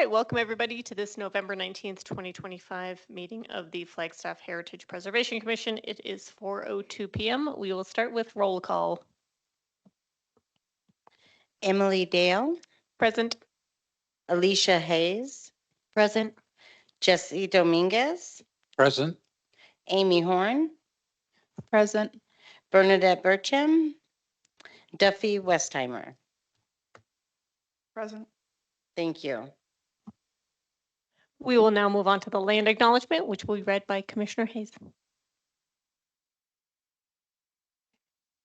right, welcome everybody to this November 19th, 2025 meeting of the Flagstaff Heritage Preservation Commission. It is 4:02 p.m. We will start with roll call. Emily Dale, Present. Alicia Hayes, Present. Jesse Dominguez, Present. Amy Horn, Present. Bernadette Burcham, Duffy Westheimer. Present. Thank you. We will now move on to the land acknowledgement, which will be read by Commissioner Hayes.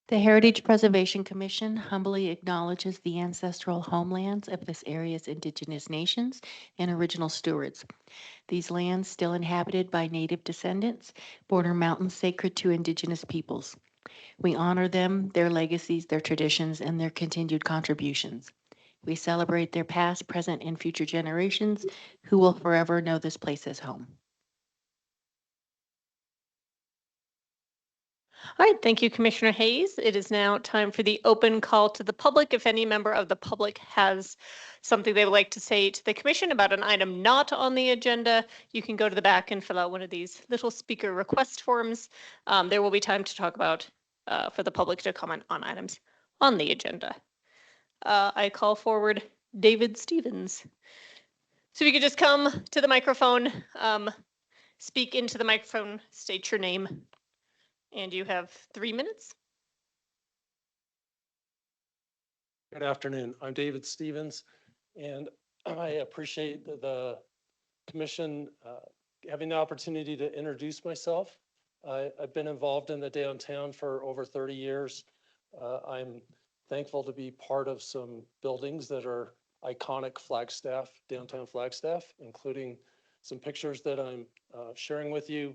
The Heritage Preservation Commission humbly acknowledges the ancestral homelands of this area's indigenous nations and original stewards. These lands, still inhabited by native descendants, border mountains sacred to indigenous peoples. We honor them, their legacies, their traditions, and their continued contributions. We celebrate their past, present, and future generations who will forever know this place as home. All right, thank you, Commissioner Hayes. It is now time for the open call to the public. If any member of the public has something they would like to say to the commission about an item not on the agenda, you can go to the back and fill out one of these little speaker request forms. There will be time to talk about, for the public to comment on items on the agenda. I call forward David Stevens. So if you could just come to the microphone, speak into the microphone, state your name. And you have 3 minutes. Good afternoon. I'm David Stevens, and I appreciate the commission having the opportunity to introduce myself. I've been involved in the downtown for over 30 years. I'm thankful to be part of some buildings that are iconic Flagstaff, downtown Flagstaff, including some pictures that I'm sharing with you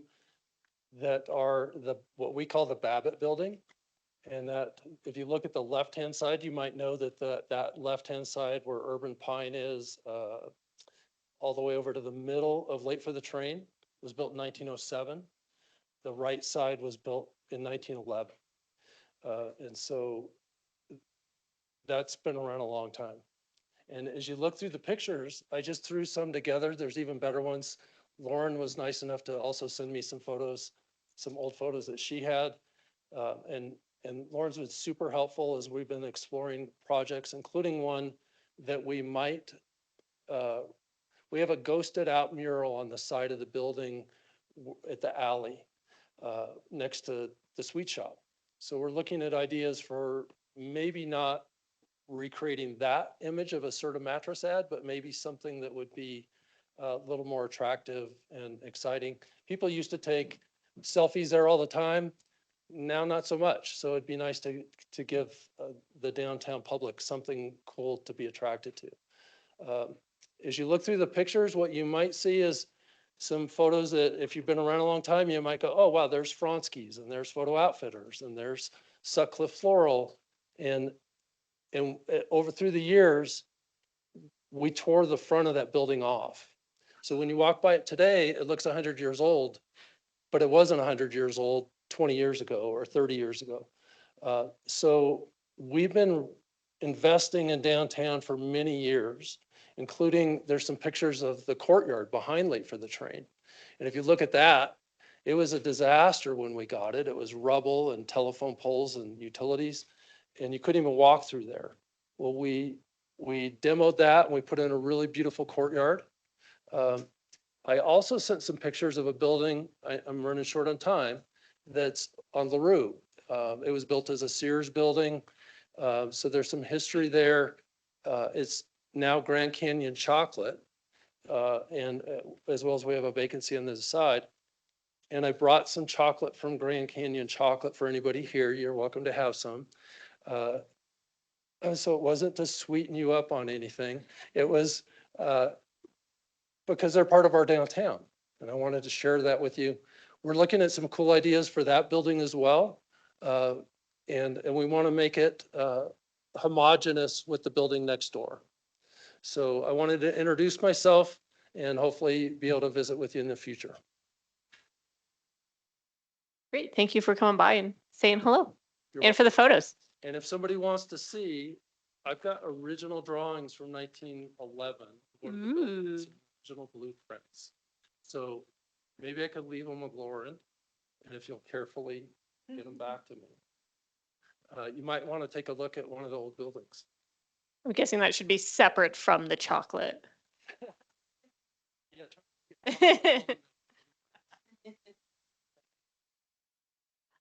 that are what we call the Babbitt Building. And that if you look at the left-hand side, you might know that that left-hand side where Urban Pine is, all the way over to the middle of Late for the Train, was built in 1907. The right side was built in 1911. And so that's been around a long time. And as you look through the pictures, I just threw some together. There's even better ones. Lauren was nice enough to also send me some photos, some old photos that she had. And Lauren's been super helpful as we've been exploring projects, including one that we might, we have a ghosted out mural on the side of the building at the alley next to the sweet shop. So we're looking at ideas for maybe not recreating that image of a Serta mattress ad, but maybe something that would be a little more attractive and exciting. People used to take selfies there all the time. Now, not so much. So it'd be nice to give the downtown public something cool to be attracted to. As you look through the pictures, what you might see is some photos that if you've been around a long time, you might go, oh, wow, there's Fronsky's and there's Photo Outfitters and there's Sutcliffe Floral. And over through the years, we tore the front of that building off. So when you walk by it today, it looks 100 years old, but it wasn't 100 years old 20 years ago or 30 years ago. So we've been investing in downtown for many years, including there's some pictures of the courtyard behind Late for the Train. And if you look at that, it was a disaster when we got it. It was rubble and telephone poles and utilities, and you couldn't even walk through there. Well, we demoed that and we put in a really beautiful courtyard. I also sent some pictures of a building, I'm running short on time, that's on LaRue. It was built as a Sears building. So there's some history there. It's now Grand Canyon Chocolate. And as well as we have a vacancy on the side. And I brought some chocolate from Grand Canyon Chocolate for anybody here. You're welcome to have some. So it wasn't to sweeten you up on anything. It was because they're part of our downtown. And I wanted to share that with you. We're looking at some cool ideas for that building as well. And we want to make it homogeneous with the building next door. So I wanted to introduce myself and hopefully be able to visit with you in the future. Great, thank you for coming by and saying hello. You're and for the photos. And if somebody wants to see, I've got original drawings from 1911 one of the buildings, original blueprints. So maybe I could leave them with Lauren, and if you'll carefully get them back to me. You might want to take a look at one of the old buildings. I'm guessing that should be separate from the chocolate.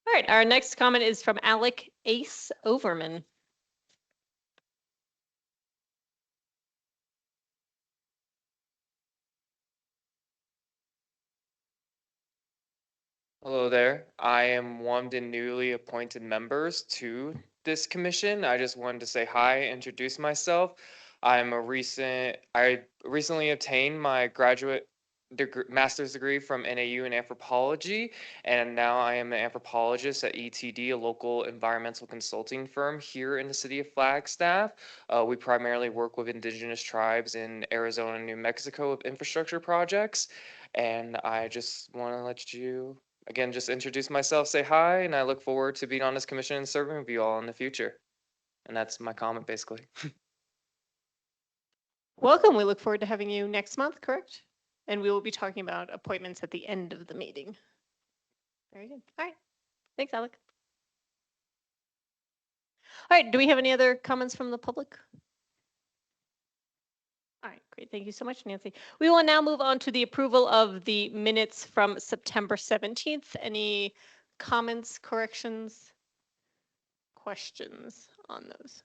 All right, our next comment is from Alec Ace Overman. Hello there. I am one of the newly appointed members to this commission. I just wanted to say hi, introduce myself. I recently obtained my master's degree from NAU in anthropology, and now I am an anthropologist at ETD, a local environmental consulting firm here in the city of Flagstaff. We primarily work with indigenous tribes in Arizona and New Mexico with infrastructure projects, and I just want to let you again, just introduce myself, say hi, and I look forward to being on this commission and serving with you all in the future. And that's my comment, basically. Welcome. We look forward to having you next month, correct? And we will be talking about appointments at the end of the meeting. Very good. All right. Thanks, Alec. All right. Do we have any other comments from the public? All right, great. Thank you so much, Nancy. We will now move on to the approval of the minutes from September 17th. Any comments, corrections, questions on those?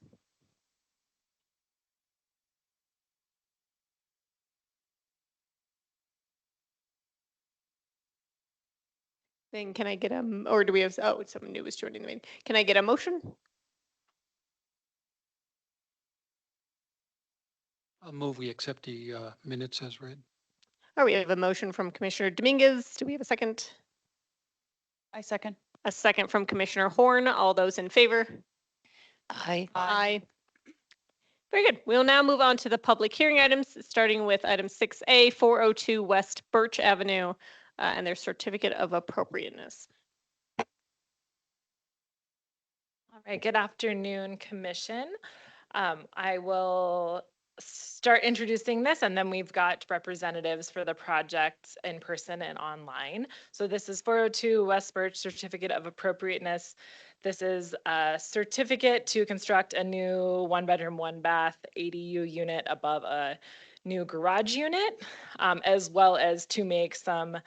Then can I get or do we have, oh, someone new is joining the meeting. Can I get a motion? I'll move we accept the minutes as read. All right, we have a motion from Commissioner Dominguez. Do we have a second? I second. A second from Commissioner Horn. All those in favor? Aye. Aye. Very good. We'll now move on to the public hearing items, starting with item 6A, 402 West Birch Avenue, and their certificate of appropriateness. All right, good afternoon, Commission. I will start introducing this, and then we've got representatives for the project in person and online. So this is 402 West Birch Certificate of Appropriateness. This is a certificate to construct a new 1-bedroom, 1-bath ADU unit above a new garage unit, as well as to make some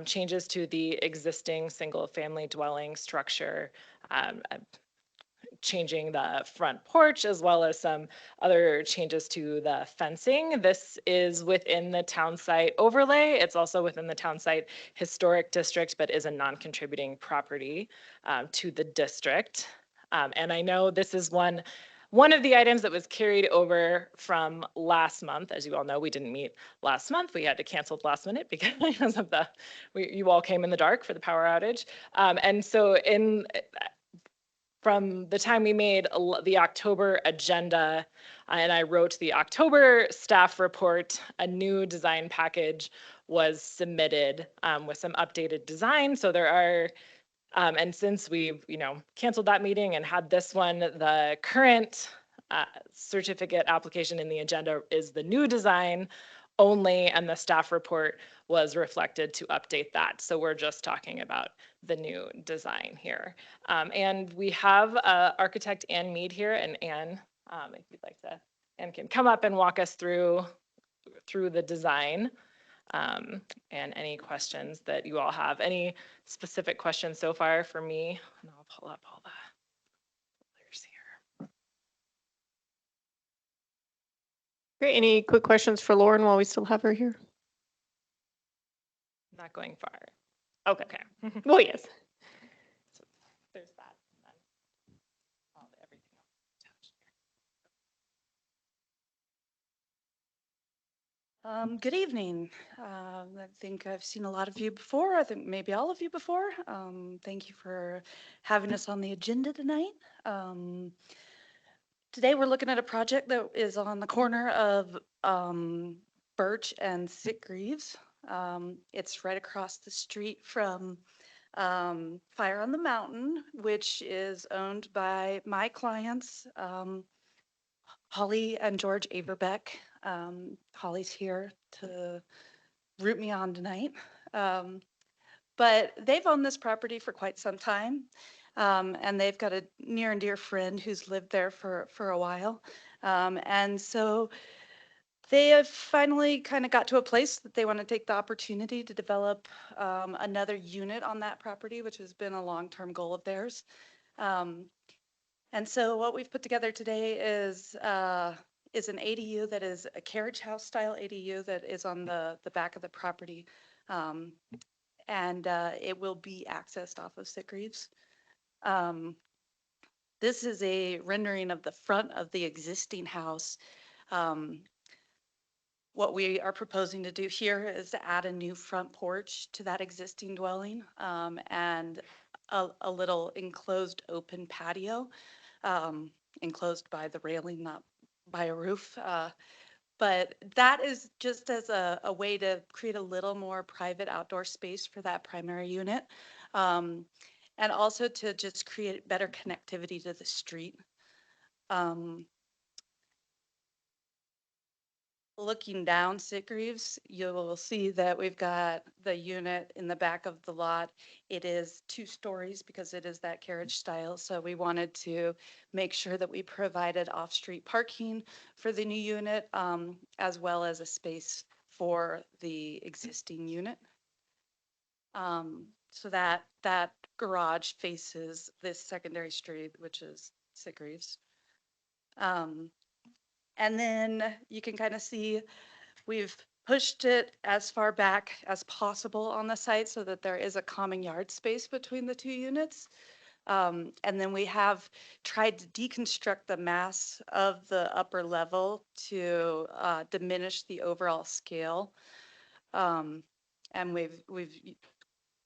changes to the existing single-family dwelling structure, changing the front porch, as well as some other changes to the fencing. This is within the town site overlay. It's also within the town site historic district, but is a non-contributing property to the district. And I know this is one of the items that was carried over from last month. As you all know, we didn't meet last month. We had to cancel at the last minute because of you all came in the dark for the power outage. And so from the time we made the October agenda, and I wrote the October staff report, a new design package was submitted with some updated design. So there are, and since we've canceled that meeting and had this one, the current certificate application in the agenda is the new design only, and the staff report was reflected to update that. So we're just talking about the new design here. And we have architect Ann Mead here, and Ann, if you'd like to, Ann can come up and walk us through the design and any questions that you all have. Any specific questions so far for me? And I'll pull up all the folders here. Great. Any quick questions for Lauren while we still have her here? Not going far. Okay. Well, yes. So there's that. And then everything else attached here. Good evening. I think I've seen a lot of you before. I think maybe all of you before. Thank you for having us on the agenda tonight. Today we're looking at a project that is on the corner of Birch and Sitgreaves. It's right across the street from Fire on the Mountain, which is owned by my clients, Holly and George Averbeck. Holly's here to root me on tonight. Um, But they've owned this property for quite some time. And they've got a near and dear friend who's lived there for a while. And so they have finally kind of got to a place that they want to take the opportunity to develop another unit on that property, which has been a long-term goal of theirs. Um, and so what we've put together today is an ADU that is a carriage house style ADU that is on the back of the property. Um, and it will be accessed off of Sitgreaves. Um, this is a rendering of the front of the existing house. Um, what we are proposing to do here is to add a new front porch to that existing dwelling and a little enclosed open patio, enclosed by the railing, not by a roof. But that is just as a way to create a little more private outdoor space for that primary unit. Um, and also to just create better connectivity to the street. Um, Looking down Sitgreaves, you will see that we've got the unit in the back of the lot. It is 2 stories because it is that carriage style. So we wanted to make sure that we provided off-street parking for the new unit, as well as a space for the existing unit. So that garage faces this secondary street, which is Sitgreaves. Um, and then you can kind of see we've pushed it as far back as possible on the site so that there is a common yard space between the 2 units. And then we have tried to deconstruct the mass of the upper level to diminish the overall scale. And we've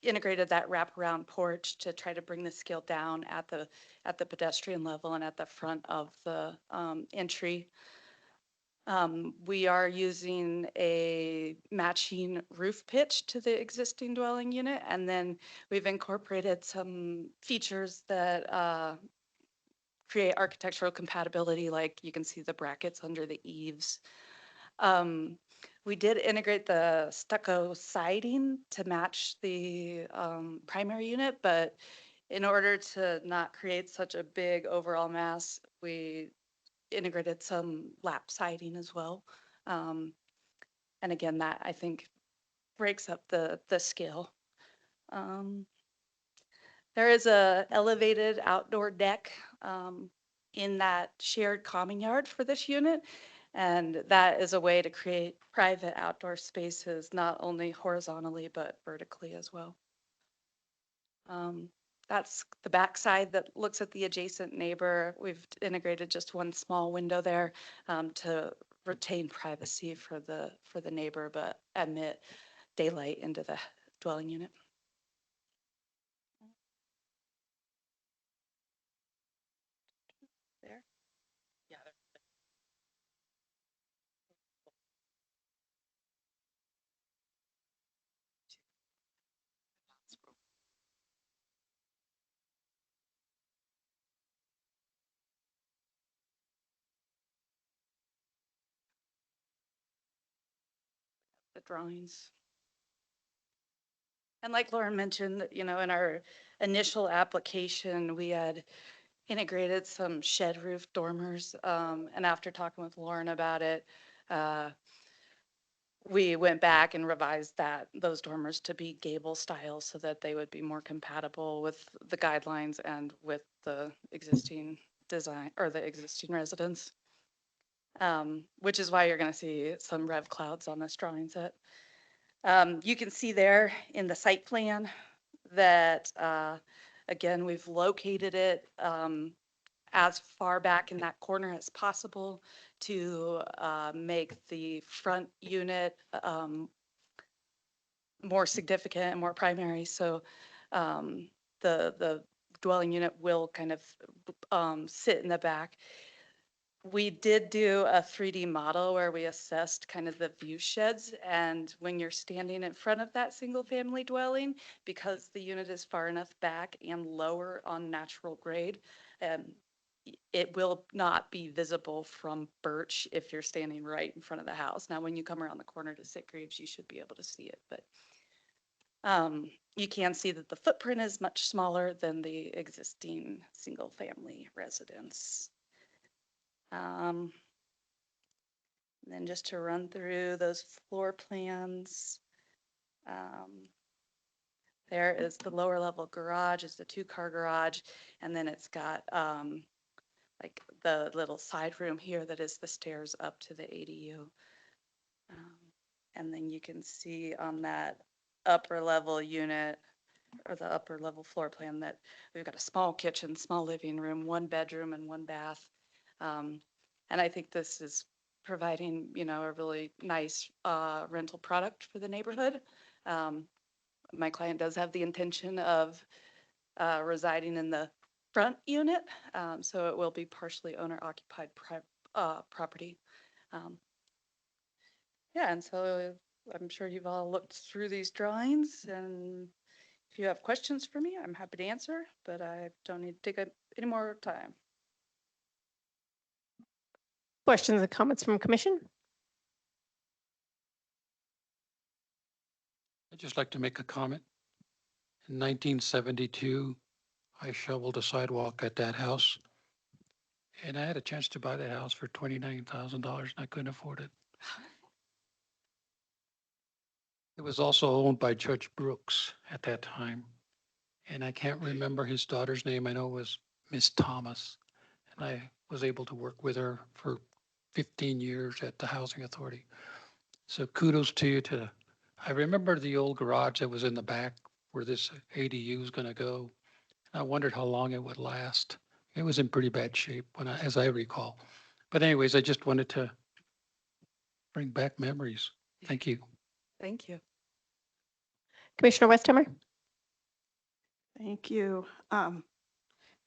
integrated that wraparound porch to try to bring the scale down at the pedestrian level and at the front of the entry. We are using a matching roof pitch to the existing dwelling unit, and then we've incorporated some features that create architectural compatibility, like you can see the brackets under the eaves. We did integrate the stucco siding to match the primary unit, but in order to not create such a big overall mass, we integrated some lap siding as well. Um, and again, that I think breaks up the scale. Um, there is a elevated outdoor deck in that shared common yard for this unit. And that is a way to create private outdoor spaces, not only horizontally, but vertically as well. Um, that's the backside that looks at the adjacent neighbor. We've integrated just one small window there to retain privacy for the neighbor, but admit daylight into the dwelling unit. There. Yeah. The drawings. And like Lauren mentioned, in our initial application, we had integrated some shed roof dormers. And after talking with Lauren about it, uh, we went back and revised those dormers to be gable style so that they would be more compatible with the guidelines and with the existing design or the existing residence. Which is why you're going to see some rev clouds on this drawing set. You can see there in the site plan that, again, we've located it as far back in that corner as possible to make the front unit more significant and more primary. So the dwelling unit will kind of sit in the back. We did do a 3D model where we assessed kind of the view sheds. And when you're standing in front of that single family dwelling, because the unit is far enough back and lower on natural grade, it will not be visible from Birch if you're standing right in front of the house. Now, when you come around the corner to Sitgreaves, you should be able to see it, but you can see that the footprint is much smaller than the existing single-family residence. And then just to run through those floor plans. There is the lower level garage, is the 2-car garage, and then it's got like the little side room here that is the stairs up to the ADU. And then you can see on that upper level unit or the upper level floor plan that we've got a small kitchen, small living room, 1 bedroom and 1 bath. And I think this is providing, a really nice rental product for the neighborhood. My client does have the intention of residing in the front unit, so it will be partially owner occupied property. Yeah, and so I'm sure you've all looked through these drawings, and if you have questions for me, I'm happy to answer, but I don't need to take up any more time. Questions and comments from commission? I'd just like to make a comment. In 1972, I shoveled a sidewalk at that house. And I had a chance to buy the house for $29,000 and I couldn't afford it. It was also owned by Judge Brooks at that time. And I can't remember his daughter's name. I know it was Miss Thomas. And I was able to work with her for 15 years at the Housing Authority. So kudos to you I remember the old garage that was in the back where this ADU is going to go. I wondered how long it would last. It was in pretty bad shape as I recall. But anyways, I just wanted to bring back memories. Thank you. Thank you. Commissioner Westheimer? Thank you.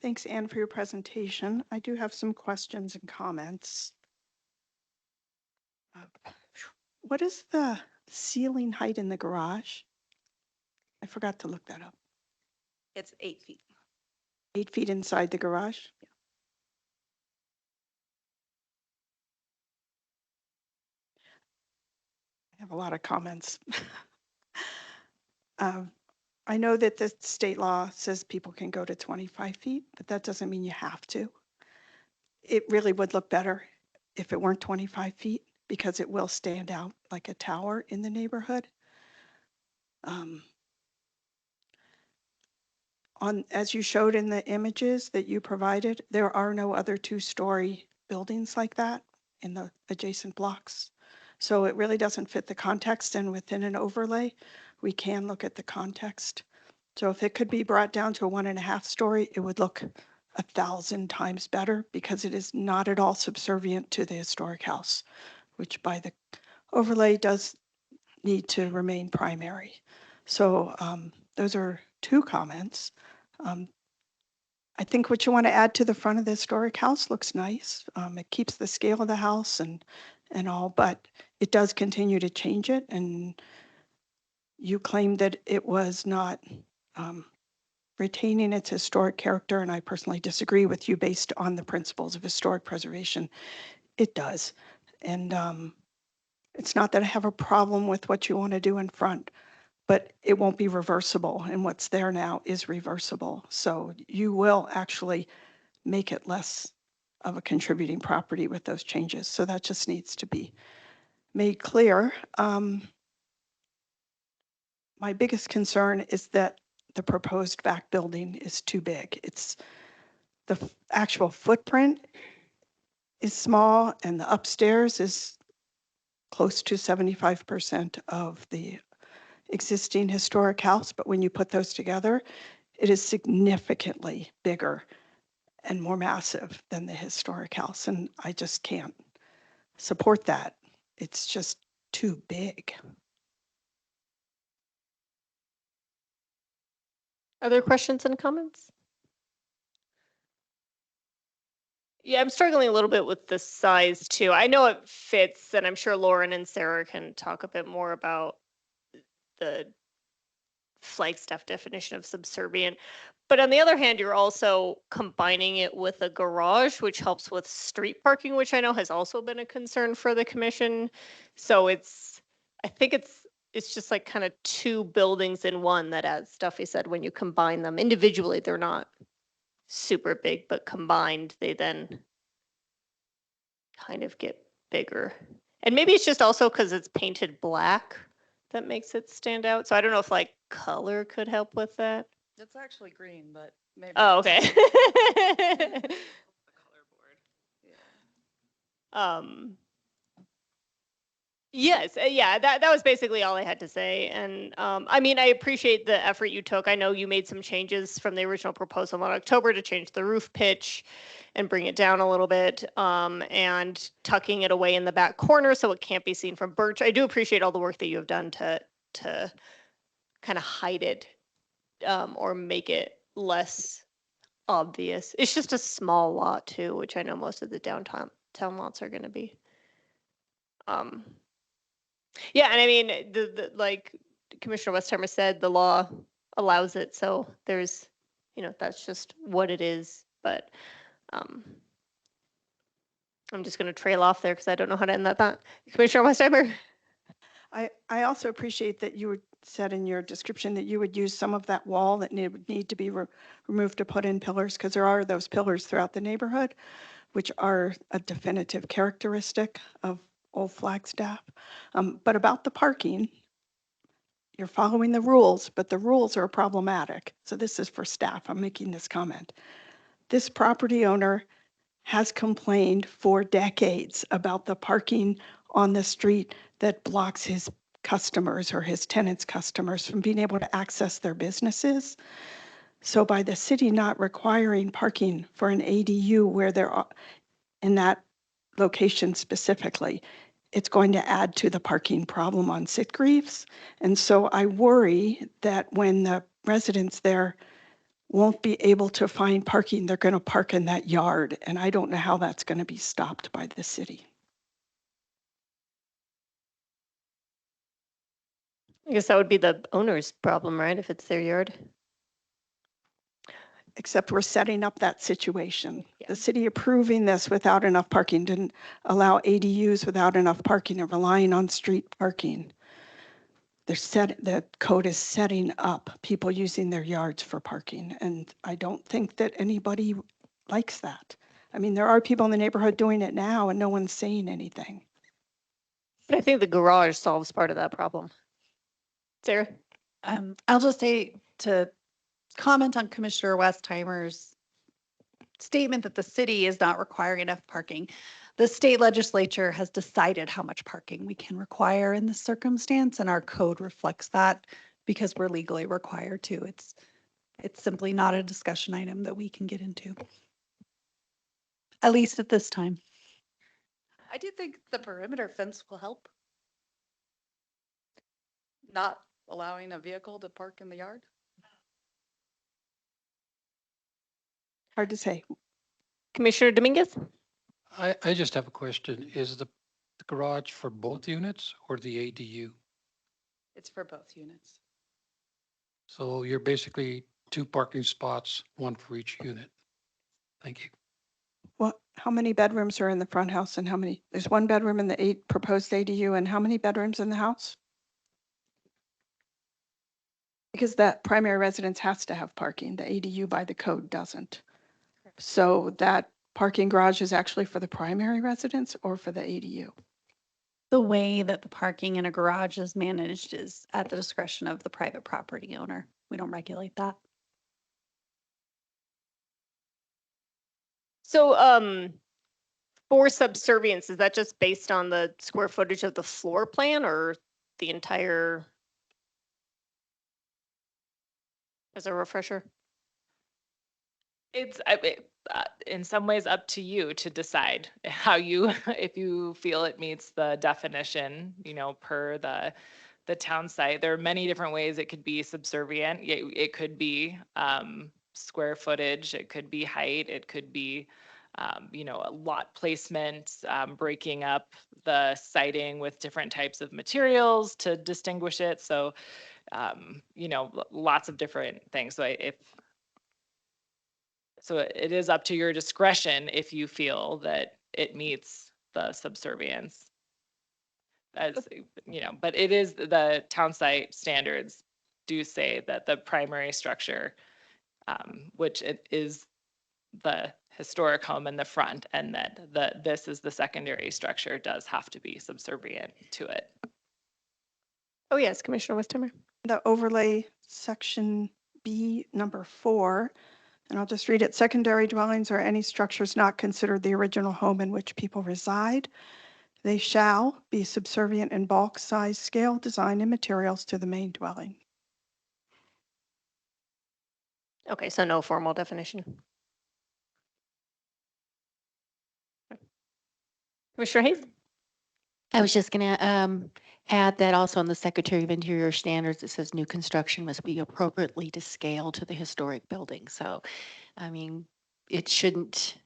Thanks, Anne, for your presentation. I do have some questions and comments. What is the ceiling height in the garage? I forgot to look that up. It's 8 feet. 8 feet inside the garage? Yeah. I have a lot of comments. I know that the state law says people can go to 25 feet, but that doesn't mean you have to. It really would look better if it weren't 25 feet because it will stand out like a tower in the neighborhood. As you showed in the images that you provided, there are no other 2-story buildings like that in the adjacent blocks. So it really doesn't fit the context, and within an overlay, we can look at the context. So if it could be brought down to a 1.5 story, it would look 1,000 times better because it is not at all subservient to the historic house, which by the overlay does need to remain primary. So those are 2 comments. I think what you want to add to the front of the historic house looks nice. It keeps the scale of the house and all, but it does continue to change it. And you claimed that it was not retaining its historic character, and I personally disagree with you based on the principles of historic preservation. It does. And it's not that I have a problem with what you want to do in front, but it won't be reversible, and what's there now is reversible. So you will actually make it less of a contributing property with those changes. So that just needs to be made clear. My biggest concern is that the proposed back building is too big. It's the actual footprint is small, and the upstairs is close to 75% of the existing historic house, but when you put those together, it is significantly bigger and more massive than the historic house, and I just can't support that. It's just too big. Other questions and comments? Yeah, I'm struggling a little bit with the size too. I know it fits, and I'm sure Lauren and Sarah can talk a bit more about the Flagstaff definition of subservient. But on the other hand, you're also combining it with a garage, which helps with street parking, which I know has also been a concern for the commission. So I think it's just like kind of two buildings in one that, as Duffy said, when you combine them individually, they're not super big, but combined, they then kind of get bigger. And maybe it's just also because it's painted black that makes it stand out. So I don't know if like color could help with that. It's actually green, but maybe. Oh, it's- okay. The color board. Yeah. Yes, yeah, that was basically all I had to say. And I mean, I appreciate the effort you took. I know you made some changes from the original proposal in October to change the roof pitch and bring it down a little bit, and tucking it away in the back corner so it can't be seen from Birch. I do appreciate all the work that you have done to kind of hide it, or make it less obvious. It's just a small lot too, which I know most of the town lots are going to be. Yeah, and I mean, the like Commissioner Westheimer said, the law allows it, so there's, that's just what it is. But I'm just going to trail off there because I don't know how to end that thought. Commissioner Westheimer? I also appreciate that you said in your description that you would use some of that wall that would need to be removed to put in pillars, because there are those pillars throughout the neighborhood, which are a definitive characteristic of Old Flagstaff. But about the parking, you're following the rules, but the rules are problematic. So this is for staff. I'm making this comment. This property owner has complained for decades about the parking on the street that blocks his customers or his tenants' customers from being able to access their businesses. So by the city not requiring parking for an ADU where there are, in that location specifically, it's going to add to the parking problem on Sitgreaves. And so I worry that when the residents there won't be able to find parking, they're going to park in that yard. And I don't know how that's going to be stopped by the city. I guess that would be the owner's problem, right? If it's their yard. Except we're setting up that situation. Yeah. The city approving this without enough parking didn't allow ADUs without enough parking and relying on street parking. The code is setting up people using their yards for parking. And I don't think that anybody likes that. I mean, there are people in the neighborhood doing it now and no one's saying anything. But I think the garage solves part of that problem. Sarah? I'll just say to comment on Commissioner Westheimer's statement that the city is not requiring enough parking. The state legislature has decided how much parking we can require in this circumstance, and our code reflects that because we're legally required to. It's simply not a discussion item that we can get into, at least at this time. I do think the perimeter fence will help. Not allowing a vehicle to park in the yard. Hard to say. Commissioner Dominguez? I just have a question. Is the garage for both units or the ADU? It's for both units. So you're basically 2 parking spots, 1 for each unit. Thank you. Well, how many bedrooms are in the front house and how many? There's 1 bedroom in the proposed ADU, and how many bedrooms in the house? Because that primary residence has to have parking. The ADU by the code doesn't. So that parking garage is actually for the primary residence or for the ADU? The way that the parking in a garage is managed is at the discretion of the private property owner. We don't regulate that. So, for subservience, is that just based on the square footage of the floor plan or the entire? As a refresher? It's in some ways up to you to decide how you, if you feel it meets the definition, per the town site. There are many different ways it could be subservient. It could be square footage, it could be height, it could be a lot placement, breaking up the siding with different types of materials to distinguish it. So lots of different things. So it is up to your discretion if you feel that it meets the subservience. But it is the town site standards do say that the primary structure, which it is the historic home in the front, and that this is the secondary structure, does have to be subservient to it. Oh, yes, Commissioner Westheimer. The overlay section B, number 4, and I'll just read it. Secondary dwellings are any structures not considered the original home in which people reside. They shall be subservient in bulk, size, scale, design, and materials to the main dwelling. Okay, so no formal definition. Commissioner Hayes? I was just going to add that also on the Secretary of Interior standards, it says new construction must be appropriately to scale to the historic building. So, I mean, it shouldn't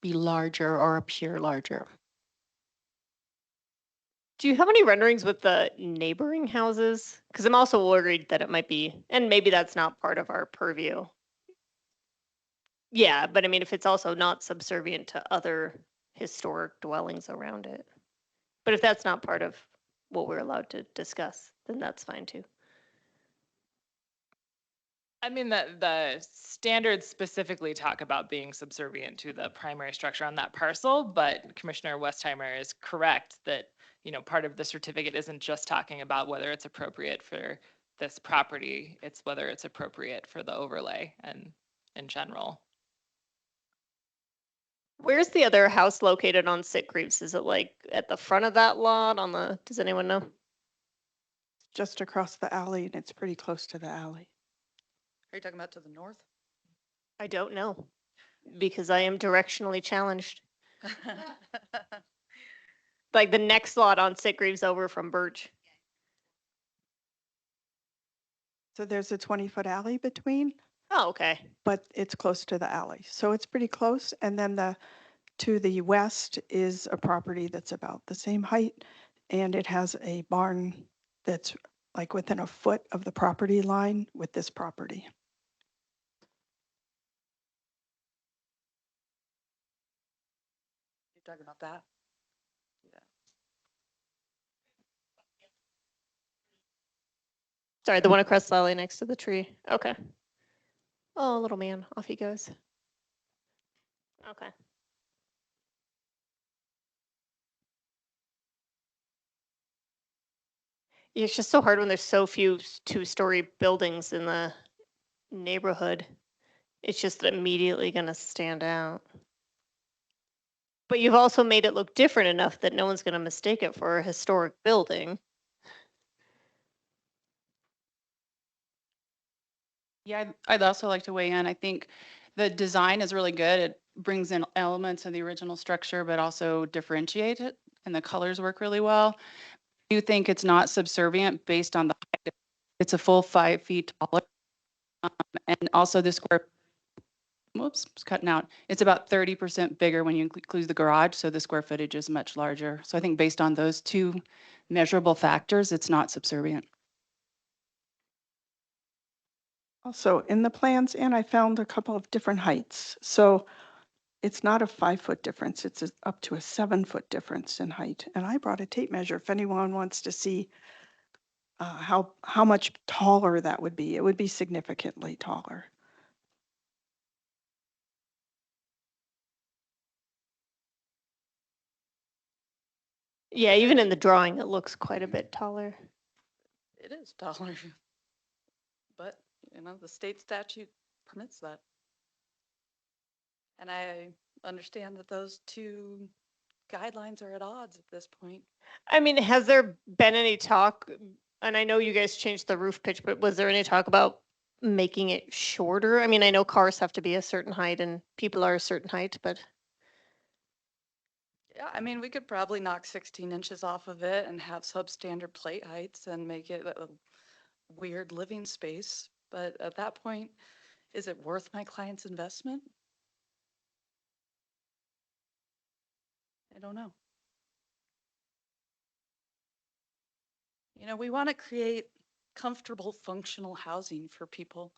be larger or appear larger. Do you have any renderings with the neighboring houses? Because I'm also worried that it might be, and maybe that's not part of our purview. Yeah, but I mean, if it's also not subservient to other historic dwellings around it. But if that's not part of what we're allowed to discuss, then that's fine too. I mean, the standards specifically talk about being subservient to the primary structure on that parcel, but Commissioner Westheimer is correct that, part of the certificate isn't just talking about whether it's appropriate for this property, it's whether it's appropriate for the overlay and in general. Where's the other house located on Sitgreaves? Is it like at the front of that lot on the, does anyone know? Just across the alley, and it's pretty close to the alley. Are you talking about to the north? I don't know because I am directionally challenged. Like the next lot on Sitgreaves over from Birch. So there's a 20-foot alley between, Oh, okay. but it's close to the alley. So it's pretty close. And then to the west is a property that's about the same height, and it has a barn that's like within a foot of the property line with this property. You're talking about that? Yeah. Sorry, the one across the alley next to the tree. Okay. Oh, little man, off he goes. Okay. Yeah, it's just so hard when there's so few two-story buildings in the neighborhood. It's just immediately going to stand out. But you've also made it look different enough that no one's going to mistake it for a historic building. Yeah, I'd also like to weigh in. I think the design is really good. It brings in elements of the original structure, but also differentiate it, and the colors work really well. I do think it's not subservient based on the height. It's a full 5 feet taller. And also the square, whoops, it's cutting out. It's about 30% bigger when you include the garage, so the square footage is much larger. So I think based on those two measurable factors, it's not subservient. Also in the plans, and I found a couple of different heights. So it's not a 5-foot difference, it's up to a 7-foot difference in height. And I brought a tape measure if anyone wants to see how much taller that would be. It would be significantly taller. Yeah, even in the drawing, it looks quite a bit taller. It is taller. But, the state statute permits that. And I understand that those two guidelines are at odds at this point. I mean, has there been any talk, and I know you guys changed the roof pitch, but was there any talk about making it shorter? I mean, I know cars have to be a certain height and people are a certain height, but Yeah, I mean, we could probably knock 16 inches off of it and have substandard plate heights and make it a weird living space. But at that point, is it worth my client's investment? I don't know. We want to create comfortable, functional housing for people.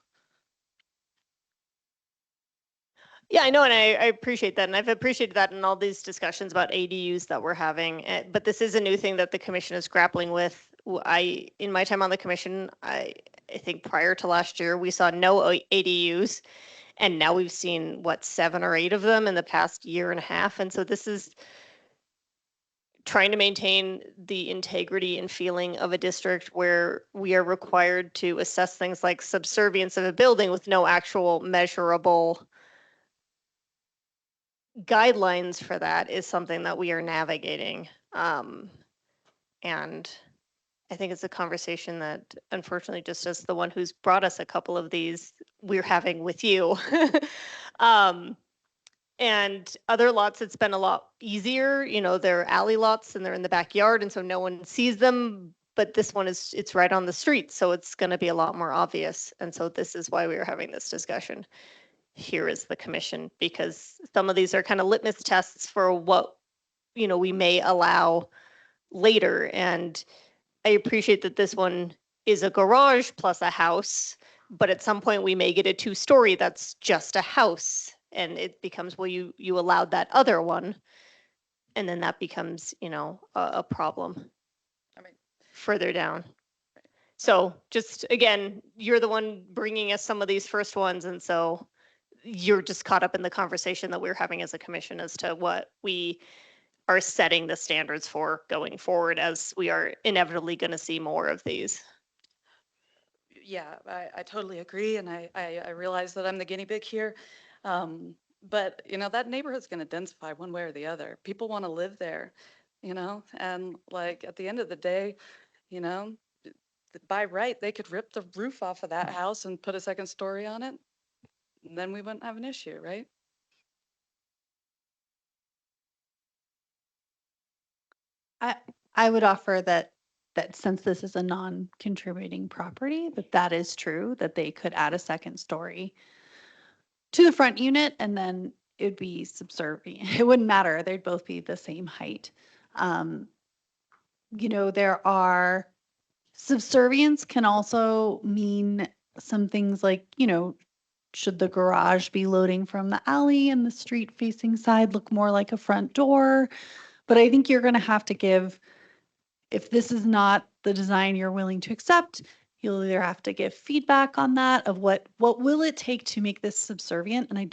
Yeah, I know, and I appreciate that, and I've appreciated that in all these discussions about ADUs that we're having. But this is a new thing that the commission is grappling with. In my time on the commission, I think prior to last year, we saw no ADUs, and now we've seen what 7 or 8 of them in the past year and a half. And so this is trying to maintain the integrity and feeling of a district where we are required to assess things like subservience of a building with no actual measurable guidelines for that is something that we are navigating. And I think it's a conversation that unfortunately, just as the one who's brought us a couple of these, we're having with you. And other lots, it's been a lot easier. You know, they're alley lots and they're in the backyard, and so no one sees them. But this one it's right on the street, so it's going to be a lot more obvious. And so this is why we are having this discussion here is the commission, because some of these are kind of litmus tests for what, we may allow later. And I appreciate that this one is a garage plus a house, but at some point we may get a 2-story that's just a house, and it becomes, well, you allowed that other one, and then that becomes, a problem I mean, further down. So just again, you're the one bringing us some of these first ones, and so you're just caught up in the conversation that we're having as a commission as to what we are setting the standards for going forward, as we are inevitably going to see more of these. yeah, I totally agree. And I realize that I'm the guinea pig here. But, that neighborhood's going to densify one way or the other. People want to live there, and like at the end of the day, you know, by right, they could rip the roof off of that house and put a second story on it. And then we wouldn't have an issue, right? I would offer that since this is a non-contributing property, that is true, that they could add a second story to the front unit, and then it'd be subservient. It wouldn't matter. They'd both be the same height. There are subservience can also mean some things like, should the garage be loading from the alley and the street facing side look more like a front door? But I think you're going to have to give, if this is not the design you're willing to accept, you'll either have to give feedback on that of what will it take to make this subservient. And I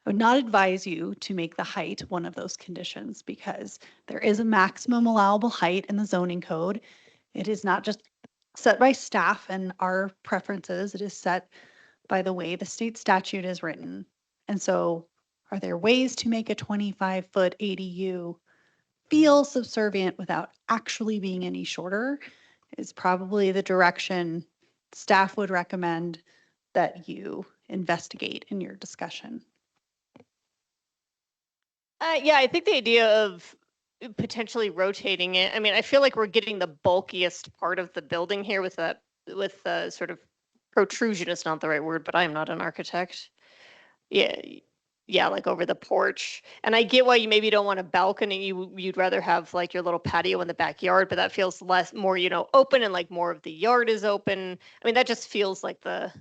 would not advise you to make the height one of those conditions, because there is a maximum allowable height in the zoning code. It is not just set by staff and our preferences. It is set by the way the state statute is written. And so are there ways to make a 25-foot ADU feel subservient without actually being any shorter? Is probably the direction staff would recommend that you investigate in your discussion. Yeah, I think the idea of potentially rotating it, I mean, I feel like we're getting the bulkiest part of the building here with the sort of protrusion is not the right word, but I'm not an architect. Yeah, like over the porch. And I get why you maybe don't want a balcony. You'd rather have like your little patio in the backyard, but that feels more, open, and like more of the yard is open. I mean, that just feels like the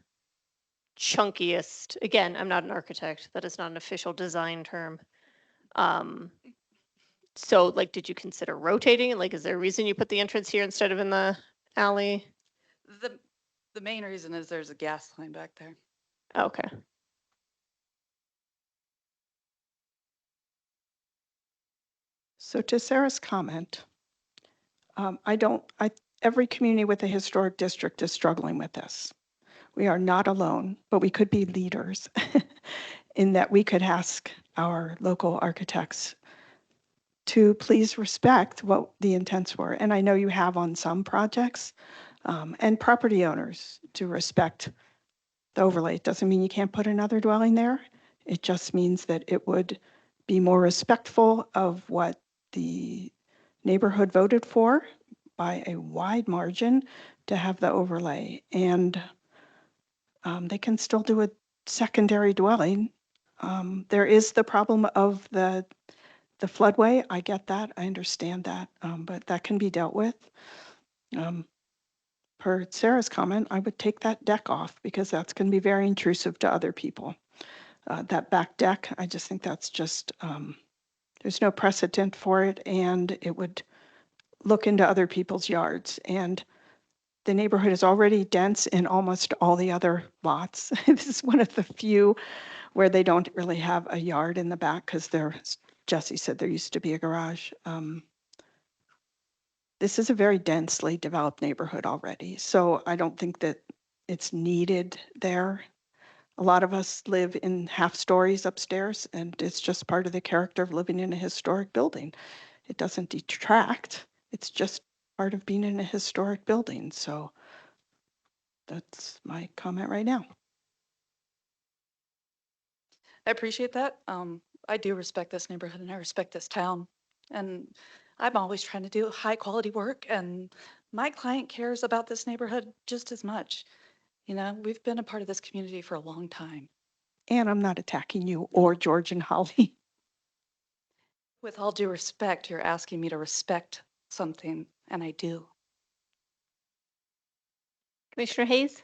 chunkiest. Again, I'm not an architect. That is not an official design term. So like, did you consider rotating it? Like, is there a reason you put the entrance here instead of in the alley? The main reason is there's a gas line back there. Okay. So to Sarah's comment, every community with a historic district is struggling with this. We are not alone, but we could be leaders in that we could ask our local architects to please respect what the intents were. And I know you have on some projects, and property owners to respect the overlay. It doesn't mean you can't put another dwelling there. It just means that it would be more respectful of what the neighborhood voted for by a wide margin to have the overlay. And they can still do a secondary dwelling. There is the problem of the floodway. I get that. I understand that, but that can be dealt with. per Sarah's comment, I would take that deck off because that's going to be very intrusive to other people. That back deck, I just think that's just, there's no precedent for it, and it would look into other people's yards. And the neighborhood is already dense in almost all the other lots. This is one of the few where they don't really have a yard in the back because Jesse said there used to be a garage. This is a very densely developed neighborhood already, so I don't think that it's needed there. A lot of us live in half stories upstairs, and it's just part of the character of living in a historic building. It doesn't detract, it's just part of being in a historic building. So that's my comment right now. I appreciate that. I do respect this neighborhood and I respect this town. And I'm always trying to do high quality work, and my client cares about this neighborhood just as much. You know, we've been a part of this community for a long time. And I'm not attacking you or George and Holly. With all due respect, you're asking me to respect something, and I do. Commissioner Hayes?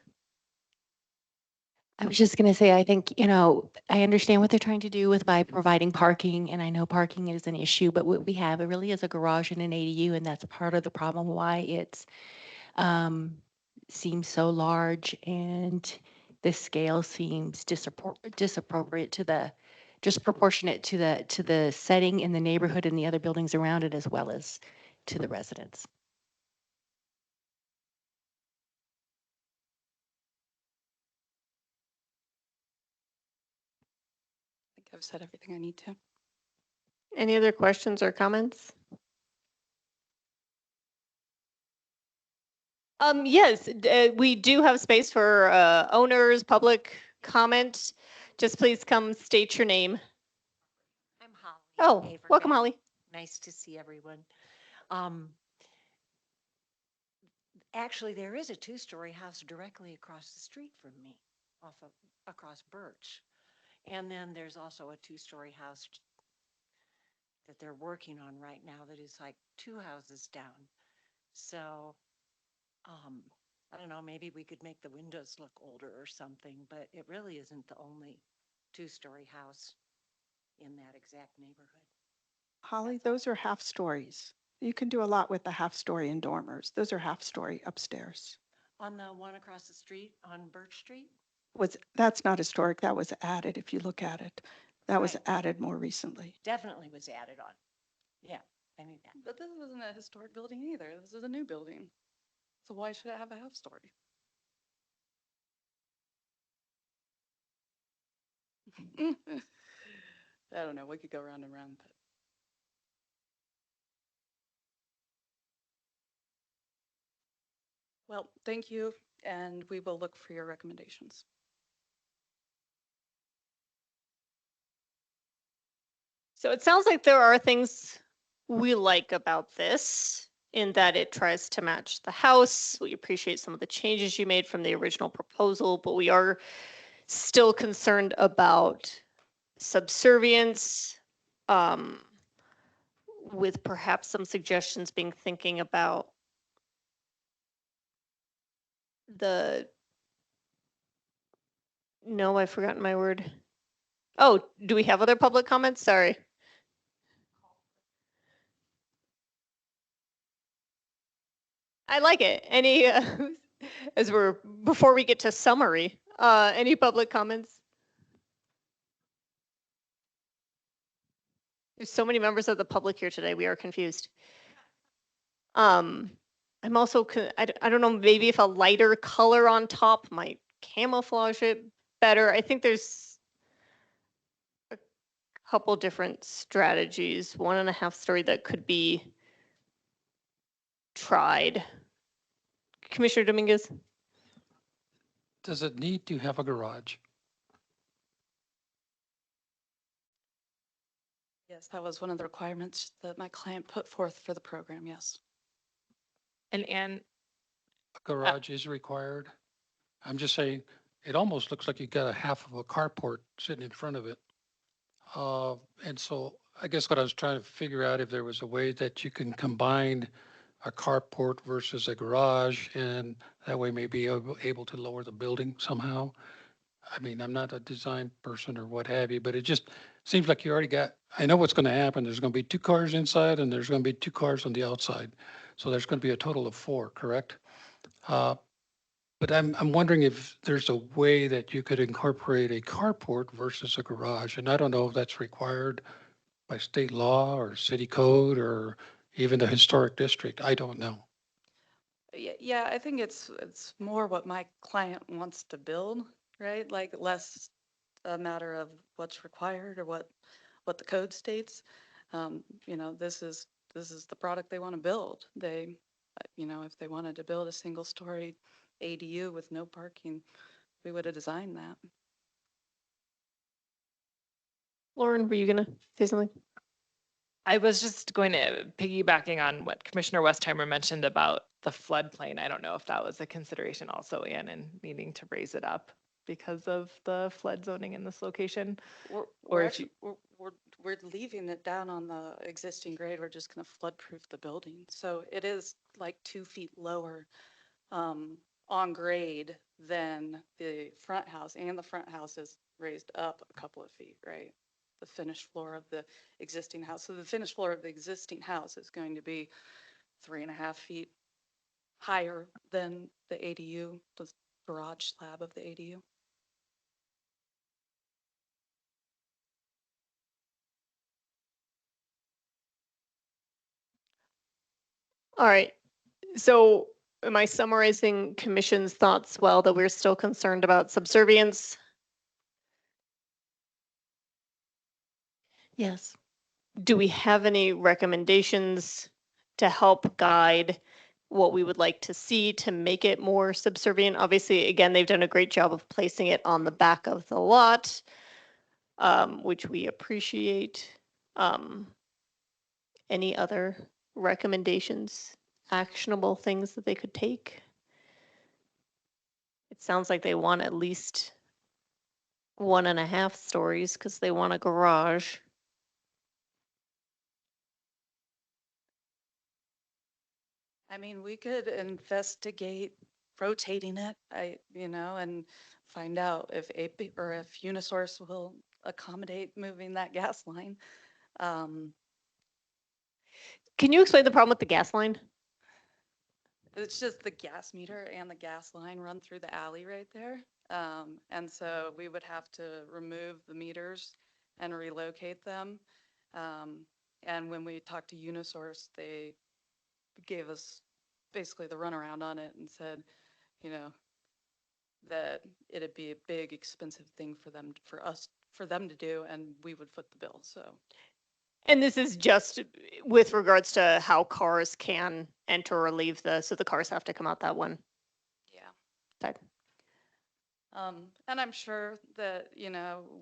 I was just going to say, I think, you know, I understand what they're trying to do with by providing parking, and I know parking is an issue, but what we have, it really is a garage and an ADU, and that's part of the problem why it's seems so large, and the scale seems disappropriate to the, disproportionate to the setting in the neighborhood and the other buildings around it, as well as to the residents. I think I've said everything I need to. Any other questions or comments? Yes, we do have space for owners, public comment. Just please come state your name. I'm Holly. Oh, Avergay. welcome, Holly. Nice to see everyone. Actually, there is a two-story house directly across the street from me, across Birch. And then there's also a two-story house that they're working on right now that is like two houses down. So, I don't know, maybe we could make the windows look older or something, but it really isn't the only two-story house in that exact neighborhood. Holly, those are half stories. You can do a lot with the half story in dormers. Those are half story upstairs. On the one across the street on Birch Street? That's not historic. That was added if you look at it. That was Right. added more recently. Definitely was added on. Yeah, I knew that. But this isn't a historic building either. This is a new building. So why should it have a half story? I don't know. We could go round and round, but. Well, thank you, and we will look for your recommendations. So it sounds like there are things we like about this in that it tries to match the house. We appreciate some of the changes you made from the original proposal, but we are still concerned about subservience, with perhaps some suggestions being thinking about no, I've forgotten my word. Oh, do we have other public comments? Sorry. I like it. Any, before we get to summary, any public comments? There's so many members of the public here today. We are confused. I'm also, I don't know, maybe if a lighter color on top might camouflage it better. I think there's a couple different strategies, 1.5 story that could be tried. Commissioner Dominguez? Does it need to have a garage? Yes, that was one of the requirements that my client put forth for the program, yes. And Anne, A garage is required? I'm just saying, it almost looks like you got a half of a carport sitting in front of it. And so I guess what I was trying to figure out if there was a way that you can combine a carport versus a garage, and that way maybe able to lower the building somehow. I mean, I'm not a design person or what have you, but it just seems like you already got, I know what's going to happen. There's going to be 2 cars inside and there's going to be 2 cars on the outside. So there's going to be a total of 4, correct? Uh, But I'm wondering if there's a way that you could incorporate a carport versus a garage. And I don't know if that's required by state law or city code or even the historic district. I don't know. Yeah, I think it's more what my client wants to build, right? Like less a matter of what's required or what the code states. This is the product they want to build. If they wanted to build a single story ADU with no parking, we would have designed that. Lauren, were you gonna say something? I was just going to piggybacking on what Commissioner Westheimer mentioned about the floodplain. I don't know if that was a consideration also, Ann, in needing to raise it up because of the flood zoning in this location. We're, Or we're if actually, we're leaving it down on the existing grade. We're just gonna flood proof the building. So it is like 2 feet lower, on grade than the front house, and the front house is raised up a couple of feet, right? The finished floor of the existing house. So the finished floor of the existing house is going to be 3.5 feet higher than the ADU, the garage slab of the ADU. All right. So am I summarizing commission's thoughts well, that we're still concerned about subservience? Yes. Do we have any recommendations to help guide what we would like to see to make it more subservient? Obviously, again, they've done a great job of placing it on the back of the lot, which we appreciate. Any other recommendations, actionable things that they could take? It sounds like they want at least 1.5 stories because they want a garage. I mean, we could investigate rotating it, and find out if AP or if Unisource will accommodate moving that gas line. Um, Can you explain the problem with the gas line? It's just the gas meter and the gas line run through the alley right there. And so we would have to remove the meters and relocate them. And when we talked to Unisource, they gave us basically the runaround on it and said, you know, that it'd be a big, expensive thing for them to do, and we would foot the bill. So And this is just with regards to how cars can enter or leave so the cars have to come out that one yeah. side. And I'm sure that,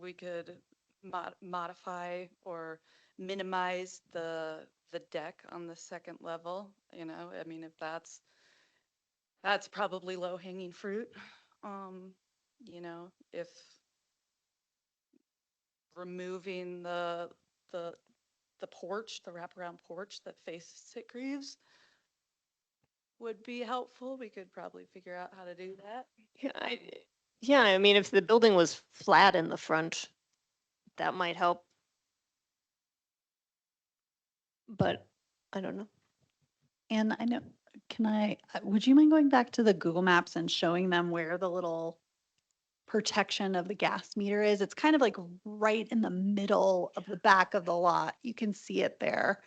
we could modify or minimize the deck on the second level, I mean, if that's probably low hanging fruit. If removing the the porch, the wraparound porch that faces Sitgreaves would be helpful, we could probably figure out how to do that. Yeah, I mean, if the building was flat in the front, that might help. But I don't know. And I know, would you mind going back to the Google Maps and showing them where the little protection of the gas meter is? It's kind of like right in the middle of the back of the lot. You can see it there.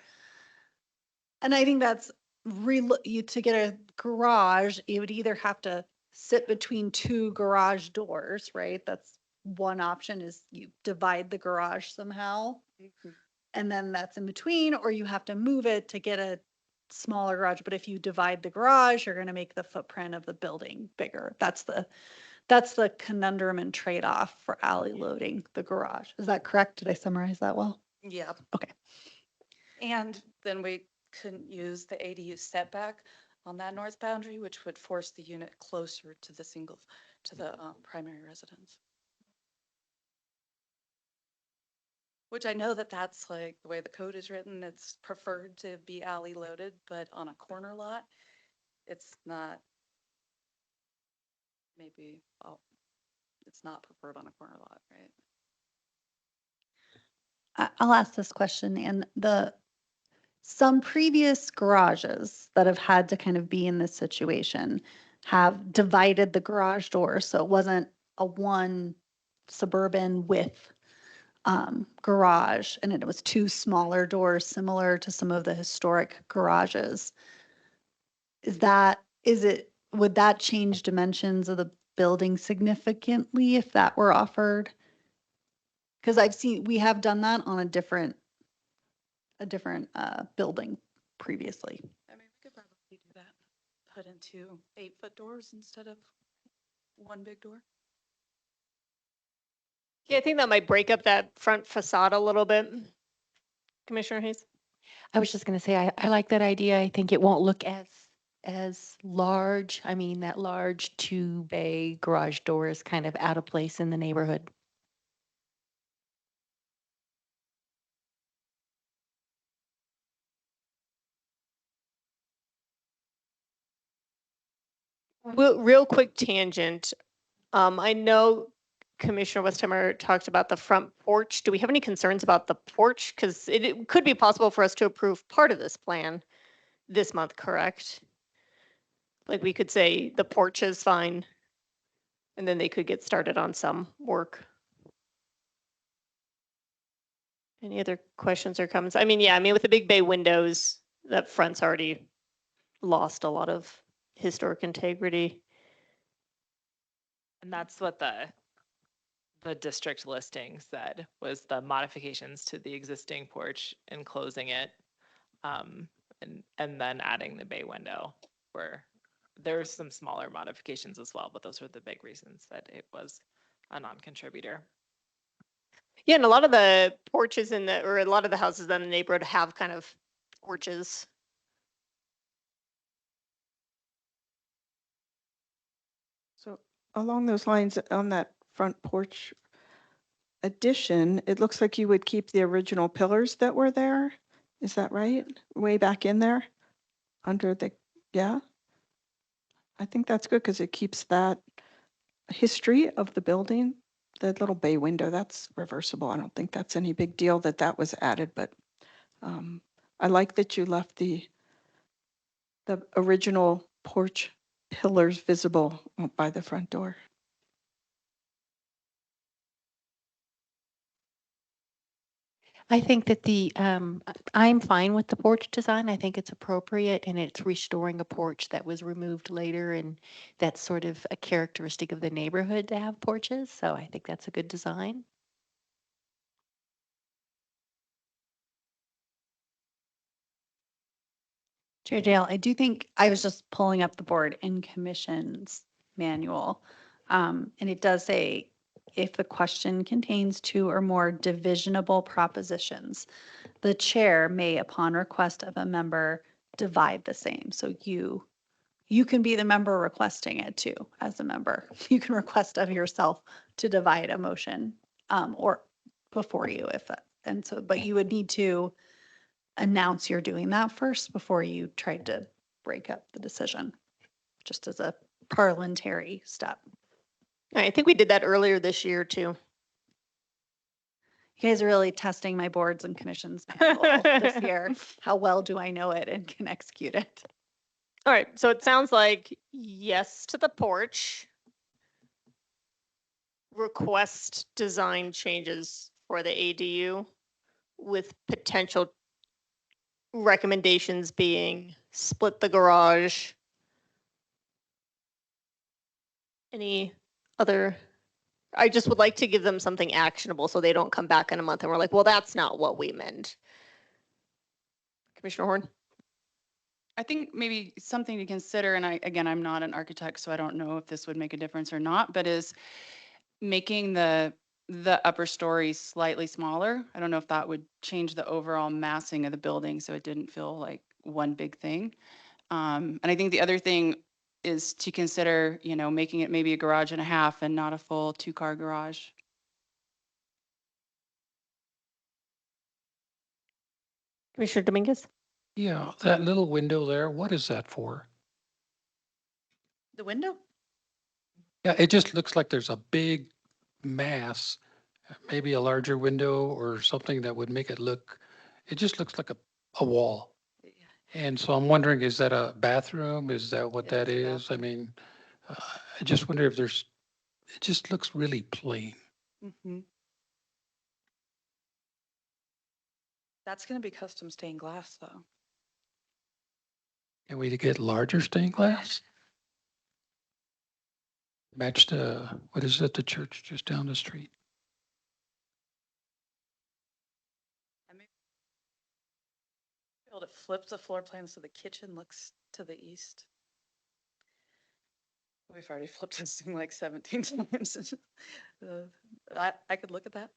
And I think that's to get a garage, you would either have to sit between 2 garage doors, right? That's one option, is you divide the garage somehow. And then that's in between, or you have to move it to get a smaller garage. But if you divide the garage, you're going to make the footprint of the building bigger. That's the conundrum and trade-off for alley loading the garage. Is that correct? Did I summarize that well? Yeah. Okay. And then we couldn't use the ADU setback on that north boundary, which would force the unit closer to the primary residence. Which I know that that's like the way the code is written, it's preferred to be alley loaded, but on a corner lot, it's not. Maybe, oh, it's not preferred on a corner lot, right? I'll ask this question, and some previous garages that have had to kind of be in this situation have divided the garage doors, so it wasn't a one suburban width garage, and it was two smaller doors, similar to some of the historic garages. Would that change dimensions of the building significantly if that were offered? Because we have done that on a different building previously. I mean, we could probably do that. Put in 2 8-foot doors instead of one big door. Yeah, I think that might break up that front facade a little bit. Commissioner Hayes? I was just going to say, I like that idea. I think it won't look as large. I mean, that large 2-bay garage door is kind of out of place in the neighborhood. Real quick tangent. I know Commissioner Westheimer talked about the front porch. Do we have any concerns about the porch? Because it could be possible for us to approve part of this plan this month, correct? Like we could say the porch is fine, and then they could get started on some work. Any other questions or comments? I mean, yeah, I mean, with the big bay windows, that front's already lost a lot of historic integrity. And that's what the district listing said, was the modifications to the existing porch and closing it. And then adding the bay window, where there's some smaller modifications as well, but those were the big reasons that it was a non-contributor. Yeah, and a lot of the porches or a lot of the houses in the neighborhood have kind of porches. So along those lines, on that front porch addition, it looks like you would keep the original pillars that were there. Is that right? Way back in there? Yeah? I think that's good because it keeps that history of the building. The little bay window, that's reversible. I don't think that's any big deal that was added, but I like that you left the original porch pillars visible by the front door. I think that I'm fine with the porch design. I think it's appropriate and it's restoring a porch that was removed later, and that's sort of a characteristic of the neighborhood to have porches. So I think that's a good design. Chair Dale, I do think I was just pulling up the board in commission's manual. And it does say if the question contains 2 or more divisionable propositions, the chair may, upon request of a member, divide the same. So you can be the member requesting it too, as a member. You can request of yourself to divide a motion or before you but you would need to announce you're doing that first before you tried to break up the decision, just as a parliamentary step. I think we did that earlier this year too. You guys are really testing my boards and commissions manual this year. How well do I know it and can execute it? All right, so it sounds like yes to the porch. Request design changes for the ADU with potential recommendations being split the garage. Any other? I just would like to give them something actionable so they don't come back in a month and we're like, well, that's not what we meant. Commissioner Horn? I think maybe something to consider, and I'm not an architect, so I don't know if this would make a difference or not, but is making the upper story slightly smaller. I don't know if that would change the overall massing of the building, so it didn't feel like one big thing. And I think the other thing is to consider, making it maybe a garage and a half and not a full 2-car garage. Commissioner Dominguez? Yeah, that little window there, what is that for? The window? Yeah, it just looks like there's a big mass, maybe a larger window or something that would make it look, it just looks like a wall. And so I'm wondering, is that a bathroom? Is that what It that is a is? I mean, I just wonder if there's, it just looks really plain. Mm-hmm. That's going to be custom stained glass, though. Can we get larger stained glass? Match the, what is it, the church just down the street? Able to flip the floor plan so the kitchen looks to the east. We've already flipped this thing like 17 times. I could look at that.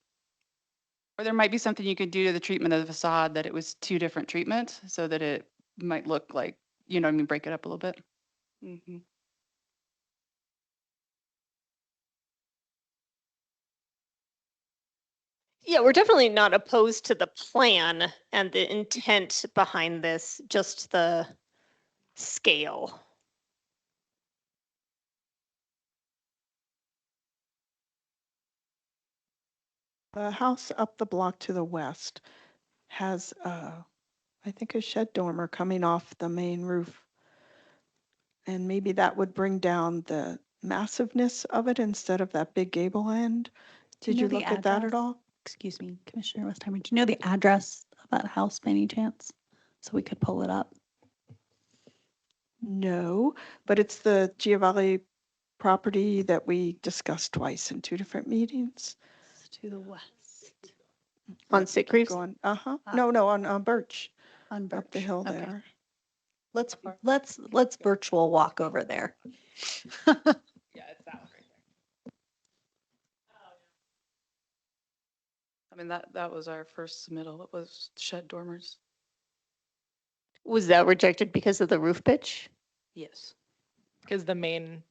Or there might be something you could do to the treatment of the facade that it was two different treatments so that it might look like, you know what I mean, break it up a little bit. Mm-hmm. Yeah, we're definitely not opposed to the plan and the intent behind this, just the scale. The house up the block to the west has, I think, a shed dormer coming off the main roof. And maybe that would bring down the massiveness of it instead of that big gable end. Do Did know you the look at that at address? all? Excuse me, Commissioner Westheimer, do you know the address of that house by any chance? So we could pull it up. No, but it's the Giovanni property that we discussed twice in 2 different meetings. It's to the west On Let's Sick keep Reefs? going. Ah. No, on Birch, on Birch. up the hill Okay. there. Let's virtual walk over there. Yeah, it's that one right there. I mean, that was our first submittal. It was shed dormers. Was that rejected because of the roof pitch? Yes. Because the main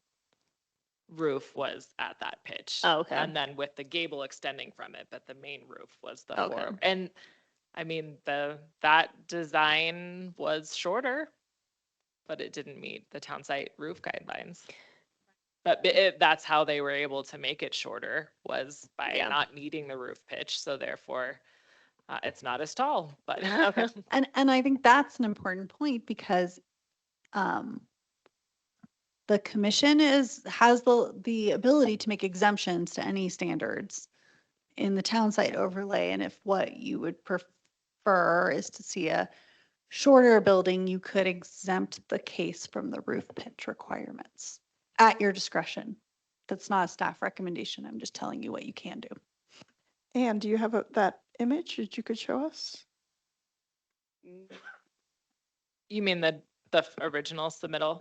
roof was at that pitch. Oh, okay. And then with the gable extending from it, but the main roof was the Okay. four. And I mean, that design was shorter, but it didn't meet the town site roof guidelines. But that's how they were able to make it shorter, was by Yeah. not needing the roof pitch. So therefore, it's not as tall, but Okay. And I think that's an important point because the commission has the ability to make exemptions to any standards in the town site overlay. And if what you would prefer is to see a shorter building, you could exempt the case from the roof pitch requirements at your discretion. That's not a staff recommendation. I'm just telling you what you can do. And do you have that image that you could show us? you mean the original submittal?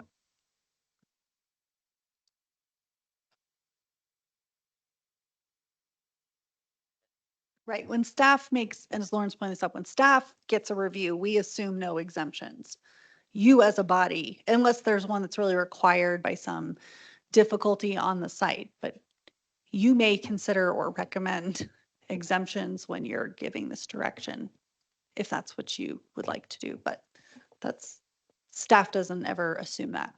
Right. When staff makes, and as Lawrence pointed this out, when staff gets a review, we assume no exemptions. You as a body, unless there's one that's really required by some difficulty on the site, but you may consider or recommend exemptions when you're giving this direction, if that's what you would like to do, but staff doesn't ever assume that.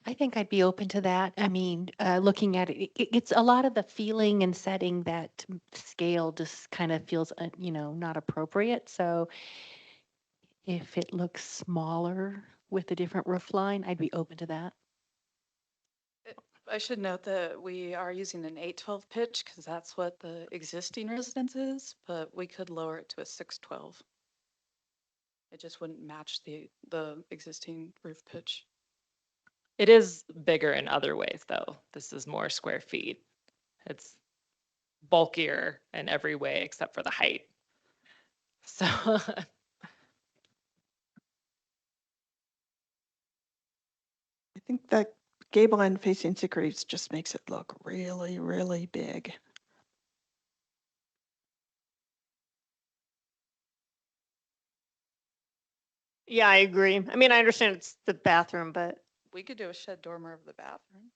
I think I'd be open to that. I mean, looking at it, it's a lot of the feeling and setting that scale just kind of feels, not appropriate. So if it looks smaller with a different roof line, I'd be open to that. I should note that we are using an 812 pitch because that's what the existing residence is, but we could lower it to a 612. It just wouldn't match the existing roof pitch. It is bigger in other ways, though. This is more square feet. It's bulkier in every way except for the height. So I think that gable end facing Sick Reefs just makes it look really, really big. Yeah, I agree. I mean, I understand it's the bathroom, but We could do a shed dormer of the bathroom.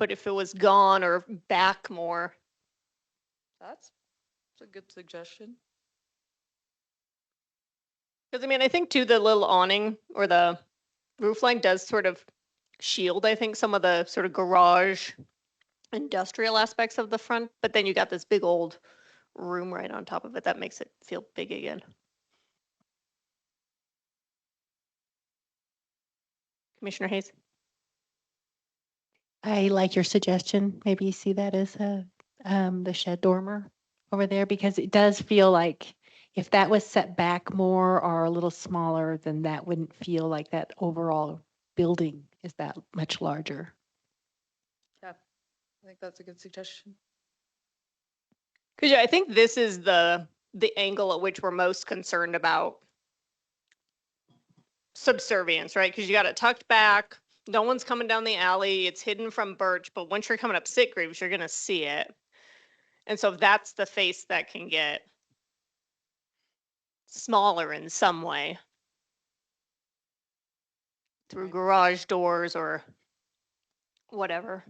if it was gone or back more, That's a good suggestion. Because I mean, I think too, the little awning or the roof line does sort of shield, I think, some of the sort of garage industrial aspects of the front, but then you got this big old room right on top of it. That makes it feel big again. Commissioner Hayes? I like your suggestion. Maybe you see that as the shed dormer over there, because it does feel like if that was set back more or a little smaller, then that wouldn't feel like that overall building is that much larger. Yeah, I think that's a good suggestion. Because yeah, I think this is the angle at which we're most concerned about subservience, right? Because you got it tucked back. No one's coming down the alley. It's hidden from Birch, but once you're coming up Sitgreaves, you're going to see it. And so that's the face that can get smaller in some way through garage doors or whatever.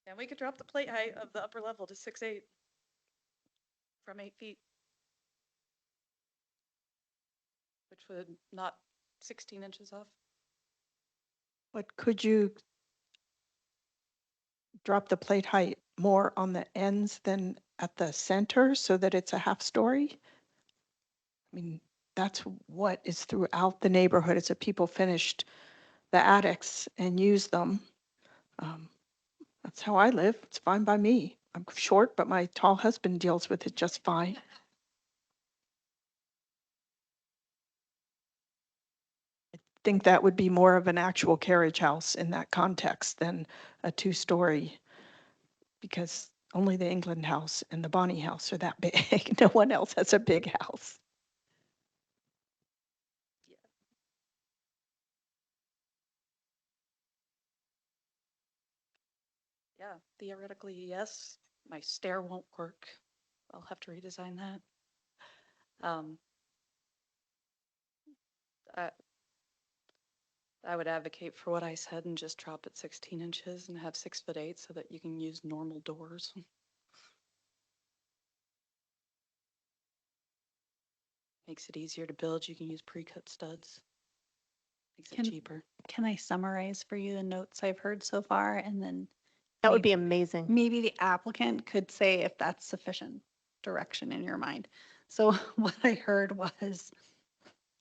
And we could drop the plate height of the upper level to 6'8" from 8 feet, which would knock 16 inches off. But could you drop the plate height more on the ends than at the center so that it's a half story? I mean, that's what is throughout the neighborhood, is that people finished the attics and used them. That's how I live. It's fine by me. I'm short, but my tall husband deals with it just fine. I think that would be more of an actual carriage house in that context than a two-story, because only the England house and the Bonnie house are that big. No one else has a big house. Yeah, theoretically, yes. My stair won't work. I'll have to redesign that. I, I would advocate for what I said and just drop it 16 inches and have 6'8" so that you can use normal doors. Makes it easier to build. You can use pre-cut studs. Makes it Can- cheaper. Can I summarize for you the notes I've heard so far, and then That would maybe- be amazing. maybe the applicant could say if that's sufficient direction in your mind. So what I heard was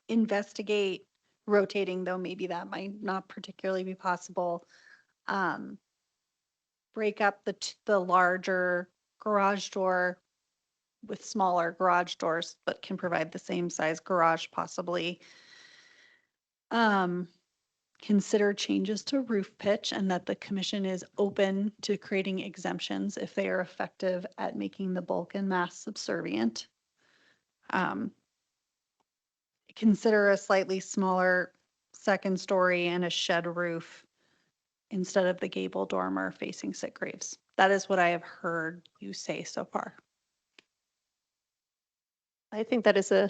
investigate rotating, though maybe that might not particularly be possible. Break up the larger garage door with smaller garage doors that can provide the same size garage possibly. Consider changes to roof pitch, and that the commission is open to creating exemptions if they are effective at making the bulk and mass subservient. Consider a slightly smaller second story and a shed roof instead of the gable dormer facing Sitgreaves. That is what I have heard you say so far. I think that is a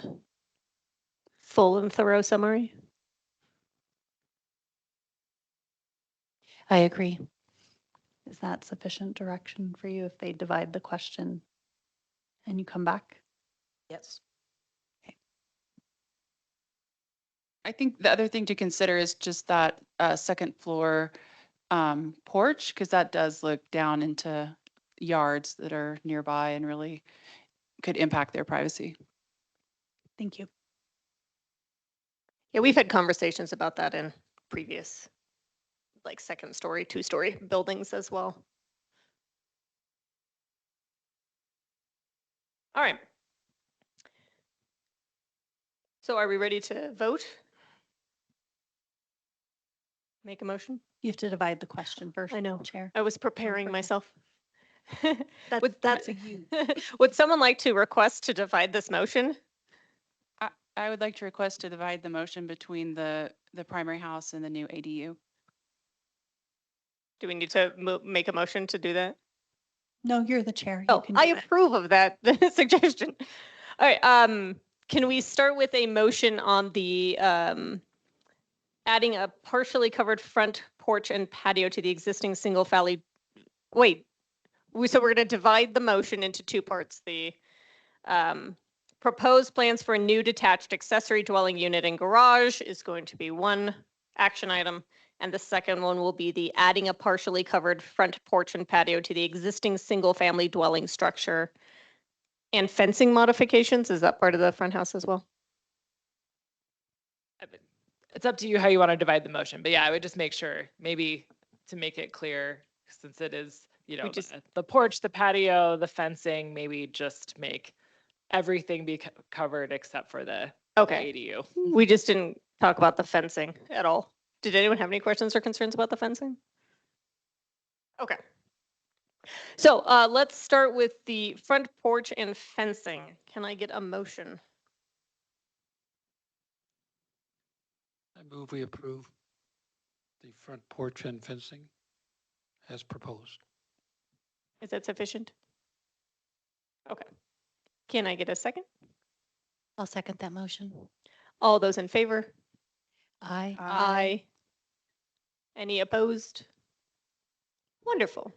full and thorough summary. I agree. Is that sufficient direction for you if they divide the question and you come back? Yes. I think the other thing to consider is just that second floor porch, because that does look down into yards that are nearby and really could impact their privacy. Thank you. Yeah, we've had conversations about that in previous, like second story, two-story buildings as well. All right. So are we ready to vote? Make a motion? You have to divide the question first. I know. Chair. I was preparing forget. myself. That's a you. Would someone like to request to divide this motion? I would like to request to divide the motion between the primary house and the new ADU. Do we need to make a motion to do that? No, you're the chair. You Oh, can I do it. approve of that suggestion. All right, can we start with a motion on the adding a partially covered front porch and patio to the existing single family? Wait, so we're going to divide the motion into two parts, the proposed plans for a new detached accessory dwelling unit and garage is going to be one action item. And the second one will be the adding a partially covered front porch and patio to the existing single-family dwelling structure. And fencing modifications, is that part of the front house as well? It's up to you how you want to divide the motion, but yeah, I would just make sure, maybe to make it clear, since it is, you know, the porch, the patio, the fencing, maybe just make everything be covered except for the Okay. ADU. We just didn't talk about the fencing at all. Did anyone have any questions or concerns about the fencing? Okay. So let's start with the front porch and fencing. Can I get a motion? I move we approve the front porch and fencing as proposed. Is that sufficient? Okay. Can I get a second? I'll second that motion. All those in favor? Aye. Aye. Any opposed? Wonderful.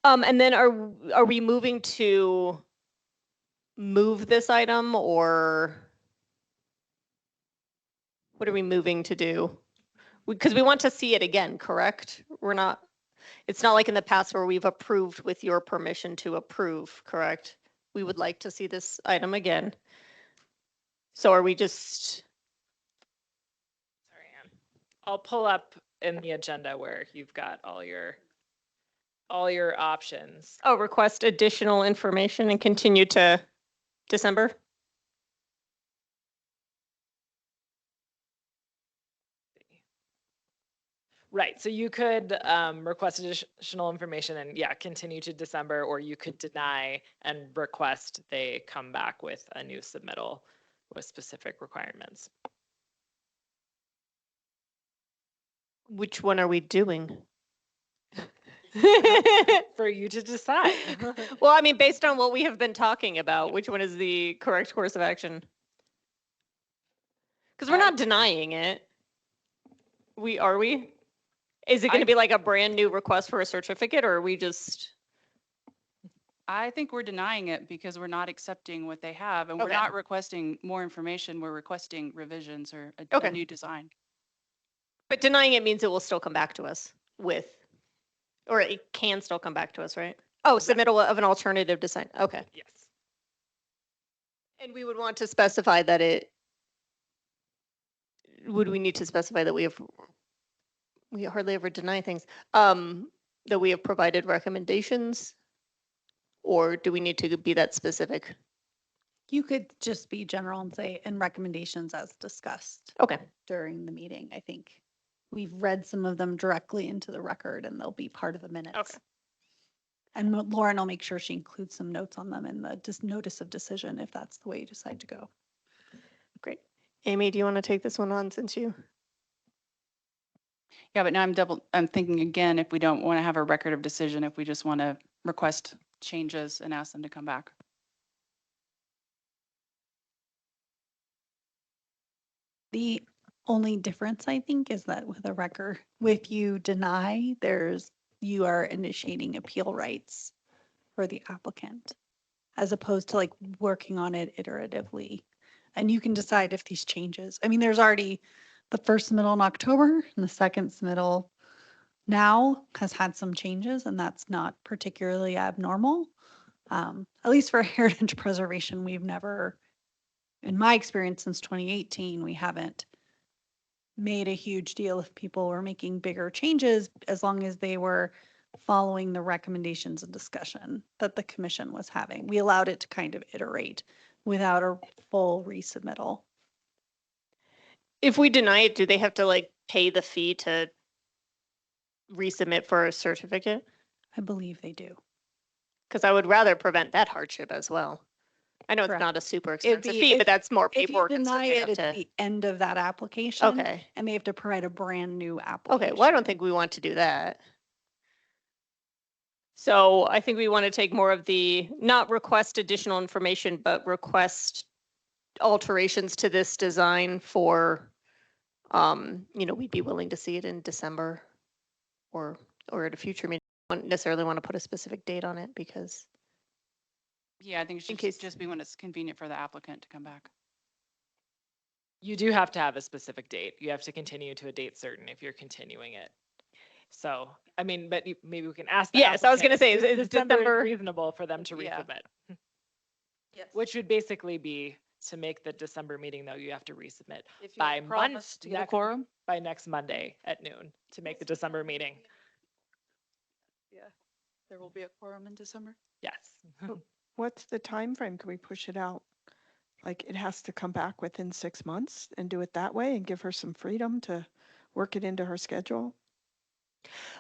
And then are we moving to move this item, or what are we moving to do? Because we want to see it again, correct? We're not, it's not like in the past where we've approved with your permission to approve, correct? We would like to see this item again. So are we just, Sorry, Ann. I'll pull up in the agenda where you've got all your options. oh, request additional information and continue to December? Right, so you could request additional information and yeah, continue to December, or you could deny and request they come back with a new submittal with specific requirements. Which one are we doing? For you to decide. Well, I mean, based on what we have been talking about, which one is the correct course of action? Because we're not denying it. Are we? Is it going to be like a brand new request for a certificate, or are we just? I think we're denying it because we're not accepting what they have, and we're Okay. not requesting more information. We're requesting revisions or Okay. a new design. But denying it means it will still come back to us with, or it can still come back to us, right? Oh, submittal of an alternative design. Okay. Yes. And we would want to specify that would we need to specify that we hardly ever deny things, that we have provided recommendations? Or do we need to be that specific? You could just be general and say, and recommendations as discussed Okay. during the meeting. I think we've read some of them directly into the record and they'll be part of the minutes. Okay. And Lauren will make sure she includes some notes on them in the notice of decision if that's the way you decide to go. Great. Amy, do you want to take this one on since you? Yeah, but now I'm thinking again, if we don't want to have a record of decision, if we just want to request changes and ask them to come back. The only difference, I think, is that with a record, if you deny, you are initiating appeal rights for the applicant, as opposed to like working on it iteratively. And you can decide if these changes, I mean, there's already the first submittal in October and the second submittal now has had some changes, and that's not particularly abnormal. At least for heritage preservation, we've never, in my experience since 2018, we haven't made a huge deal if people were making bigger changes, as long as they were following the recommendations and discussion that the commission was having. We allowed it to kind of iterate without a full resubmittal. If we deny it, do they have to like pay the fee to resubmit for a certificate? I believe they do. Because I would rather prevent that hardship as well. I know Correct. it's not a super It'd expensive be- fee, but that's more If you paperwork. and stuff deny they it have at to- the end of that application. Okay. And they have to provide a brand new application. Okay, well, I don't think we want to do that. So I think we want to take more of the, not request additional information, but request alterations to this design for, we'd be willing to see it in December or at a future meeting. Don't necessarily want to put a specific date on it because Yeah, I think it In should case- just be when it's convenient for the applicant to come back. You do have to have a specific date. You have to continue to a date certain if you're continuing it. So, I mean, but maybe we can ask. The Yes, I was gonna applicant, say, is December- reasonable for them to Yeah. resubmit? Yes. Which would basically be to make the December meeting, though, you have to resubmit If you by promise to get a next- quorum. by next Monday at noon to make the December meeting. Yeah, there will be a quorum in December. Yes. What's the time frame? Can we push it out? Like it has to come back within 6 months and do it that way and give her some freedom to work it into her schedule?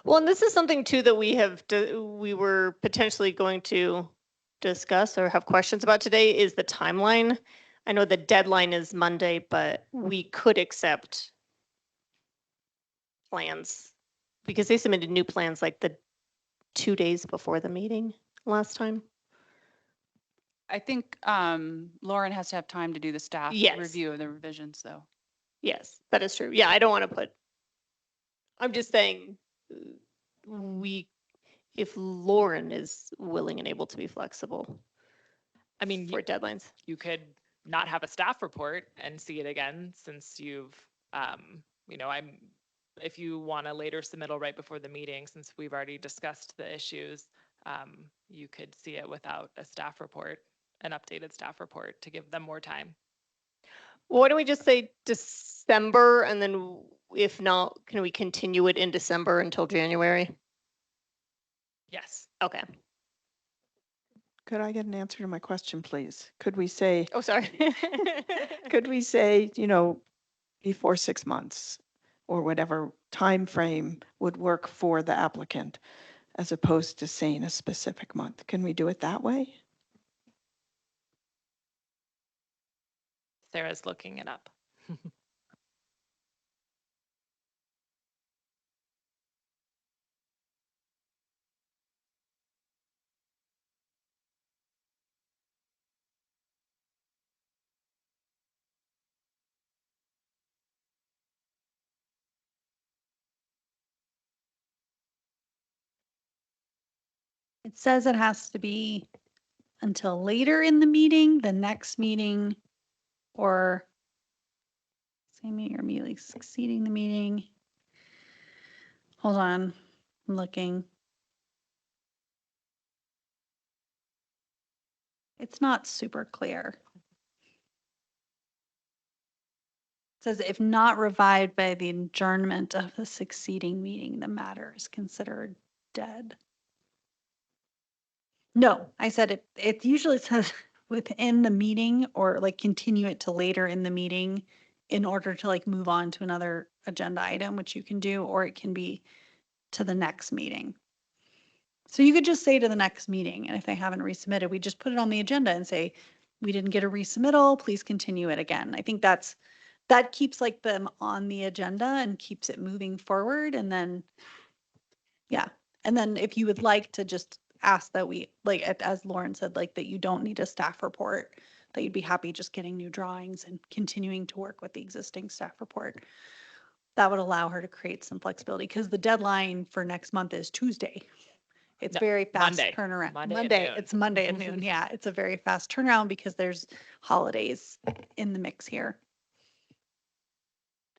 Well, and this is something too that we were potentially going to discuss or have questions about today is the timeline. I know the deadline is Monday, but we could accept plans because they submitted new plans like the 2 days before the meeting last time. I think Lauren has to have time to do the staff Yes. review of the revisions, though. Yes, that is true. Yeah, I don't want to put, I'm just saying, if Lauren is willing and able to be flexible I mean, for deadlines. you could not have a staff report and see it again since you've, if you want a later submittal right before the meeting, since we've already discussed the issues, you could see it without a staff report, an updated staff report to give them more time. Why don't we just say December and then if not, can we continue it in December until January? Yes. Okay. Could I get an answer to my question, please? Could we say, Oh, sorry. could we say, before 6 months or whatever time frame would work for the applicant as opposed to saying a specific month? Can we do it that way? Sarah's looking it up. It says it has to be until later in the meeting, the next meeting, or same meeting or immediately succeeding the meeting. Hold on, I'm looking. It's not super clear. It says if not revived by the adjournment of the succeeding meeting, the matter is considered dead. No, I said it usually says within the meeting or like continue it to later in the meeting in order to like move on to another agenda item, which you can do, or it can be to the next meeting. So you could just say to the next meeting, and if they haven't resubmitted, we just put it on the agenda and say, we didn't get a resubmittal, please continue it again. I think that keeps like them on the agenda and keeps it moving forward. And then, yeah. And then if you would like to just ask that we, like, as Lauren said, like that you don't need a staff report, that you'd be happy just getting new drawings and continuing to work with the existing staff report. That would allow her to create some flexibility because the deadline for next month is Tuesday. It's No, very fast Monday. turnaround. Monday at noon. It's Monday at noon. Yeah, it's a very fast turnaround because there's holidays in the mix here.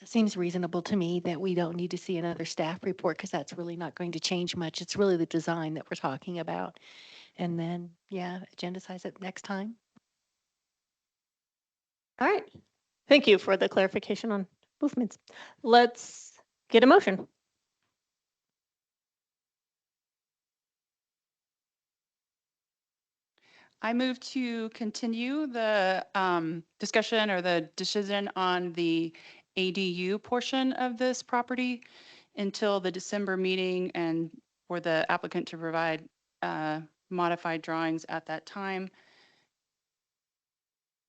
It seems reasonable to me that we don't need to see another staff report because that's really not going to change much. It's really the design that we're talking about. And then, yeah, agendize it next time. All right. Thank you for the clarification on movements. Let's get a motion. I move to continue the discussion or the decision on the ADU portion of this property until the December meeting and for the applicant to provide modified drawings at that time.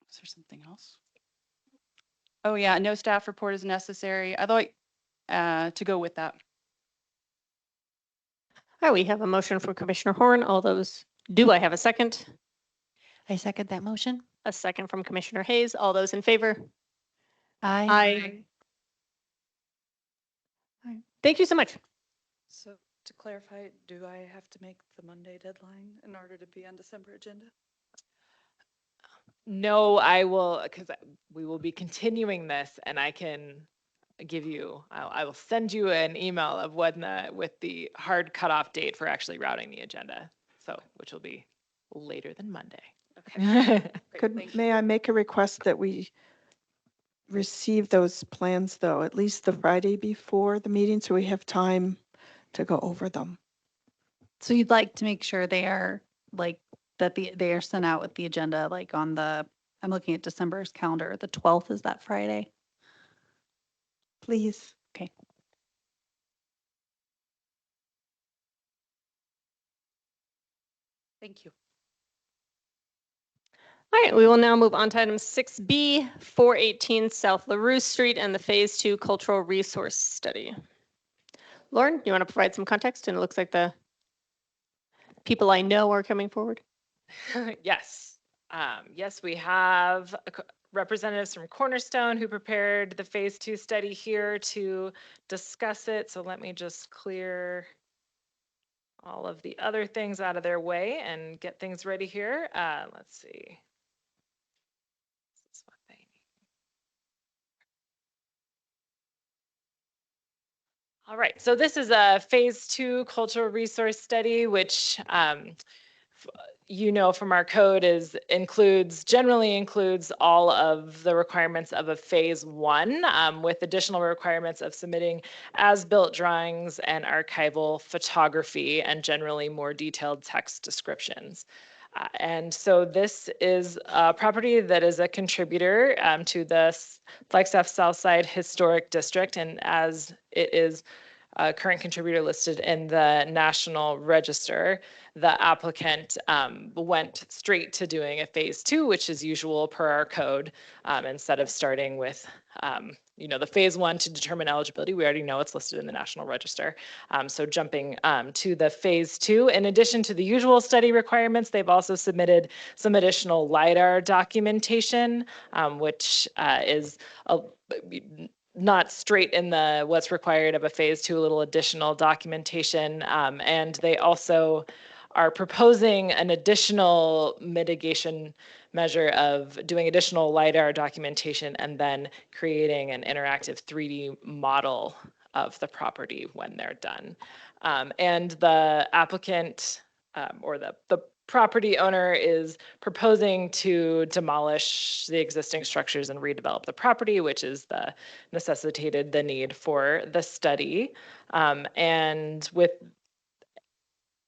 Is there something else? Oh yeah, no staff report is necessary. I'd like to go with that. All right, we have a motion from Commissioner Horn. Do I have a second? I second that motion. A second from Commissioner Hayes. All those in favor? Aye. Thank you so much. So to clarify, do I have to make the Monday deadline in order to be on December agenda? No, I will, because we will be continuing this and I can give you, I will send you an email of when with the hard cutoff date for actually routing the agenda. So, which will be later than Monday. Okay. May I make a request that we receive those plans though, at least the Friday before the meeting, so we have time to go over them? So you'd like to make sure they are like, that they are sent out with the agenda, like on the, I'm looking at December's calendar, the 12th is that Friday? Please. Okay. Thank you. All right, we will now move on to item 6B, 418 South LaRue Street and the Phase 2 Cultural Resource Study. Lauren, you want to provide some context? And it looks like the people I know are coming forward. Yes. Yes, we have representatives from Cornerstone who prepared the Phase 2 study here to discuss it. So let me just clear all of the other things out of their way and get things ready here. Let's see. This is what they need. All right, so this is a Phase 2 cultural resource study, which you know from our code generally includes all of the requirements of a Phase 1, with additional requirements of submitting as-built drawings and archival photography and generally more detailed text descriptions. And so this is a property that is a contributor to the Flagstaff Southside Historic District, and as it is a current contributor listed in the National Register, the applicant went straight to doing a Phase 2, which is usual per our code, instead of starting with the Phase 1 to determine eligibility. We already know it's listed in the National Register. So jumping to the Phase 2, in addition to the usual study requirements, they've also submitted some additional LiDAR documentation, which is not straight in the what's required of a Phase 2, a little additional documentation. And they also are proposing an additional mitigation measure of doing additional LiDAR documentation and then creating an interactive 3D model of the property when they're done. And the applicant or the property owner is proposing to demolish the existing structures and redevelop the property, which is necessitated the need for the study. And with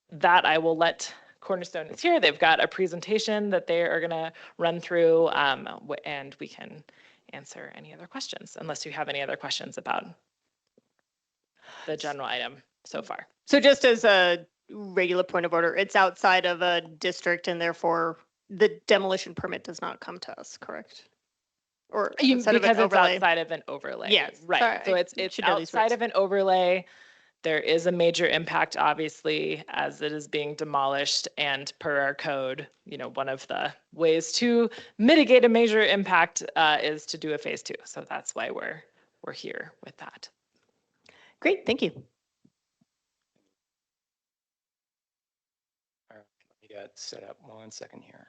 that, I will let Cornerstone is here. They've got a presentation that they are going to run through, and we can answer any other questions, unless you have any other questions about the general item so far. So just as a regular point of order, it's outside of a district and therefore the demolition permit does not come to us, correct? Or Because it's overlay. outside of an overlay. Yes, Right. sorry, So I it's should know these outside words. of an overlay. There is a major impact, obviously, as it is being demolished. And per our code, one of the ways to mitigate a major impact is to do a Phase 2. So that's why we're here with that. Great, thank you. All right, let me get set up 1 second here.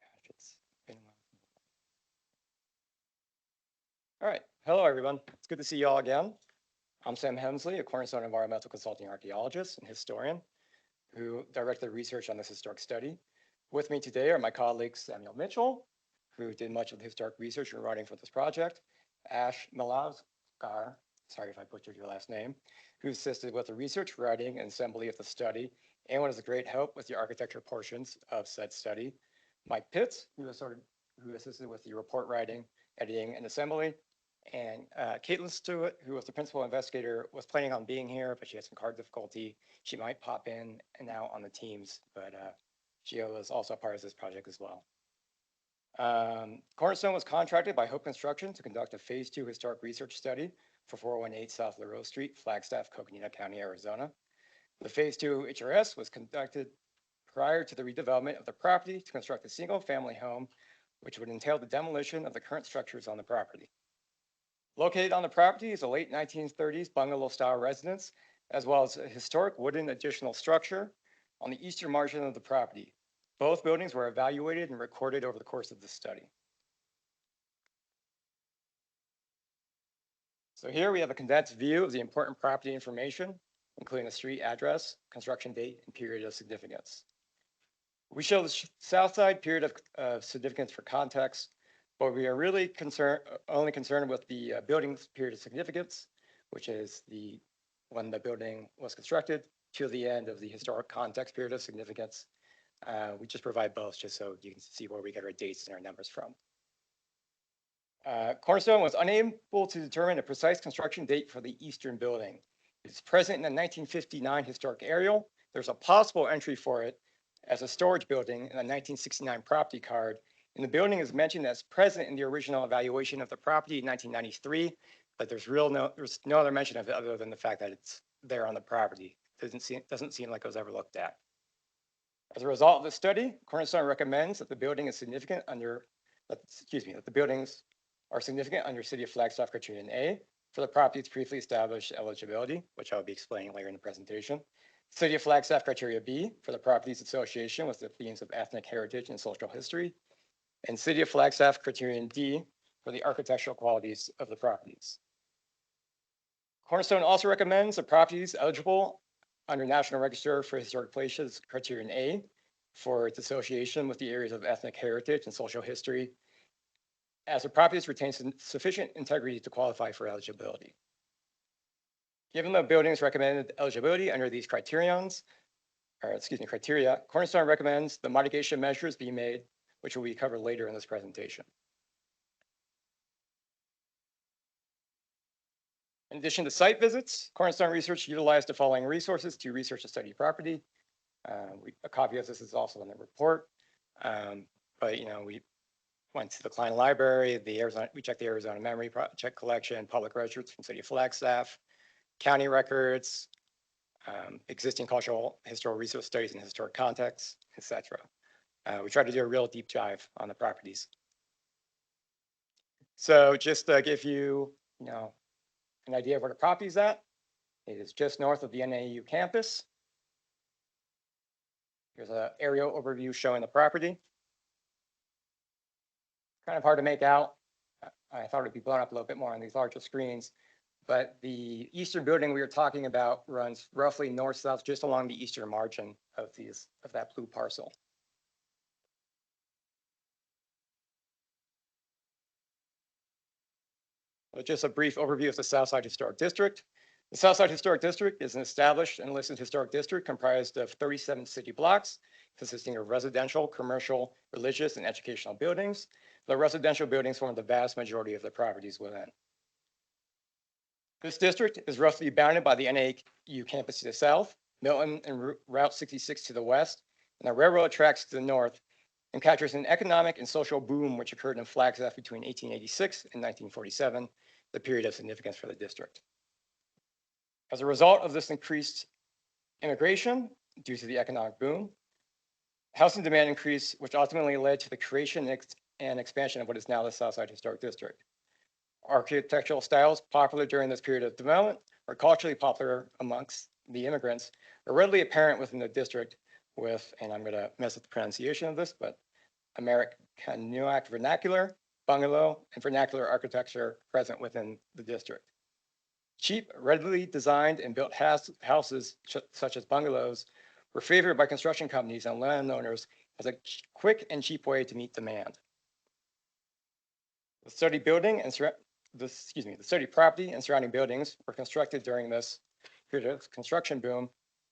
Gosh, it's been a while. All right, hello everyone. It's good to see you all again. I'm Sam Hemsley, a Cornerstone environmental consulting archaeologist and historian who directed research on this historic study. With me today are my colleagues Samuel Mitchell, who did much of the historic research and writing for this project, Ash Milavskar, sorry if I butchered your last name, who assisted with the research, writing, and assembly of the study, and was a great help with the architecture portions of said study. Mike Pitts, who assisted with the report writing, editing, and assembly, and Caitlin Stewart, who was the principal investigator, was planning on being here, but she had some car difficulty. She might pop in and out on the teams, but she was also a part of this project as well. Cornerstone was contracted by Hope Construction to conduct a Phase 2 historic research study for 418 South LaRue Street, Flagstaff, Coconina County, Arizona. The Phase 2 HRS was conducted prior to the redevelopment of the property to construct a single-family home, which would entail the demolition of the current structures on the property. Located on the property is a late 1930s bungalow-style residence, as well as a historic wooden additional structure on the eastern margin of the property. Both buildings were evaluated and recorded over the course of the study. So here we have a condensed view of the important property information, including the street address, construction date, and period of significance. We show the south side period of significance for context, but we are really only concerned with the building's period of significance, which is when the building was constructed to the end of the historic context period of significance. We just provide both just so you can see where we get our dates and our numbers from. Cornerstone was unable to determine a precise construction date for the eastern building. It's present in the 1959 historic aerial. There's a possible entry for it as a storage building in the 1969 property card. And the building is mentioned as present in the original evaluation of the property in 1993, but there's no other mention of it other than the fact that it's there on the property. Doesn't seem like it was ever looked at. As a result of the study, Cornerstone recommends that the building is significant under, that the buildings are significant under City of Flagstaff Criterion A for the property's previously established eligibility, which I'll be explaining later in the presentation. City of Flagstaff Criteria B for the property's association with the themes of ethnic heritage and social history, and City of Flagstaff Criterion D for the architectural qualities of the properties. Cornerstone also recommends the properties eligible under National Register for Historic Places Criterion A for its association with the areas of ethnic heritage and social history, as the properties retain sufficient integrity to qualify for eligibility. Given the building's recommended eligibility under these criteria, Cornerstone recommends the mitigation measures be made, which will be covered later in this presentation. In addition to site visits, Cornerstone Research utilized the following resources to research and study property. A copy of this is also in the report, but we went to the Klein Library, we checked the Arizona Memory Project Collection, public records from City of Flagstaff, county records, existing cultural historical resource studies in historic contexts, etc. We tried to do a real deep dive on the properties. So just to give you, an idea of where the property is at, it is just north of the NAU campus. Here's an aerial overview showing the property. Kind of hard to make out. I thought it'd be blown up a little bit more on these larger screens, but the eastern building we were talking about runs roughly north-south just along the eastern margin of that blue parcel. Just a brief overview of the Southside Historic District. The Southside Historic District is an established and listed historic district comprised of 37 city blocks consisting of residential, commercial, religious, and educational buildings. The residential buildings form the vast majority of the properties within. This district is roughly bounded by the NAU campus to the south, Milton and Route 66 to the west, and the railroad tracks to the north, and captures an economic and social boom which occurred in Flagstaff between 1886 and 1947, the period of significance for the district. As a result of this increased immigration due to the economic boom, housing demand increased, which ultimately led to the creation and expansion of what is now the Southside Historic District. Architectural styles popular during this period of development or culturally popular amongst the immigrants are readily apparent within the district with, and I'm going to mess up the pronunciation of this, but Americanuac vernacular, bungalow, and vernacular architecture present within the district. Cheap, readily designed and built houses such as bungalows were favored by construction companies and landowners as a quick and cheap way to meet demand. The study building and the study property and surrounding buildings were constructed during this period of construction boom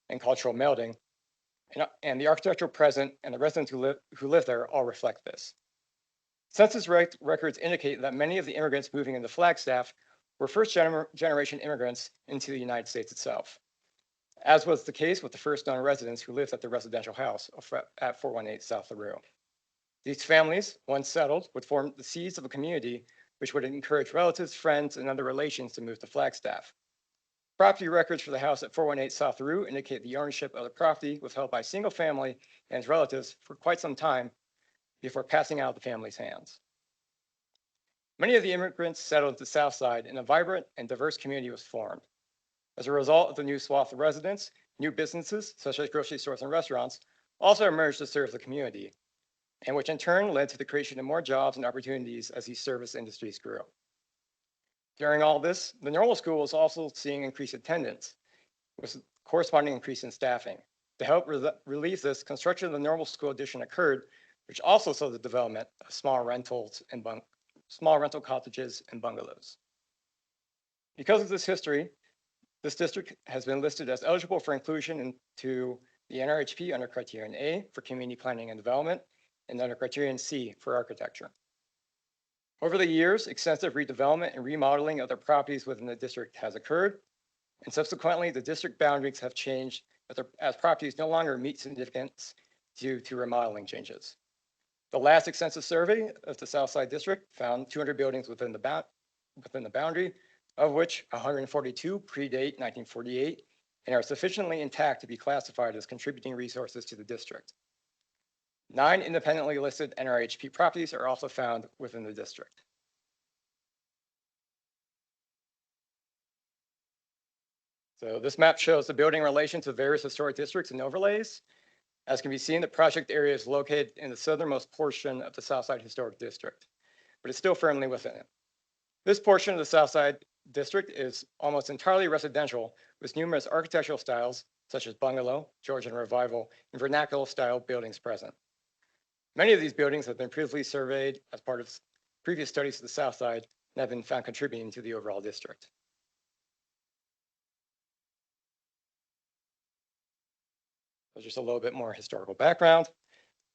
and cultural melding, and the architectural present and the residents who live there all reflect this. Census records indicate that many of the immigrants moving into Flagstaff were first generation immigrants into the United States itself, as was the case with the first known residents who lived at the residential house at 418 South LaRue. These families, once settled, would form the seeds of a community which would encourage relatives, friends, and other relations to move to Flagstaff. Property records for the house at 418 South LaRue indicate the ownership of the property was held by a single family and its relatives for quite some time before passing out of the family's hands. Many of the immigrants settled to the South Side, and a vibrant and diverse community was formed. As a result of the new swath of residents, new businesses, such as grocery stores and restaurants, also emerged to serve the community, and which in turn led to the creation of more jobs and opportunities as these service industries grew. During all this, the normal school was also seeing increased attendance, with corresponding increase in staffing. To help relieve this, construction of the normal school addition occurred, which also saw the development of small rental cottages and bungalows. Because of this history, this district has been listed as eligible for inclusion into the NRHP under Criterion A for community planning and development, and under Criterion C for architecture. Over the years, extensive redevelopment and remodeling of the properties within the district has occurred, and subsequently, the district boundaries have changed as properties no longer meet significance due to remodeling changes. The last extensive survey of the Southside District found 200 buildings within the boundary, of which 142 predate 1948 and are sufficiently intact to be classified as contributing resources to the district. 9 independently listed NRHP properties are also found within the district. So this map shows the building relation to various historic districts and overlays. As can be seen, the project area is located in the southernmost portion of the Southside Historic District, but it's still firmly within it. This portion of the Southside District is almost entirely residential, with numerous architectural styles, such as bungalow, Georgian Revival, and vernacular style buildings present. Many of these buildings have been previously surveyed as part of previous studies of the Southside and have been found contributing to the overall district. So just a little bit more historical background.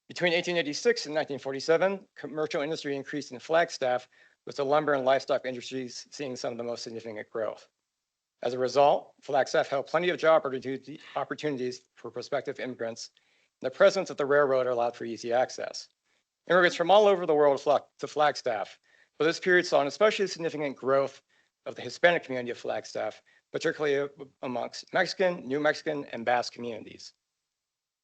Between 1886 and 1947, commercial industry increased in Flagstaff, with the lumber and livestock industries seeing some of the most significant growth. As a result, Flagstaff held plenty of job opportunities for prospective immigrants, and the presence of the railroad allowed for easy access. Immigrants from all over the world flocked to Flagstaff, but this period saw an especially significant growth of the Hispanic community of Flagstaff, particularly amongst Mexican, New Mexican, and Basque communities.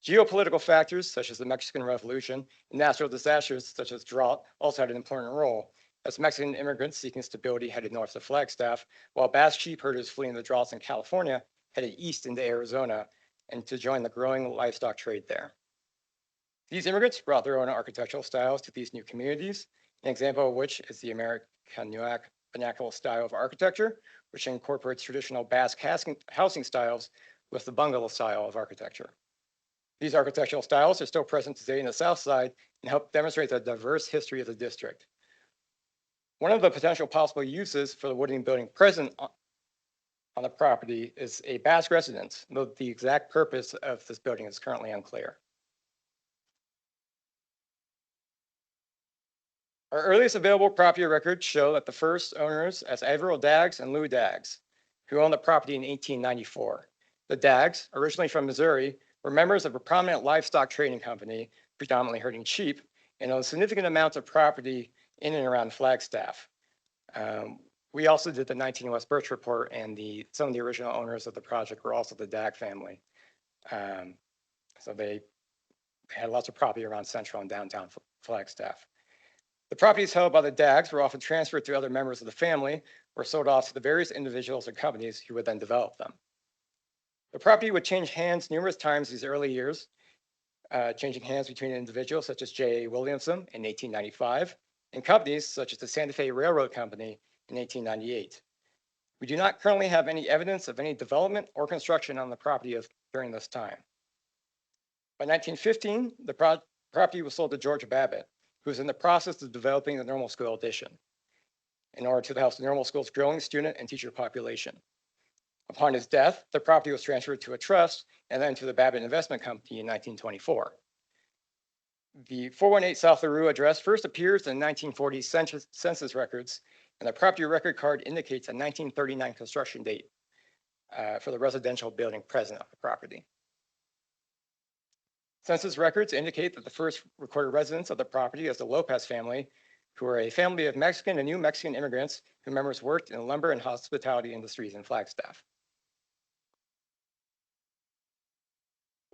Geopolitical factors such as the Mexican Revolution and natural disasters such as drought also had an important role, as Mexican immigrants seeking stability headed north to Flagstaff, while Basque sheep herders fleeing the droughts in California headed east into Arizona and to join the growing livestock trade there. These immigrants brought their own architectural styles to these new communities, an example of which is the American vernacular style of architecture, which incorporates traditional Basque housing styles with the bungalow style of architecture. These architectural styles are still present today in the South Side and help demonstrate the diverse history of the district. One of the potential possible uses for the wooden building present on the property is a Basque residence, though the exact purpose of this building is currently unclear. Our earliest available property records show that the first owners as Averill Daggs and Lou Daggs, who owned the property in 1894. The Daggs, originally from Missouri, were members of a prominent livestock trading company, predominantly herding sheep, and owned significant amounts of property in and around Flagstaff. We also did the 19 West Birch report, and some of the original owners of the project were also the Dagg family. So they had lots of property around central and downtown Flagstaff. The properties held by the Daggs were often transferred to other members of the family or sold off to the various individuals or companies who would then develop them. The property would change hands numerous times these early years, changing hands between individuals such as J.A. Williamson in 1895 and companies such as the Santa Fe Railroad Company in 1898. We do not currently have any evidence of any development or construction on the property during this time. By 1915, the property was sold to George Babbitt, who was in the process of developing the normal school addition in order to house the normal school's growing student and teacher population. Upon his death, the property was transferred to a trust and then to the Babbitt Investment Company in 1924. The 418 South LaRue address first appears in 1940 census records, and the property record card indicates a 1939 construction date for the residential building present on the property. Census records indicate that the first recorded residents of the property is the Lopez family, who are a family of Mexican and New Mexican immigrants whose members worked in the lumber and hospitality industries in Flagstaff.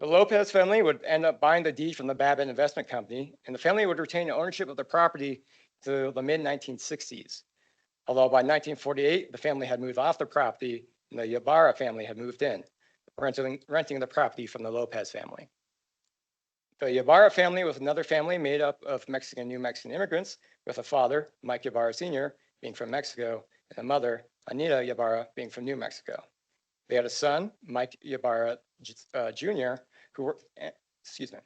The Lopez family would end up buying the deed from the Babbitt Investment Company, and the family would retain ownership of the property to the mid-1960s. Although by 1948, the family had moved off the property and the Ybarra family had moved in, renting the property from the Lopez family. The Ybarra family was another family made up of Mexican, New Mexican immigrants, with a father, Mike Ybarra Sr., being from Mexico, and a mother, Anita Ybarra, being from New Mexico. They had a son, Mike Ybarra Jr., who worked, excuse me.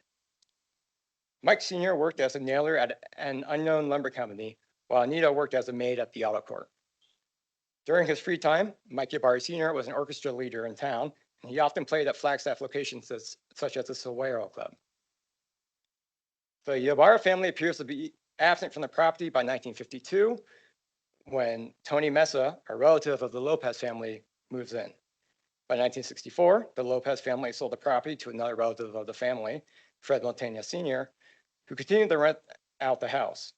Mike Sr. worked as a nailer at an unknown lumber company, while Anita worked as a maid at the auto court. During his free time, Mike Ybarra Sr. was an orchestra leader in town, and he often played at Flagstaff locations such as the Solero Club. The Ybarra family appears to be absent from the property by 1952, when Tony Mesa, a relative of the Lopez family, moves in. By 1964, the Lopez family sold the property to another relative of the family, Fred Montana Sr., who continued to rent out the house.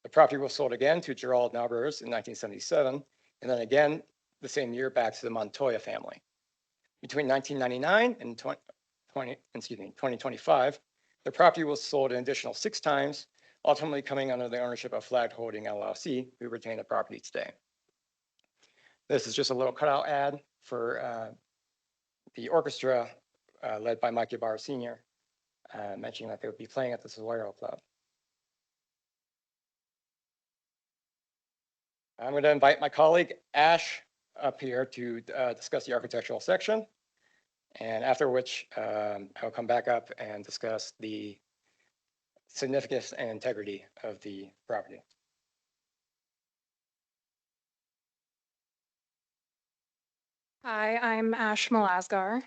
The property was sold again to Gerald Naubers in 1977, and then again the same year back to the Montoya family. Between 1999 and 2025, the property was sold an additional 6 times, ultimately coming under the ownership of Flag Holding LLC, who retain the property today. This is just a little cutout ad for the orchestra led by Mike Ybarra Sr., mentioning that they would be playing at the Solero Club. I'm going to invite my colleague Ash up here to discuss the architectural section, and after which I'll come back up and discuss the significance and integrity of the property. Hi, I'm Ash Malazgar.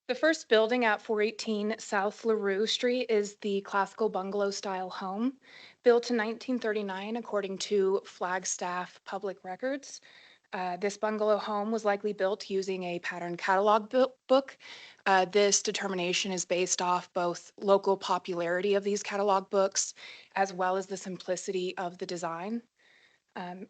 The first building at 418 South LaRue Street is the classical bungalow style home, built in 1939 according to Flagstaff public records. This bungalow home was likely built using a pattern catalog book. This determination is based off both local popularity of these catalog books as well as the simplicity of the design.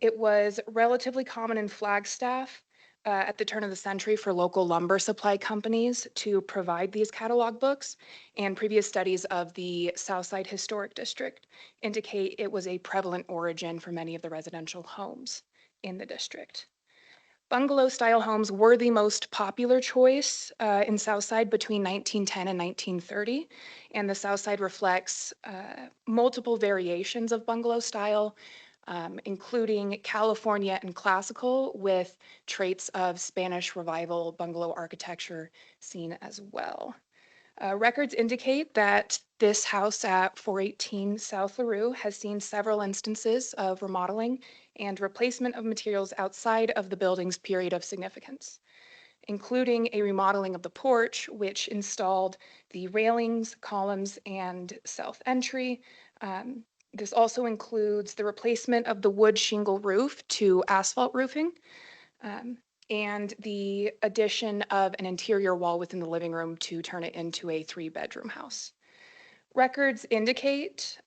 It was relatively common in Flagstaff at the turn of the century for local lumber supply companies to provide these catalog books, and previous studies of the Southside Historic District indicate it was a prevalent origin for many of the residential homes in the district. Bungalow-style homes were the most popular choice in Southside between 1910 and 1930, and the Southside reflects multiple variations of bungalow style, including California and classical, with traits of Spanish Revival bungalow architecture seen as well. Records indicate that this house at 418 South LaRue has seen several instances of remodeling and replacement of materials outside of the building's period of significance, including a remodeling of the porch, which installed the railings, columns, and south entry. This also includes the replacement of the wood shingle roof to asphalt roofing, and the addition of an interior wall within the living room to turn it into a 3-bedroom house. Records indicate,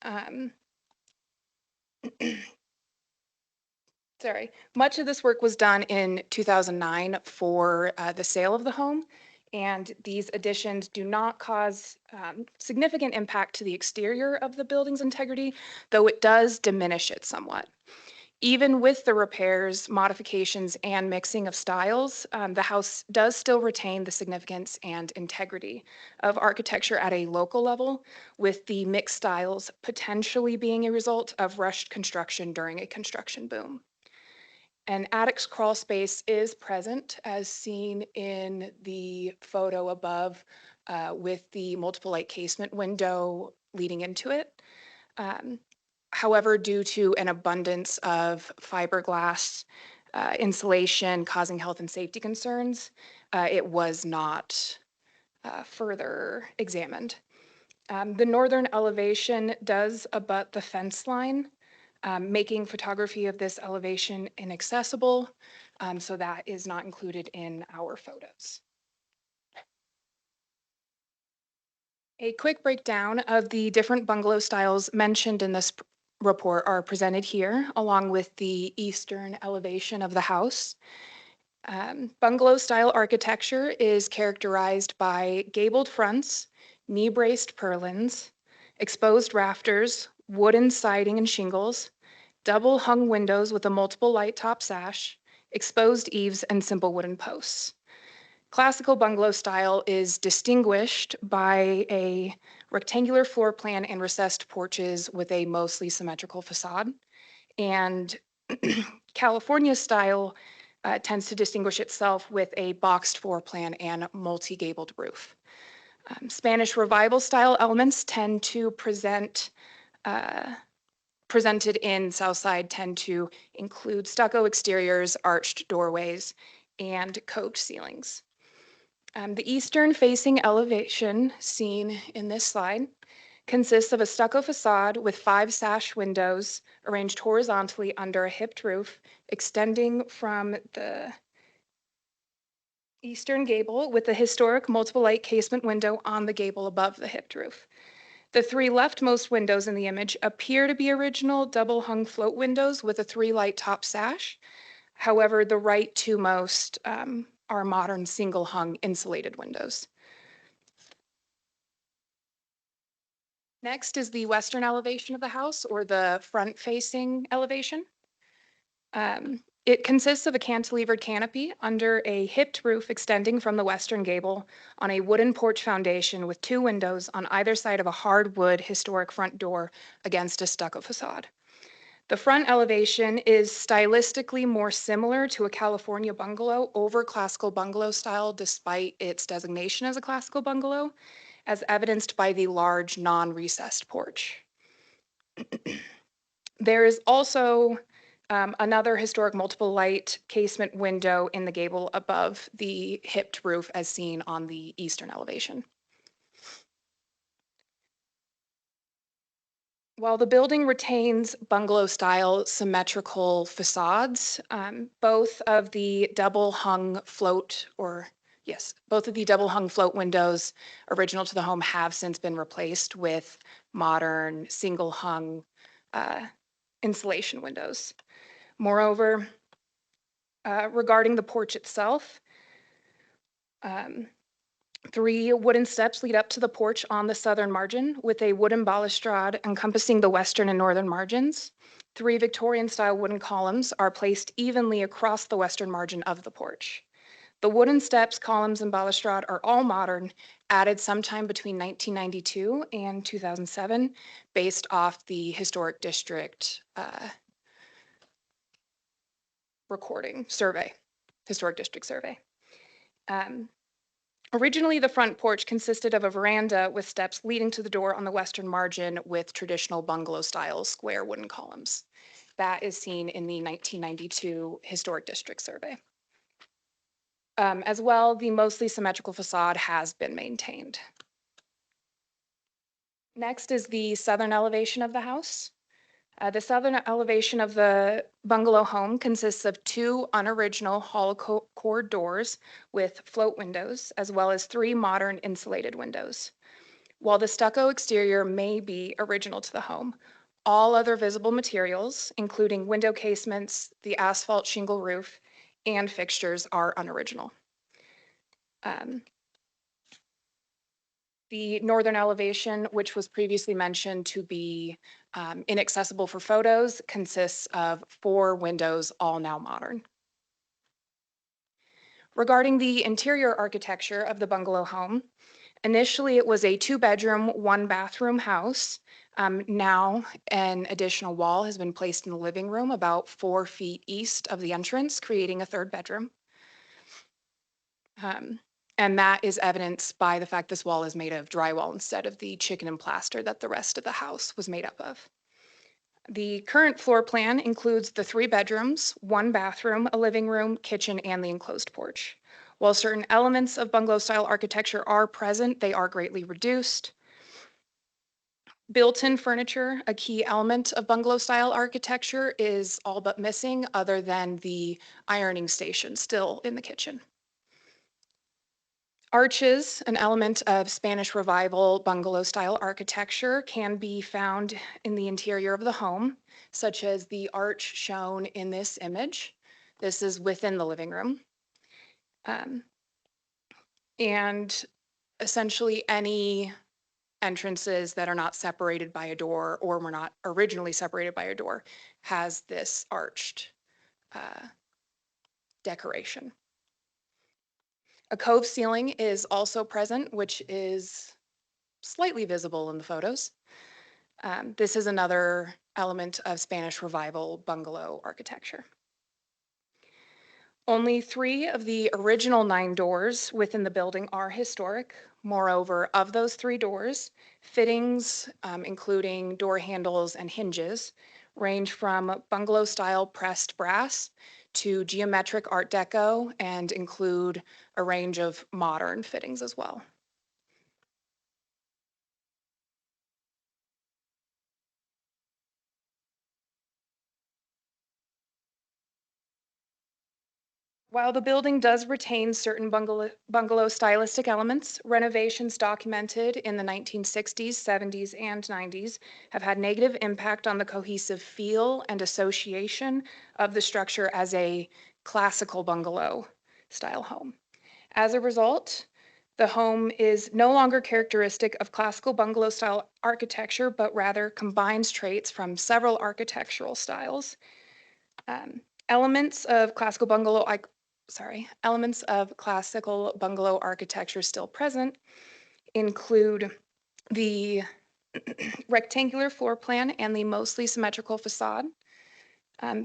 much of this work was done in 2009 for the sale of the home, and these additions do not cause significant impact to the exterior of the building's integrity, though it does diminish it somewhat. Even with the repairs, modifications, and mixing of styles, the house does still retain the significance and integrity of architecture at a local level, with the mixed styles potentially being a result of rushed construction during a construction boom. An attic's crawl space is present, as seen in the photo above, with the multiple light casement window leading into it. However, due to an abundance of fiberglass insulation causing health and safety concerns, it was not further examined. The northern elevation does abut the fence line, making photography of this elevation inaccessible, so that is not included in our photos. A quick breakdown of the different bungalow styles mentioned in this report are presented here, along with the eastern elevation of the house. Bungalow style architecture is characterized by gabled fronts, knee-braced purlins, exposed rafters, wooden siding and shingles, double hung windows with a multiple light top sash, exposed eaves, and simple wooden posts. Classical bungalow style is distinguished by a rectangular floor plan and recessed porches with a mostly symmetrical facade. And California style tends to distinguish itself with a boxed floor plan and multi-gabled roof. Spanish Revival style elements tend to presented in Southside tend to include stucco exteriors, arched doorways, and coped ceilings. The eastern facing elevation seen in this slide consists of a stucco facade with 5 sash windows arranged horizontally under a hipped roof, extending from the eastern gable with a historic multiple light casement window on the gable above the hipped roof. The 3 leftmost windows in the image appear to be original double hung float windows with a 3 light top sash. However, the right 2 most are modern single hung insulated windows. Next is the western elevation of the house, or the front facing elevation. It consists of a cantilevered canopy under a hipped roof extending from the western gable on a wooden porch foundation with 2 windows on either side of a hardwood historic front door against a stucco facade. The front elevation is stylistically more similar to a California bungalow over classical bungalow style, despite its designation as a classical bungalow, as evidenced by the large non-recessed porch. There is also another historic multiple light casement window in the gable above the hipped roof as seen on the eastern elevation. While the building retains bungalow-style symmetrical facades, both of the double hung float windows original to the home have since been replaced with modern single hung insulation windows. Moreover, regarding the porch itself, 3 wooden steps lead up to the porch on the southern margin with a wooden balustrade encompassing the western and northern margins. 3 Victorian-style wooden columns are placed evenly across the western margin of the porch. The wooden steps, columns, and balustrade are all modern, added sometime between 1992 and 2007, based off the Historic District Historic District survey. Originally, the front porch consisted of a veranda with steps leading to the door on the western margin with traditional bungalow-style square wooden columns. That is seen in the 1992 Historic District survey. As well, the mostly symmetrical facade has been maintained. Next is the southern elevation of the house. The southern elevation of the bungalow home consists of 2 unoriginal hollow core doors with float windows, as well as 3 modern insulated windows. While the stucco exterior may be original to the home, all other visible materials, including window casements, the asphalt shingle roof, and fixtures, are unoriginal. The northern elevation, which was previously mentioned to be inaccessible for photos, consists of 4 windows, all now modern. Regarding the interior architecture of the bungalow home, initially it was a 2-bedroom, 1-bathroom house. Now an additional wall has been placed in the living room about 4 feet east of the entrance, creating a 3rd bedroom. And that is evidenced by the fact this wall is made of drywall instead of the chicken and plaster that the rest of the house was made up of. The current floor plan includes the 3 bedrooms, 1 bathroom, a living room, kitchen, and the enclosed porch. While certain elements of bungalow-style architecture are present, they are greatly reduced. Built-in furniture, a key element of bungalow-style architecture, is all but missing other than the ironing station still in the kitchen. Arches, an element of Spanish Revival bungalow-style architecture, can be found in the interior of the home, such as the arch shown in this image. This is within the living room. And essentially any entrances that are not separated by a door or were not originally separated by a door has this arched decoration. A cove ceiling is also present, which is slightly visible in the photos. This is another element of Spanish Revival bungalow architecture. Only 3 of the original 9 doors within the building are historic. Moreover, of those 3 doors, fittings, including door handles and hinges, range from bungalow-style pressed brass to geometric Art Deco and include a range of modern fittings as well. While the building does retain certain bungalow stylistic elements, renovations documented in the 1960s, 70s, and 90s have had negative impact on the cohesive feel and association of the structure as a classical bungalow style home. As a result, the home is no longer characteristic of classical bungalow style architecture, but rather combines traits from several architectural styles. Elements of classical bungalow architecture still present include the rectangular floor plan and the mostly symmetrical facade.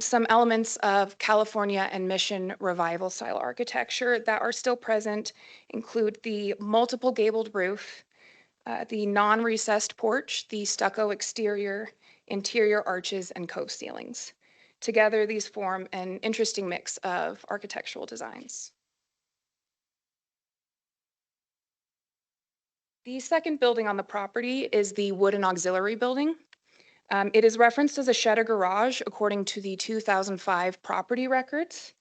Some elements of California and Mission Revival style architecture that are still present include the multiple gabled roof, the non-recessed porch, the stucco exterior, interior arches, and cove ceilings. Together, these form an interesting mix of architectural designs. The second building on the property is the wooden auxiliary building. It is referenced as a shed or garage according to the 2005 property records.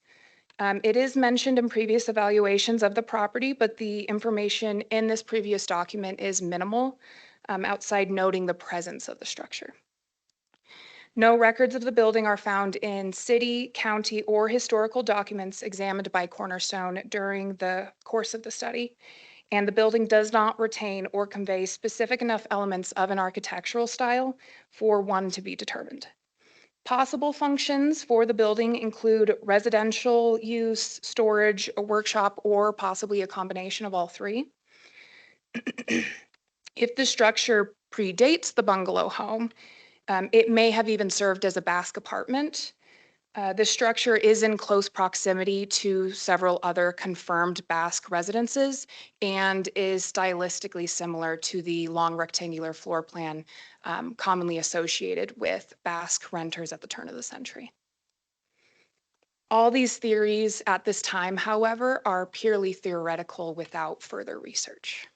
It is mentioned in previous evaluations of the property, but the information in this previous document is minimal, outside noting the presence of the structure. No records of the building are found in city, county, or historical documents examined by Cornerstone during the course of the study, and the building does not retain or convey specific enough elements of an architectural style for one to be determined. Possible functions for the building include residential use, storage, a workshop, or possibly a combination of all 3. If the structure predates the bungalow home, it may have even served as a Basque apartment. The structure is in close proximity to several other confirmed Basque residences and is stylistically similar to the long rectangular floor plan commonly associated with Basque renters at the turn of the century. All these theories at this time, however, are purely theoretical without further research.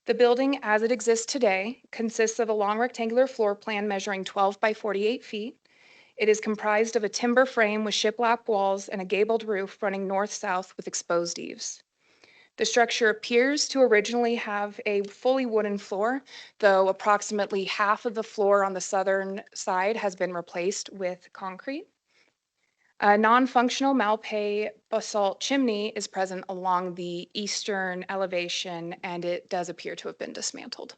The building as it exists today consists of a long rectangular floor plan measuring 12 by 48 feet. It is comprised of a timber frame with shiplap walls and a gabled roof running north-south with exposed eaves. The structure appears to originally have a fully wooden floor, though approximately half of the floor on the southern side has been replaced with concrete. A non-functional Malpais basalt chimney is present along the eastern elevation, and it does appear to have been dismantled.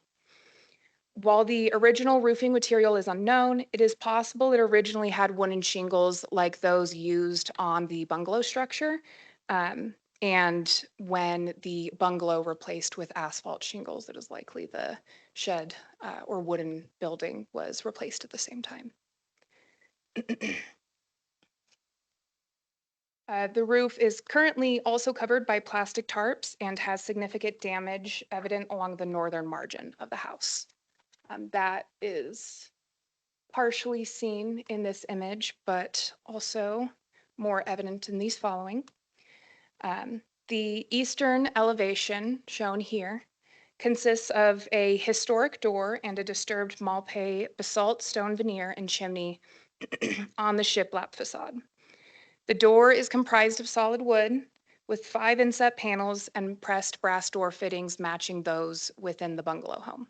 While the original roofing material is unknown, it is possible it originally had wooden shingles like those used on the bungalow structure, and when the bungalow replaced with asphalt shingles, it is likely the shed or wooden building was replaced at the same time. The roof is currently also covered by plastic tarps and has significant damage evident along the northern margin of the house. That is partially seen in this image, but also more evident in these following. The eastern elevation shown here consists of a historic door and a disturbed Malpais basalt stone veneer and chimney on the shiplap facade. The door is comprised of solid wood with 5 inset panels and pressed brass door fittings matching those within the bungalow home.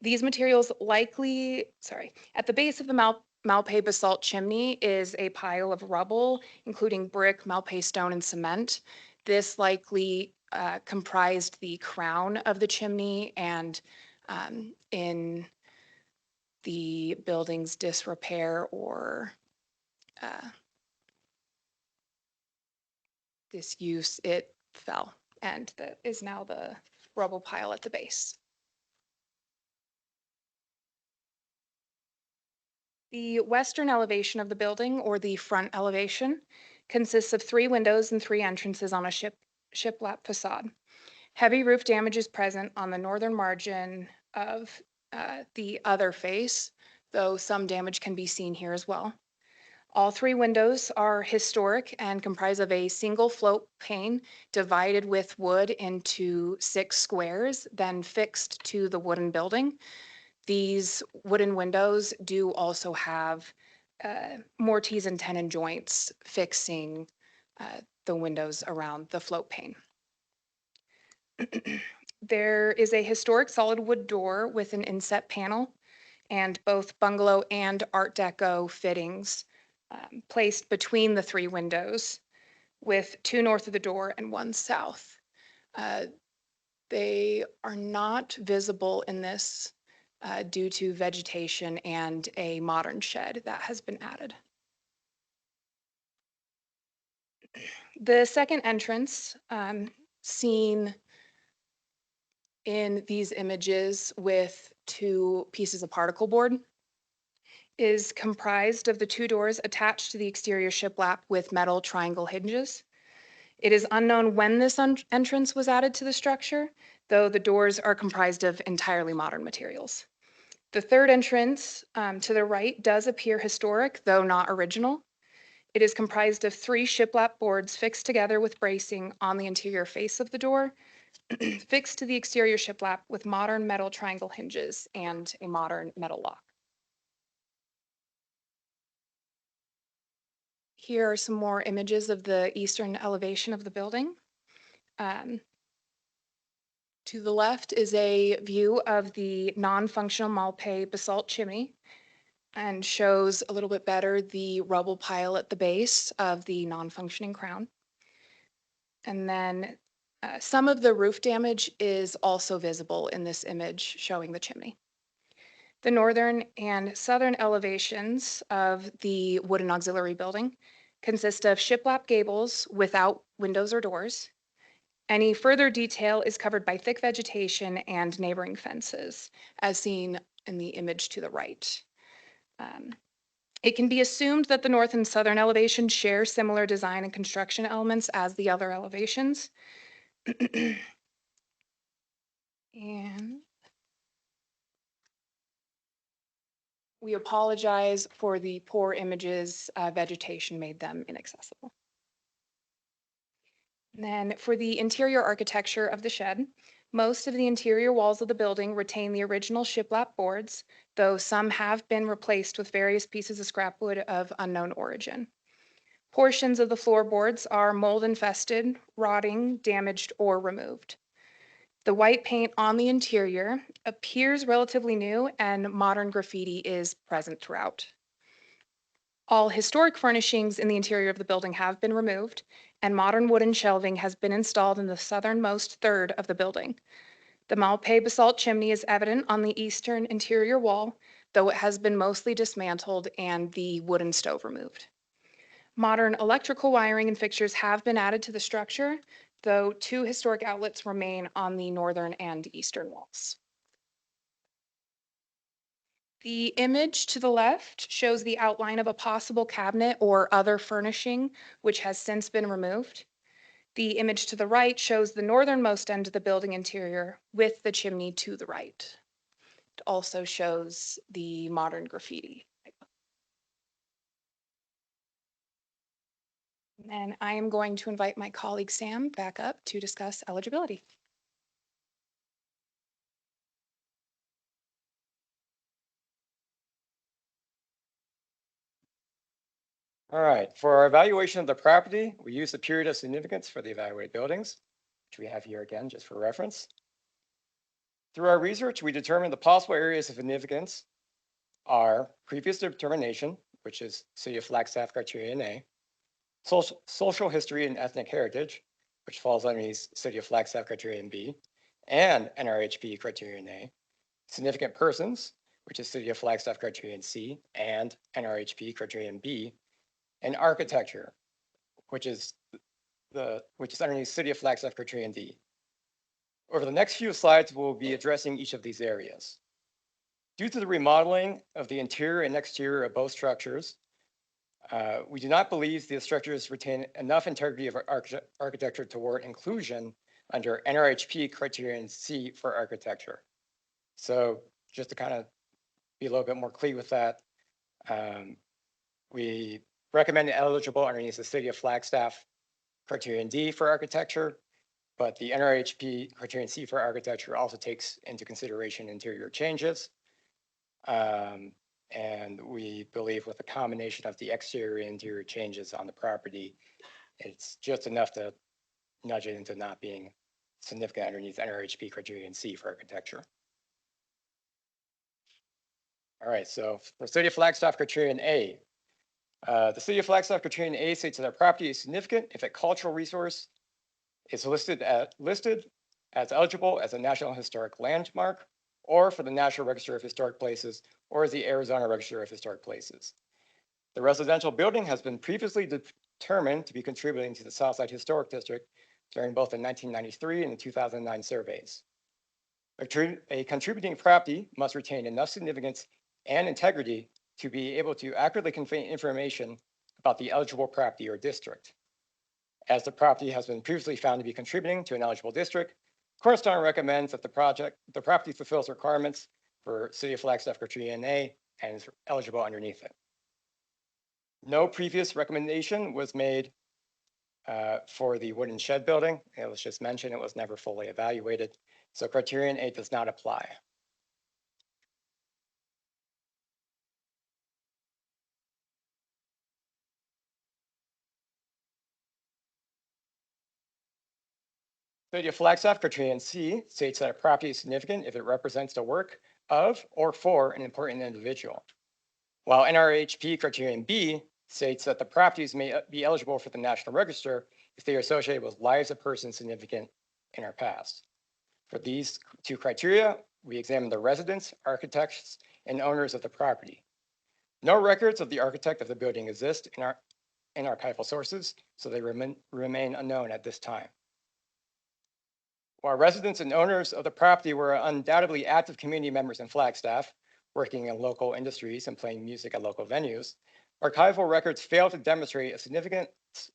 These materials at the base of the Malpais basalt chimney is a pile of rubble, including brick, Malpais stone, and cement. This likely comprised the crown of the chimney, and in the building's disrepair or disuse, it fell, and that is now the rubble pile at the base. The western elevation of the building, or the front elevation, consists of 3 windows and 3 entrances on a shiplap facade. Heavy roof damage is present on the northern margin of the other face, though some damage can be seen here as well. All 3 windows are historic and comprise of a single float pane divided with wood into 6 squares, then fixed to the wooden building. These wooden windows do also have mortise and tenon joints fixing the windows around the float pane. There is a historic solid wood door with an inset panel and both bungalow and Art Deco fittings placed between the 3 windows, with 2 north of the door and 1 south. They are not visible in this due to vegetation and a modern shed that has been added. The second entrance, seen in these images with 2 pieces of particle board, is comprised of the 2 doors attached to the exterior shiplap with metal triangle hinges. It is unknown when this entrance was added to the structure, though the doors are comprised of entirely modern materials. The third entrance to the right does appear historic, though not original. It is comprised of 3 shiplap boards fixed together with bracing on the interior face of the door, fixed to the exterior shiplap with modern metal triangle hinges and a modern metal lock. Here are some more images of the eastern elevation of the building. To the left is a view of the non-functional Malpais basalt chimney and shows a little bit better the rubble pile at the base of the non-functioning crown. And then some of the roof damage is also visible in this image showing the chimney. The northern and southern elevations of the wooden auxiliary building consist of shiplap gables without windows or doors. Any further detail is covered by thick vegetation and neighboring fences, as seen in the image to the right. It can be assumed that the north and southern elevations share similar design and construction elements as the other elevations. And we apologize for the poor images. Vegetation made them inaccessible. And then for the interior architecture of the shed, most of the interior walls of the building retain the original shiplap boards, though some have been replaced with various pieces of scrap wood of unknown origin. Portions of the floorboards are mold infested, rotting, damaged, or removed. The white paint on the interior appears relatively new, and modern graffiti is present throughout. All historic furnishings in the interior of the building have been removed, and modern wooden shelving has been installed in the southernmost third of the building. The Malpais basalt chimney is evident on the eastern interior wall, though it has been mostly dismantled and the wooden stove removed. Modern electrical wiring and fixtures have been added to the structure, though 2 historic outlets remain on the northern and eastern walls. The image to the left shows the outline of a possible cabinet or other furnishing, which has since been removed. The image to the right shows the northernmost end of the building interior with the chimney to the right. It also shows the modern graffiti. And I am going to invite my colleague Sam back up to discuss eligibility. All right, for our evaluation of the property, we use the period of significance for the evaluated buildings, which we have here again just for reference. Through our research, we determined the possible areas of significance are previous determination, which is City of Flagstaff Criterion A, social history and ethnic heritage, which falls underneath City of Flagstaff criterion B, and NRHP criterion A, significant persons, which is City of Flagstaff criterion C and NRHP criterion B, and architecture, which is underneath City of Flagstaff criterion D. Over the next few slides, we'll be addressing each of these areas. Due to the remodeling of the interior and exterior of both structures, we do not believe the structures retain enough integrity of architecture to warrant inclusion under NRHP criterion C for architecture. So just to kind of be a little bit more clear with that, we recommend eligible underneath the City of Flagstaff criterion D for architecture, but the NRHP criterion C for architecture also takes into consideration interior changes. And we believe with a combination of the exterior and interior changes on the property, it's just enough to nudge it into not being significant underneath NRHP criterion C for architecture. All right, so for City of Flagstaff criterion A, the City of Flagstaff criterion A states that a property is significant if a cultural resource is listed as eligible as a National Historic Landmark, or for the National Register of Historic Places, or as the Arizona Register of Historic Places. The residential building has been previously determined to be contributing to the Southside Historic District during both the 1993 and the 2009 surveys. A contributing property must retain enough significance and integrity to be able to accurately convey information about the eligible property or district. As the property has been previously found to be contributing to an eligible district, Cornerstone recommends that the property fulfills requirements for City of Flagstaff criterion A and is eligible underneath it. No previous recommendation was made for the wooden shed building. It was just mentioned, it was never fully evaluated. So criterion A does not apply. City of Flagstaff criterion C states that a property is significant if it represents the work of or for an important individual, while NRHP criterion B states that the properties may be eligible for the National Register if they are associated with lives of persons significant in our past. For these two criteria, we examine the residents, architects, and owners of the property. No records of the architect of the building exist in archival sources, so they remain unknown at this time. While residents and owners of the property were undoubtedly active community members in Flagstaff, working in local industries and playing music at local venues, archival records fail to demonstrate a significance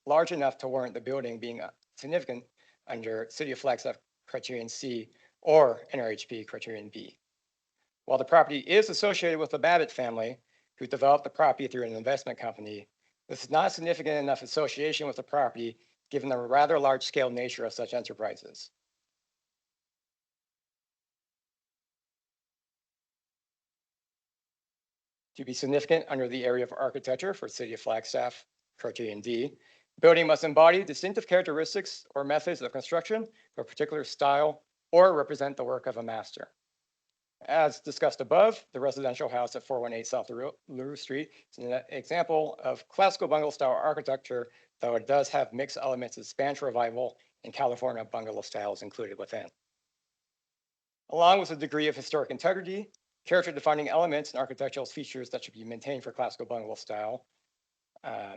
large enough to warrant the building being significant under City of Flagstaff criterion C or NRHP criterion B. While the property is associated with the Babbitt family, who developed the property through an investment company, this is not significant enough association with the property given the rather large-scale nature of such enterprises. To be significant under the area of architecture for City of Flagstaff criterion D, the building must embody distinctive characteristics or methods of construction of a particular style or represent the work of a master. As discussed above, the residential house at 418 South LaRue Street is an example of classical bungalow style architecture, though it does have mixed elements of Spanish Revival and California bungalow styles included within. Along with a degree of historic integrity, character defining elements and architectural features that should be maintained for classical bungalow style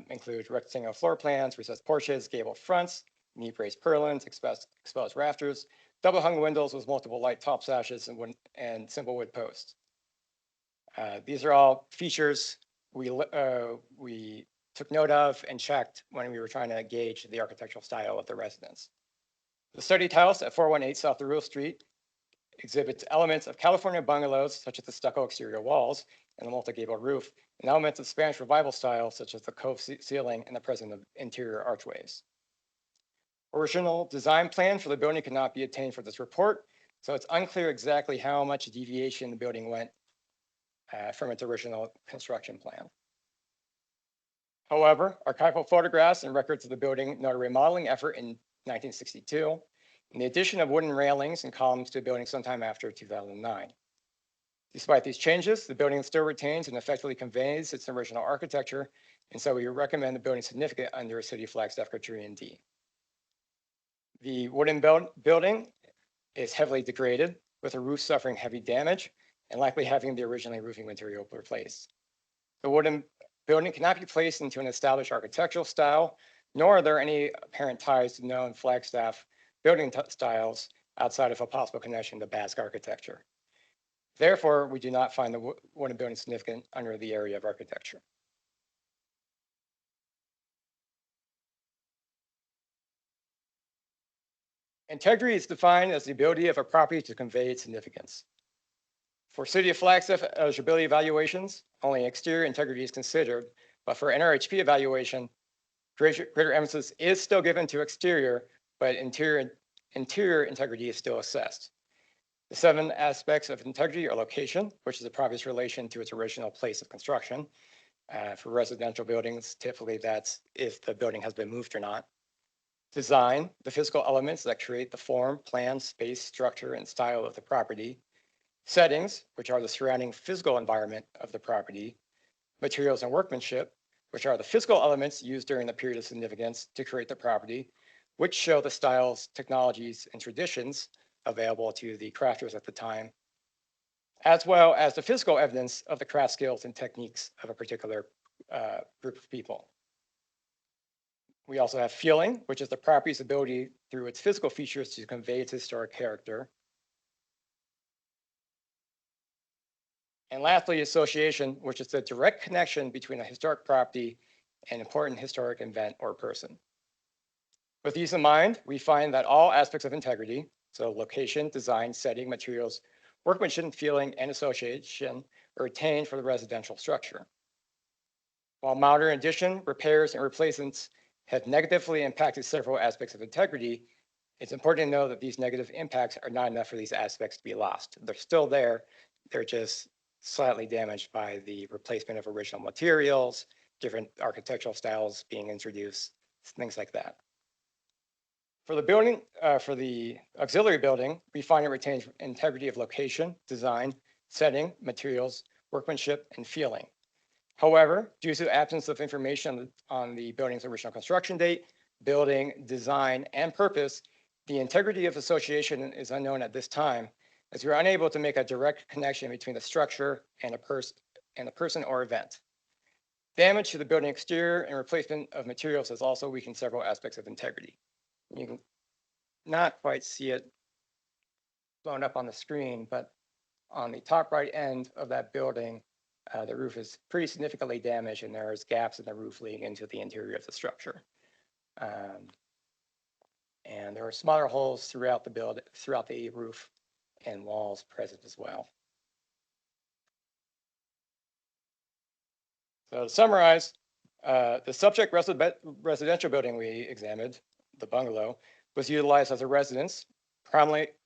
include rectangular floor plans, recessed porches, gable fronts, neat raised purlins, exposed rafters, double hung windows with multiple light top sashes and simple wood posts. These are all features we took note of and checked when we were trying to gauge the architectural style of the residence. The studied house at 418 South LaRue Street exhibits elements of California bungalows, such as the stucco exterior walls and the multi-gable roof, and elements of Spanish Revival style, such as the cove ceiling and the presence of interior archways. Original design plan for the building could not be obtained for this report, so it's unclear exactly how much deviation the building went from its original construction plan. However, archival photographs and records of the building note a remodeling effort in 1962, and the addition of wooden railings and columns to the building sometime after 2009. Despite these changes, the building still retains and effectively conveys its original architecture, and so we recommend the building significant under City of Flagstaff criterion D. The wooden building is heavily degraded, with the roof suffering heavy damage and likely having the originally roofing material replaced. The wooden building cannot be placed into an established architectural style, nor are there any apparent ties to known Flagstaff building styles outside of a possible connection to Basque architecture. Therefore, we do not find the wooden building significant under the area of architecture. Integrity is defined as the ability of a property to convey its significance. For City of Flagstaff eligibility evaluations, only exterior integrity is considered, but for NRHP evaluation, greater emphasis is still given to exterior, but interior integrity is still assessed. The 7 aspects of integrity are location, which is the property's relation to its original place of construction. For residential buildings, typically that's if the building has been moved or not. Design, the physical elements that create the form, plan, space, structure, and style of the property. Settings, which are the surrounding physical environment of the property. Materials and workmanship, which are the physical elements used during the period of significance to create the property, which show the styles, technologies, and traditions available to the crafters at the time, as well as the physical evidence of the craft skills and techniques of a particular group of people. We also have feeling, which is the property's ability through its physical features to convey its historic character. And lastly, association, which is the direct connection between a historic property and an important historic event or person. With these in mind, we find that all aspects of integrity, so location, design, setting, materials, workmanship, feeling, and association, are retained for the residential structure. While modern addition, repairs, and replacements have negatively impacted several aspects of integrity, it's important to know that these negative impacts are not enough for these aspects to be lost. They're still there, they're just slightly damaged by the replacement of original materials, different architectural styles being introduced, things like that. For the building, for the auxiliary building, we find it retains integrity of location, design, setting, materials, workmanship, and feeling. However, due to the absence of information on the building's original construction date, building, design, and purpose, the integrity of association is unknown at this time, as we are unable to make a direct connection between the structure and a person or event. Damage to the building exterior and replacement of materials has also weakened several aspects of integrity. You can not quite see it blown up on the screen, but on the top right end of that building, the roof is pretty significantly damaged and there's gaps in the roof leading into the interior of the structure. And there are smaller holes throughout the roof and walls present as well. So to summarize, the subject residential building we examined, the bungalow, was utilized as a residence,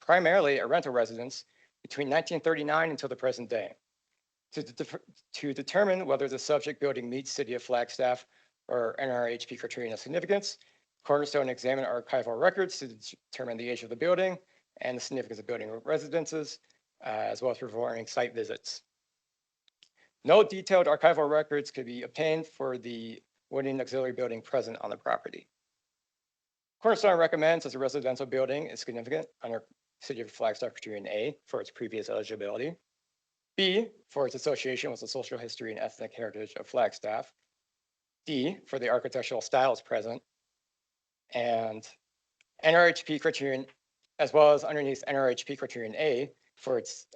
primarily a rental residence, between 1939 until the present day. To determine whether the subject building meets City of Flagstaff or NRHP criterion of significance, Cornerstone examined archival records to determine the age of the building and the significance of building residences, as well as performing site visits. No detailed archival records could be obtained for the wooden auxiliary building present on the property. Cornerstone recommends as a residential building is significant under City of Flagstaff criterion A for its previous eligibility, B, for its association with the social history and ethnic heritage of Flagstaff, D, for the architectural styles present, and NRHP criterion, as well as underneath NRHP criterion A, for its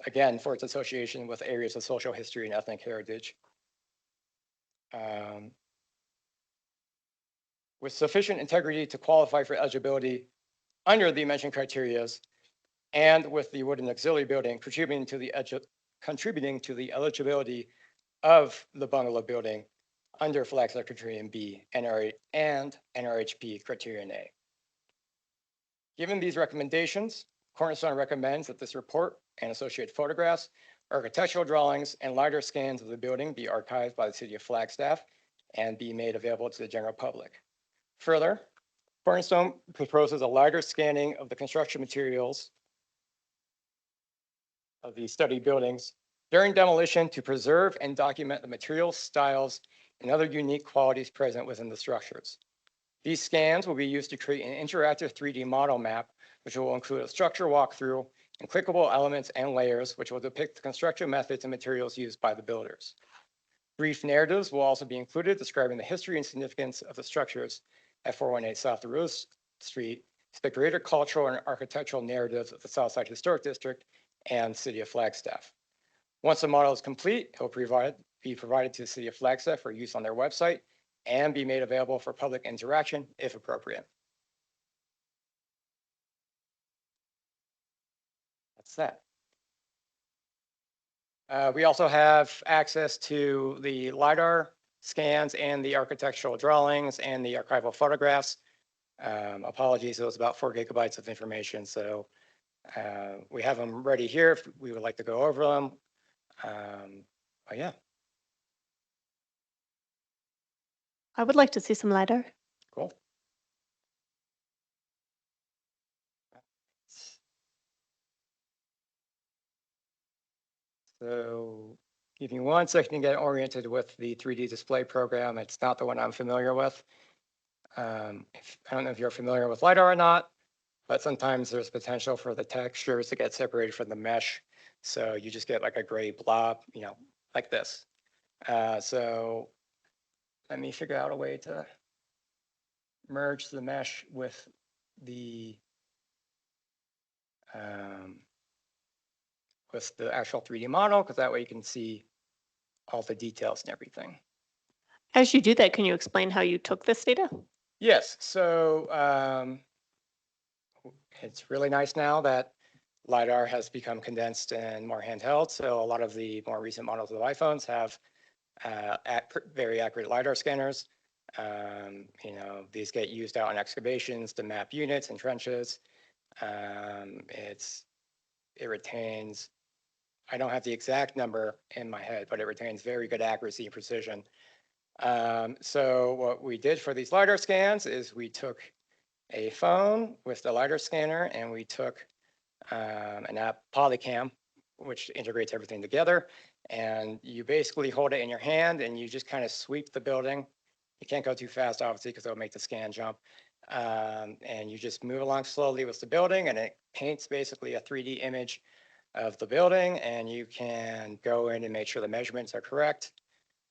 association with areas of social history and ethnic heritage. With sufficient integrity to qualify for eligibility under the mentioned criteria, and with the wooden auxiliary building contributing to the eligibility of the bungalow building under Flagstaff criterion B and NRHP criterion A. Given these recommendations, Cornerstone recommends that this report and associated photographs, architectural drawings, and LiDAR scans of the building be archived by the City of Flagstaff and be made available to the general public. Further, Cornerstone proposes a LiDAR scanning of the construction materials of the study buildings during demolition to preserve and document the materials, styles, and other unique qualities present within the structures. These scans will be used to create an interactive 3D model map, which will include a structure walkthrough and clickable elements and layers, which will depict the construction methods and materials used by the builders. Brief narratives will also be included describing the history and significance of the structures at 418 South LaRue Street, the greater cultural and architectural narratives of the Southside Historic District and City of Flagstaff. Once the model is complete, it will be provided to the City of Flagstaff for use on their website and be made available for public interaction if appropriate. That's that. We also have access to the LiDAR scans and the architectural drawings and the archival photographs. Apologies, it was about 4 gigabytes of information. So we have them ready here if we would like to go over them. But yeah, I would like to see some LiDAR. cool. So give me 1 second to get oriented with the 3D display program. It's not the one I'm familiar with. I don't know if you're familiar with LiDAR or not, but sometimes there's potential for the textures to get separated from the mesh. So you just get like a gray blob, you know, like this. So let me figure out a way to merge the mesh with the actual 3D model, because that way you can see all the details and everything. As you do that, can you explain how you took this data? Yes, so it's really nice now that LiDAR has become condensed and more handheld. So a lot of the more recent models of iPhones have very accurate LiDAR scanners. You know, these get used out on excavations to map units and trenches. It retains, I don't have the exact number in my head, but it retains very good accuracy and precision. So what we did for these LiDAR scans is we took a phone with the LiDAR scanner and we took an app, Polycam, which integrates everything together. And you basically hold it in your hand and you just kind of sweep the building. You can't go too fast, obviously, because it'll make the scan jump. And you just move along slowly with the building and it paints basically a 3D image of the building, and you can go in and make sure the measurements are correct.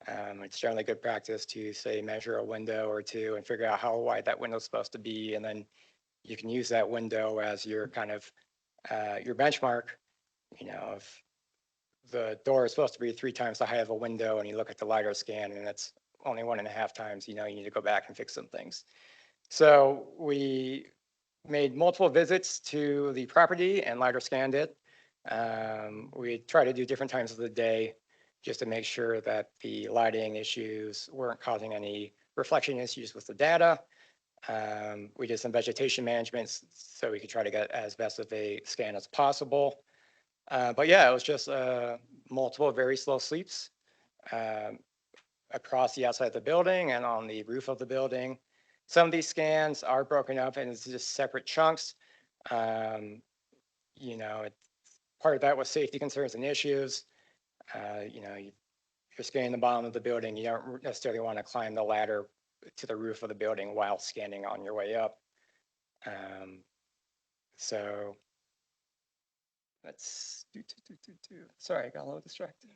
It's generally good practice to say measure a window or two and figure out how wide that window is supposed to be, and then you can use that window as your kind of your benchmark. You know, if the door is supposed to be 3 times the height of a window and you look at the LiDAR scan and it's only 1.5 times, you know, you need to go back and fix some things. So we made multiple visits to the property and LiDAR scanned it. We try to do different times of the day just to make sure that the lighting issues weren't causing any reflection issues with the data. We did some vegetation management so we could try to get as best of a scan as possible. But yeah, it was just multiple very slow sleeps across the outside of the building and on the roof of the building. Some of these scans are broken up and it's just separate chunks. You know, part of that was safety concerns and issues. You know, you're scanning the bottom of the building. You don't necessarily want to climb the ladder to the roof of the building while scanning on your way up. So let's do. Sorry, I got a little distracted.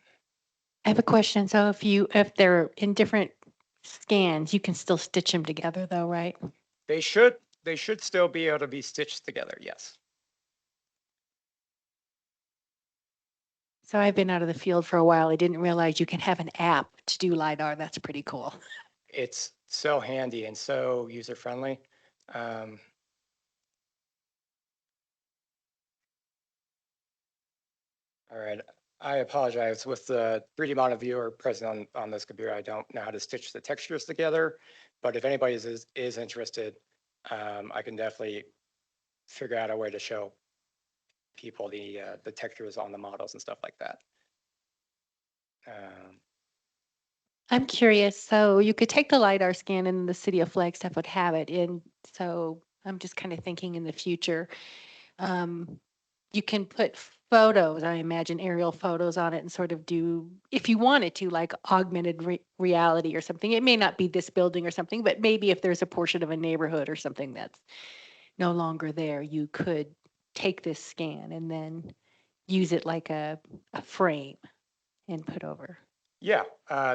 I have a question. So if they're in different scans, you can still stitch them together though, right? They should still be able to be stitched together, yes. So I've been out of the field for a while. I didn't realize you can have an app to do LiDAR. That's pretty cool. It's so handy and so user-friendly. All right, I apologize. With the 3D model viewer present on this computer, I don't know how to stitch the textures together, but if anybody is interested, I can definitely figure out a way to show people the textures on the models and stuff like that. I'm curious. So you could take the LiDAR scan and the city of Flagstaff would have it. And so I'm just kind of thinking in the future, you can put photos, I imagine aerial photos on it and sort of do, if you wanted to, like augmented reality or something. It may not be this building or something, but maybe if there's a portion of a neighborhood or something that's no longer there, you could take this scan and then use it like a frame and put over. Yeah,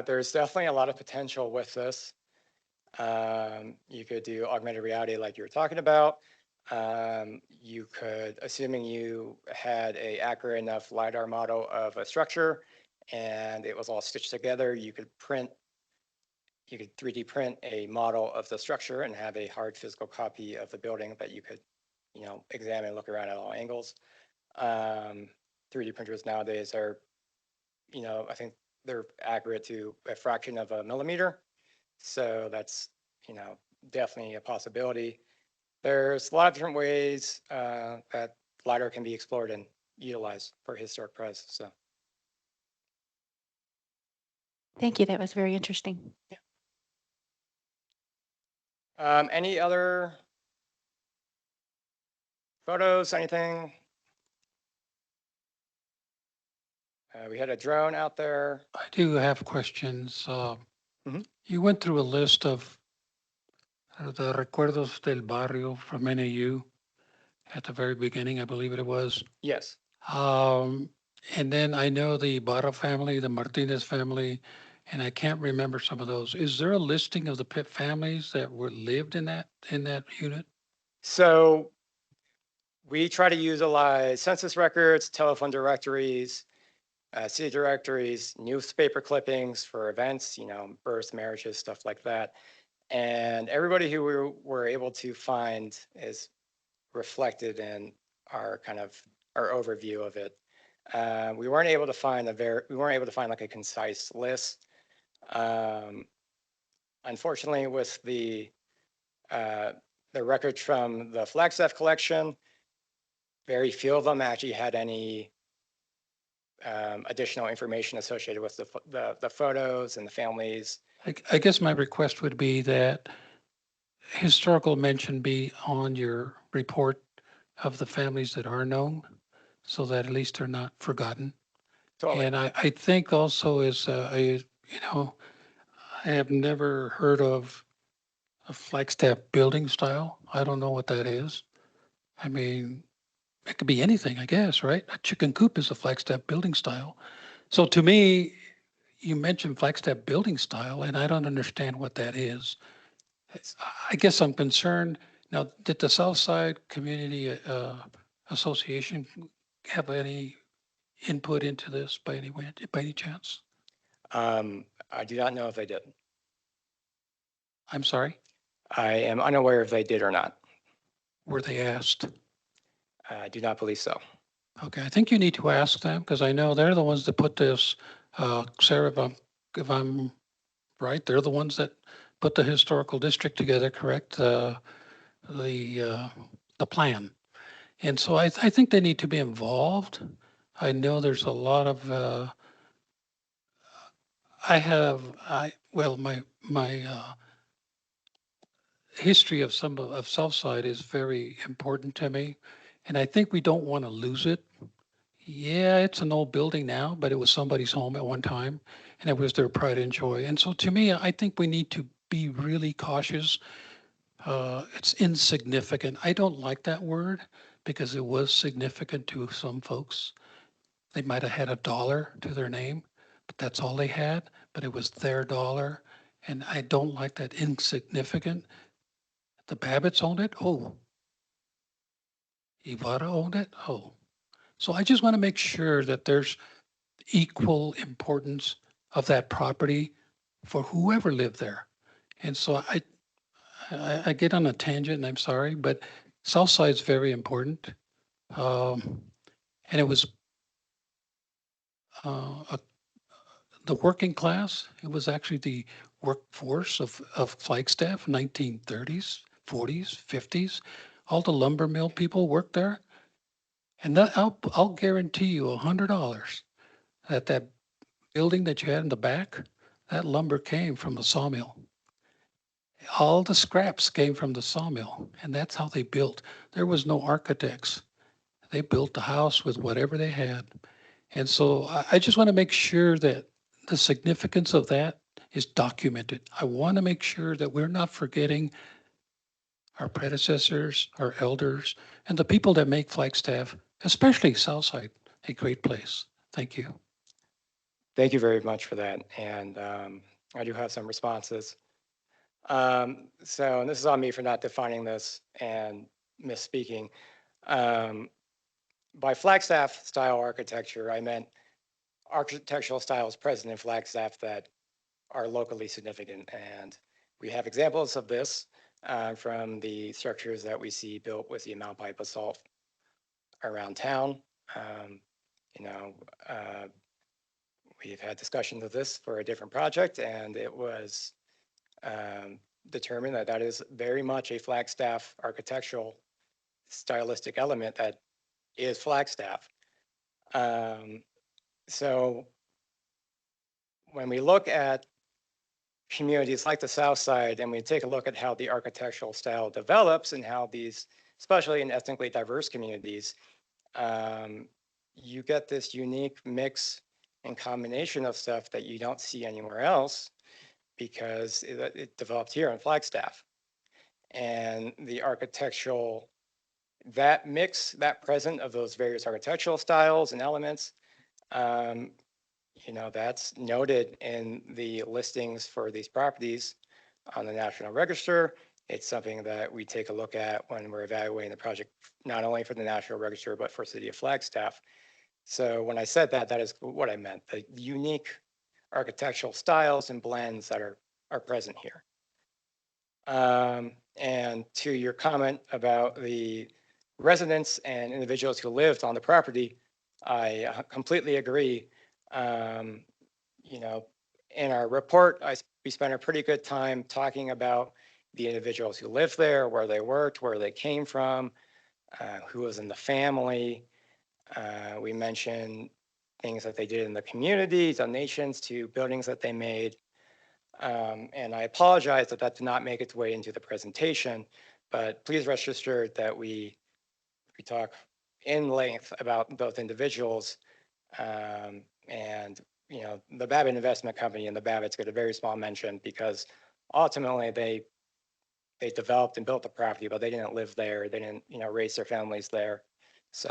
there's definitely a lot of potential with this. You could do augmented reality like you were talking about. You could, assuming you had a accurate enough LiDAR model of a structure and it was all stitched together, you could 3D print a model of the structure and have a hard physical copy of the building that you could, examine and look around at all angles. 3D printers nowadays are, I think they're accurate to a fraction of a millimeter. So that's, definitely a possibility. There's a lot of different ways that LiDAR can be explored and utilized for historic pres. So Thank you. That was very interesting. any other photos, anything? We had a drone out there. I do have questions. Mhm. You went through a list of the Recuerdos del Barrio from NAU at the very beginning, I believe it was. Yes. And then I know the Barra family, the Martinez family, and I can't remember some of those. Is there a listing of the Pitt families that were lived in that unit? So we try to utilize census records, telephone directories, city directories, newspaper clippings for events, births, marriages, stuff like that. And everybody who we were able to find is reflected in our our overview of it. We weren't able to find like a concise list. Unfortunately, with the records from the Flagstaff collection, very few of them actually had any additional information associated with the photos and the families. I guess my request would be that historical mention be on your report of the families that are known, so that at least they're not forgotten. Totally. And I think also is, I have never heard of a Flagstaff building style. I don't know what that is. I mean, it could be anything, I guess, right? A chicken coop is a Flagstaff building style. So to me, you mentioned Flagstaff building style, and I don't understand what that is. I guess I'm concerned. Now, did the Southside Community Association have any input into this by any chance? I do not know if they did. I'm sorry? I am unaware if they did or not. Were they asked? I do not believe so. Okay, I think you need to ask them, because I know they're the ones that put this, Sarah, if I'm right, they're the ones that put the historical district together, correct? The plan. And so I think they need to be involved. I know there's a lot of, my history of Southside is very important to me. And I think we don't want to lose it. Yeah, it's an old building now, but it was somebody's home at one time, and it was their pride and joy. And so to me, I think we need to be really cautious. It's insignificant. I don't like that word because it was significant to some folks. They might have had $1 to their name, but that's all they had, but it was their dollar. And I don't like that insignificant. The Babbitts owned it. Oh, Ibarra owned it. Oh, so I just want to make sure that there's equal importance of that property for whoever lived there. And so I get on a tangent, and I'm sorry, but Southside's very important. And it was the working class. It was actually the workforce of Flagstaff, 1930s, 40s, 50s. All the lumber mill people worked there. And that I'll guarantee you $100 that building that you had in the back, that lumber came from the sawmill. All the scraps came from the sawmill, and that's how they built. There was no architects. They built the house with whatever they had. And so I just want to make sure that the significance of that is documented. I want to make sure that we're not forgetting our predecessors, our elders, and the people that make Flagstaff, especially Southside, a great place. Thank you. Thank you very much for that. And I do have some responses. And this is on me for not defining this and misspeaking. By Flagstaff style architecture, I meant architectural styles present in Flagstaff that are locally significant. And we have examples of this from the structures that we see built with the amount pipe basalt around town. Um, you know, we've had discussions of this for a different project, and it was determined that that is very much a Flagstaff architectural stylistic element that is Flagstaff. So when we look at communities like the South Side and we take a look at how the architectural style develops and how these, especially in ethnically diverse communities, you get this unique mix and combination of stuff that you don't see anywhere else because it developed here in Flagstaff. And the architectural, that mix, that present of those various architectural styles and elements, that's noted in the listings for these properties on the National Register. It's something that we take a look at when we're evaluating the project, not only for the National Register, but for City of Flagstaff. So when I said that, that is what I meant, the unique architectural styles and blends that are present here. And to your comment about the residents and individuals who lived on the property, I completely agree. In our report, we spent a pretty good time talking about the individuals who lived there, where they worked, where they came from, who was in the family. We mentioned things that they did in the community, donations to buildings that they made. And I apologize that did not make its way into the presentation, but please rest assured that we talk in length about both individuals. And the Babbitt Investment Company and the Babbitts get a very small mention because ultimately they developed and built the property, but they didn't live there. They didn't raise their families there. So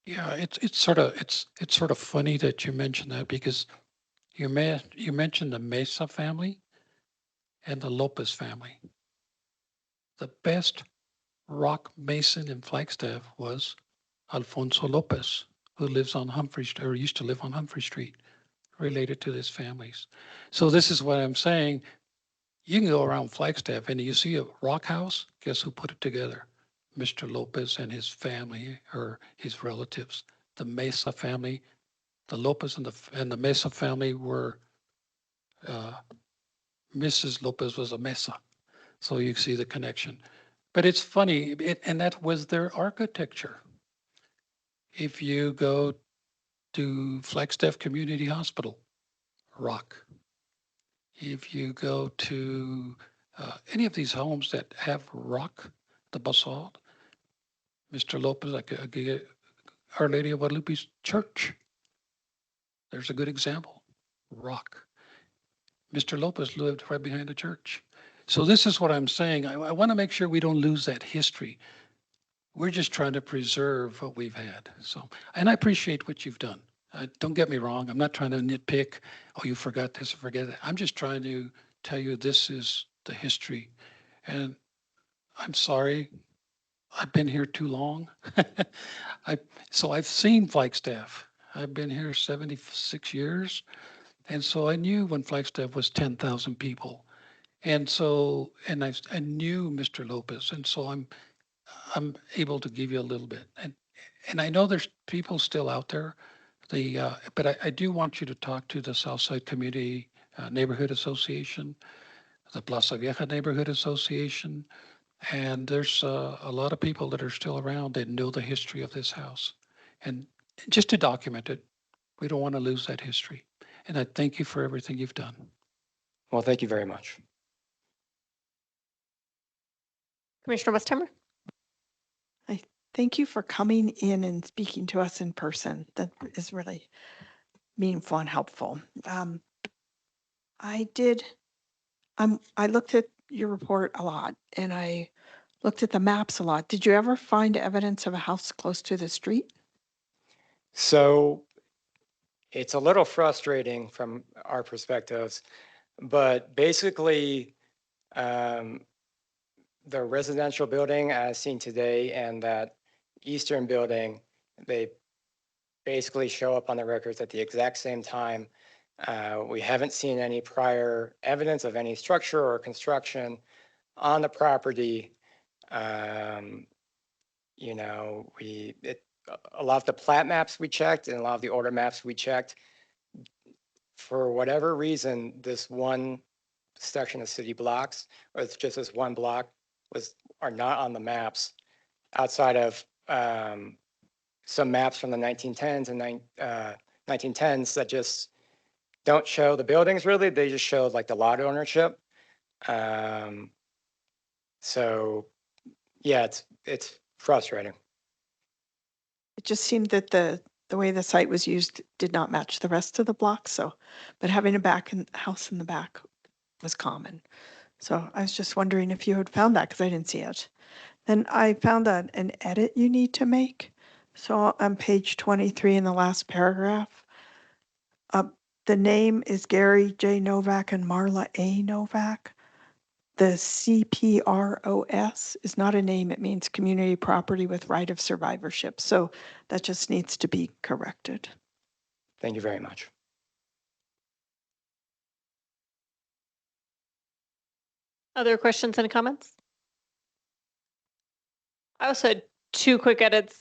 Yeah, it's sort of funny that you mentioned that because you mentioned the Mesa family and the Lopez family. The best rock mason in Flagstaff was Alfonso Lopez, who lives on Humphrey Street, or used to live on Humphrey Street, related to these families. So this is what I'm saying. You can go around Flagstaff and you see a rock house. Guess who put it together? Mr. Lopez and his family or his relatives. The Mesa family, the Lopez and the Mesa family were, Mrs. Lopez was a Mesa. So you see the connection. But it's funny, and that was their architecture. If you go to Flagstaff Community Hospital, rock. If you go to any of these homes that have rock, the basalt, Mr. Lopez, Our Lady of Guadalupe's church, there's a good example, rock. Mr. Lopez lived right behind the church. So this is what I'm saying. I want to make sure we don't lose that history. We're just trying to preserve what we've had. So, and I appreciate what you've done. Don't get me wrong. I'm not trying to nitpick. Oh, you forgot this or forget that. I'm just trying to tell you this is the history. And I'm sorry, I've been here too long. So I've seen Flagstaff. I've been here 76 years. And so I knew when Flagstaff was 10,000 people. And so, and I knew Mr. Lopez. And so I'm able to give you a little bit. And I know there's people still out there. But I do want you to talk to the Southside Community Neighborhood Association, the Plaza Vieja Neighborhood Association, and there's a lot of people that are still around that know the history of this house. And just to document it, we don't want to lose that history. And I thank you for everything you've done. well, thank you very much. Commissioner Westheimer? thank you for coming in and speaking to us in person. That is really meaningful and helpful. I did, I looked at your report a lot and I looked at the maps a lot. Did you ever find evidence of a house close to the street? So it's a little frustrating from our perspectives, but basically, the residential building as seen today and that eastern building, they basically show up on the records at the exact same time. We haven't seen any prior evidence of any structure or construction on the property. You know, a lot of the plat maps we checked and a lot of the order maps we checked, for whatever reason, this one section of city blocks, or it's just this one block, are not on the maps outside of some maps from the 1910s and 1910s that just don't show the buildings really. They just show like the lot ownership. So yeah, it's frustrating. It just seemed that the way the site was used did not match the rest of the block. So, but having a house in the back was common. So I was just wondering if you had found that because I didn't see it. Then I found an edit you need to make. So on page 23 in the last paragraph, the name is Gary J. Novak and Marla A. Novak. The CPROS is not a name, it means community property with right of survivorship. So that just needs to be corrected. Thank you very much. Other questions and comments? I also had two quick edits.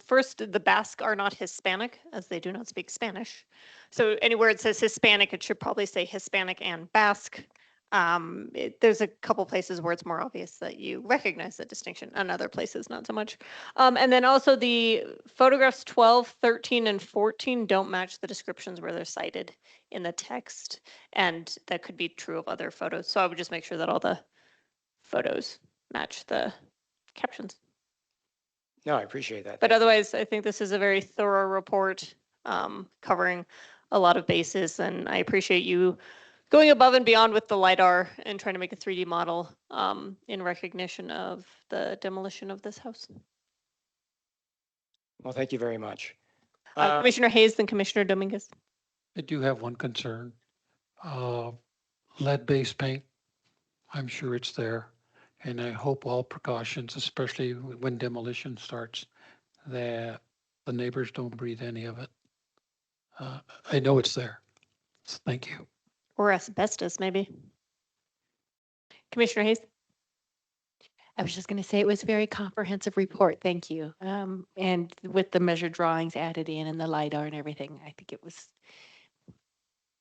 First, the Basque are not Hispanic, as they do not speak Spanish. So anywhere it says Hispanic, it should probably say Hispanic and Basque. There's a couple places where it's more obvious that you recognize the distinction, and other places not so much. And then also the photographs 12, 13, and 14 don't match the descriptions where they're cited in the text, and that could be true of other photos. So I would just make sure that all the photos match the captions. No, I appreciate that. But Thank you. otherwise, I think this is a very thorough report covering a lot of bases, and I appreciate you going above and beyond with the LiDAR and trying to make a 3D model in recognition of the demolition of this house. Well, thank you very much. Commissioner Hayes, then Commissioner Dominguez. I do have one concern. Lead-based paint, I'm sure it's there. And I hope all precautions, especially when demolition starts, that the neighbors don't breathe any of it. I know it's there. So thank you. Or asbestos, maybe. Commissioner Hayes. I was just going to say it was a very comprehensive report. Thank you. And with the measured drawings added in and the LiDAR and everything, I think it was,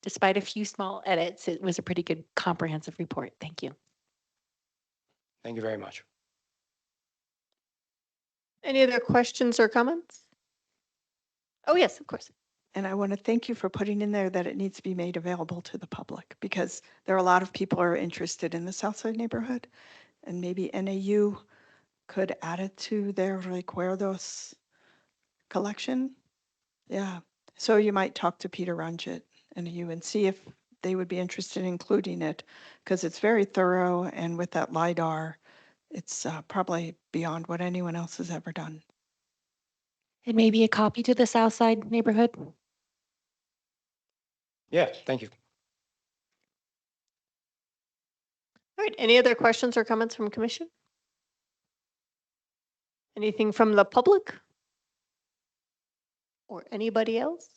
despite a few small edits, it was a pretty good comprehensive report. Thank you. Thank you very much. Any other questions or comments? Oh, yes, of course. And I want to thank you for putting in there that it needs to be made available to the public because there are a lot of people who are interested in the Southside neighborhood. And maybe NAU could add it to their Recuerdos collection. Yeah. So you might talk to Peter Runget, NAU, and see if they would be interested in including it because it's very thorough. And with that LiDAR, it's probably beyond what anyone else has ever done. And maybe a copy to the Southside neighborhood. Yeah, thank you. All right, any other questions or comments from commission? Anything from the public? Or anybody else?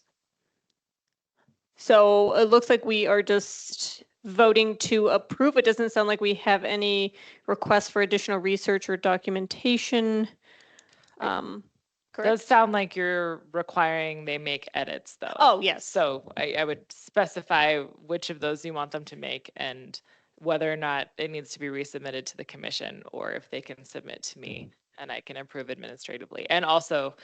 So it looks like we are just voting to approve. It doesn't sound like we have any requests for additional research or documentation. Does sound like you're requiring they make edits though. Oh, yes. So I would specify which of those you want them to make and whether or not it needs to be resubmitted to the commission or if they can submit to me and I can approve administratively. And also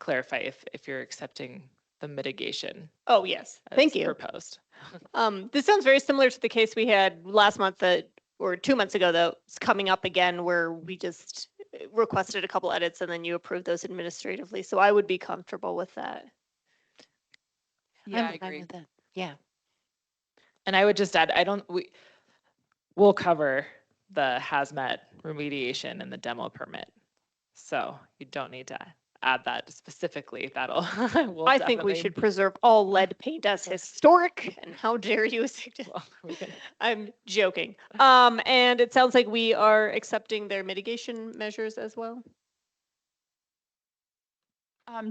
clarify if you're accepting the mitigation. Oh, yes. Thank you. Proposed. This sounds very similar to the case we had last month or 2 months ago that's coming up again where we just requested a couple edits and then you approve those administratively. So I would be comfortable with that. Yeah, I I'm fine agree. with that. Yeah. And I would just add, we'll cover the hazmat remediation and the demo permit. So you don't need to add that specifically. That'll, we'll I think we definitely- should preserve all lead paint as historic, and how dare you? well, we can- I'm joking. And it sounds like we are accepting their mitigation measures as well.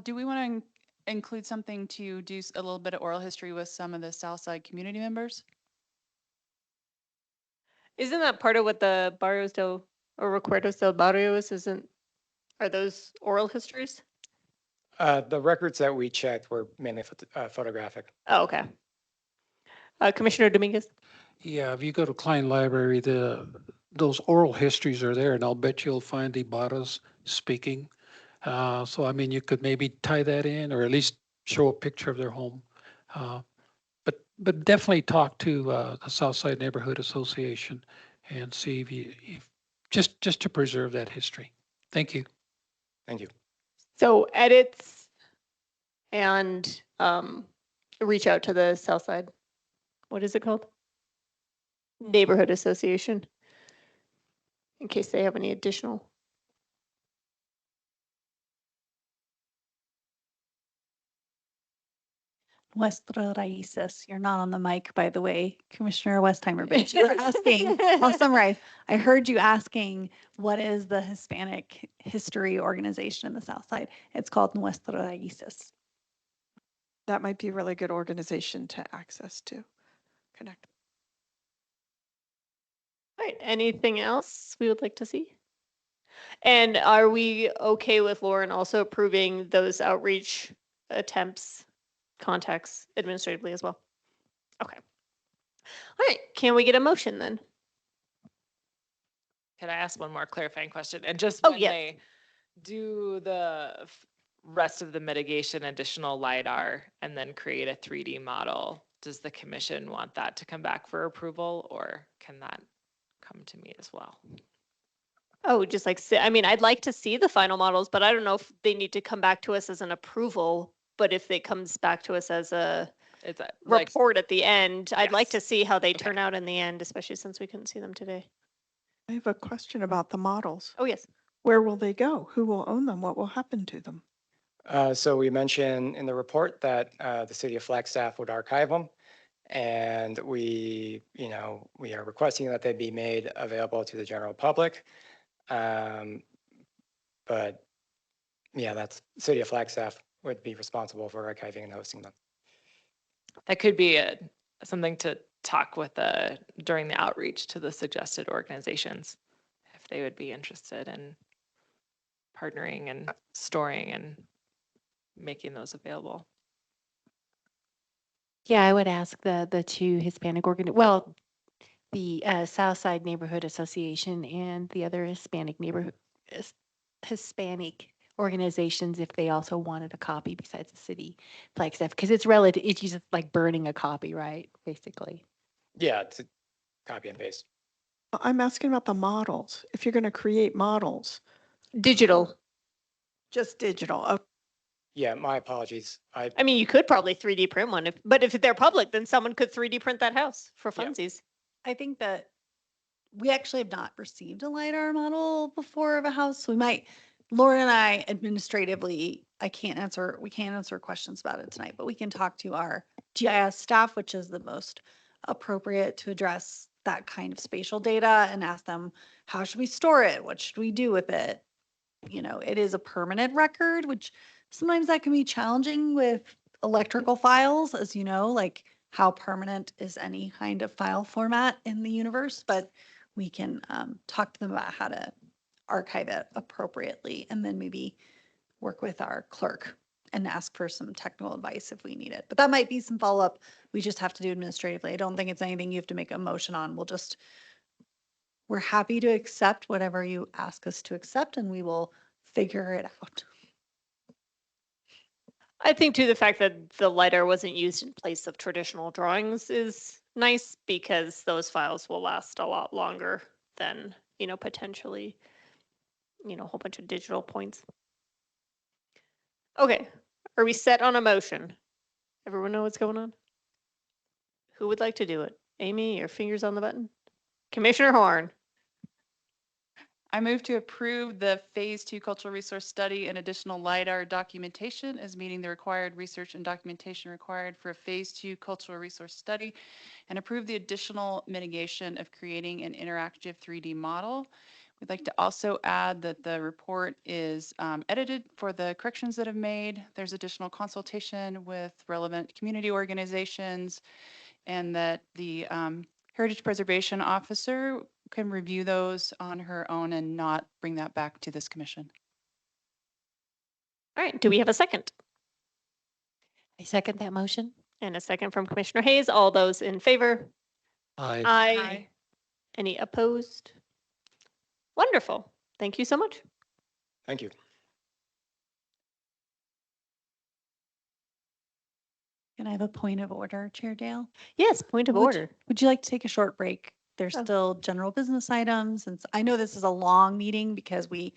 Do we want to include something to do a little bit of oral history with some of the Southside community members? Isn't that part of what the Barrios del or Recuerdos del Barrios are those oral histories? The records that we checked were mainly photographic. Oh, okay. Commissioner Dominguez? Yeah, if you go to Klein Library, those oral histories are there, and I'll bet you'll find Ibarra's speaking. So, I mean, you could maybe tie that in, or at least show a picture of their home. But definitely talk to the Southside Neighborhood Association and see if just to preserve that history. Thank you. Thank you. So edits and reach out to the Southside. What is it called? Neighborhood Association. In case they have any additional. Nuestras raíces. You're not on the mic, by the way, Commissioner Westheimer, but you were asking, I'll summarize. I heard you asking, what is the Hispanic history organization in the South Side? It's called Nuestras Raíces. That might be a really good organization to access to, connect. All right, anything else we would like to see? And are we okay with Lauren also approving those outreach attempts, contacts administratively as well? Okay. All right, can we get a motion then? Could I ask one more clarifying question? And just Oh, when yes. they do the rest of the mitigation, additional LiDAR, and then create a 3D model, does the commission want that to come back for approval, or can that come to me as well? Oh, just like, I mean, I'd like to see the final models, but I don't know if they need to come back to us as an approval. But if it comes back to us as a It's a like, report at the end, I'd like to Yes. see how they Okay. turn out in the end, especially since we couldn't see them today. I have a question about the models. Oh, yes. Where will they go? Who will own them? What will happen to them? So we mentioned in the report that the city of Flagstaff would archive them. And we are requesting that they be made available to the general public. But yeah, that's city of Flagstaff would be responsible for archiving and hosting them. that could be something to talk with during the outreach to the suggested organizations, if they would be interested in partnering and storing and making those available. Yeah, I would ask the two Hispanic the Southside Neighborhood Association and the other Hispanic organizations if they also wanted a copy besides the city Flagstaff, because it's relative, it's just like burning a copy, right? Basically. Yeah, it's a copy and paste. I'm asking about the models. If you're going to create models, Digital. just digital. Oh, Yeah, my apologies. I mean, you could probably 3D print one, but if they're public, then someone could 3D print that house for Yeah. funsies. I think that we actually have not received a LiDAR model before of a house. We might, Lauren and I administratively, we can't answer questions about it tonight, but we can talk to our GIS staff, which is the most appropriate to address that kind of spatial data and ask them, how should we store it? What should we do with it? You know, it is a permanent record, which sometimes that can be challenging with electrical files, as you know, like how permanent is any kind of file format in the universe, but we can talk to them about how to archive it appropriately and then maybe work with our clerk and ask for some technical advice if we need it. But that might be some follow-up we just have to do administratively. I don't think it's anything you have to make a motion on. We're happy to accept whatever you ask us to accept and we will figure it out. I think too, the fact that the LiDAR wasn't used in place of traditional drawings is nice because those files will last a lot longer than, potentially a whole bunch of digital points. Okay, are we set on a motion? Everyone know what's going on? Who would like to do it? Amy, your fingers on the button? Commissioner Horn. I move to approve the Phase 2 Cultural Resource Study and additional LiDAR documentation as meeting the required research and documentation required for a Phase 2 Cultural Resource Study, and approve the additional mitigation of creating an interactive 3D model. We'd like to also add that the report is edited for the corrections that have made. There's additional consultation with relevant community organizations, and that the Heritage Preservation Officer can review those on her own and not bring that back to this commission. All right, do we have a second? I second that motion. And a second from Commissioner Hayes. All those in favor? Aye. Aye. Any opposed? Wonderful. Thank you so much. Thank you. Can I have a point of order, Chair Dale? Yes, point of order. Would you like to take a short break? There's Oh. still general business items, and I know this is a long meeting because we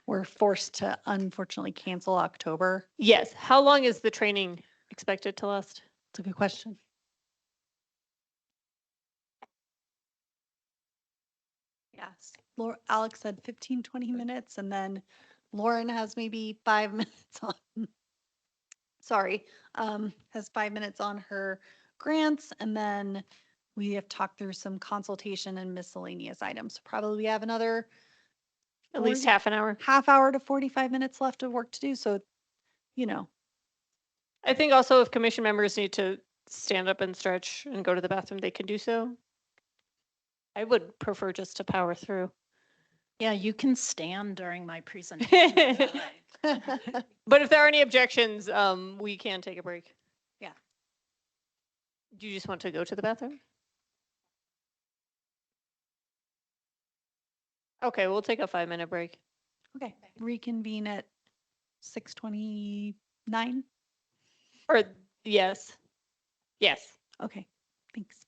were forced to unfortunately cancel October. Yes. How long is the training expected to last? It's a good question. Yes, Alex said 15, 20 minutes, and then Lauren has maybe 5 minutes on, sorry, has 5 minutes on her grants, and then we have talked through some consultation and miscellaneous items. Probably we have another At least 40 half an hour. half hour to 45 minutes left of work to do. So, I think also if commission members need to stand up and stretch and go to the bathroom, they can do so. I would prefer just to power through. Yeah, you can stand during my presentation. But if there are any objections, we can take a break. Yeah. Do you just want to go to the bathroom? Okay, we'll take a 5-minute break. okay, reconvene at 6:29. Or yes. Yes. Okay, thanks.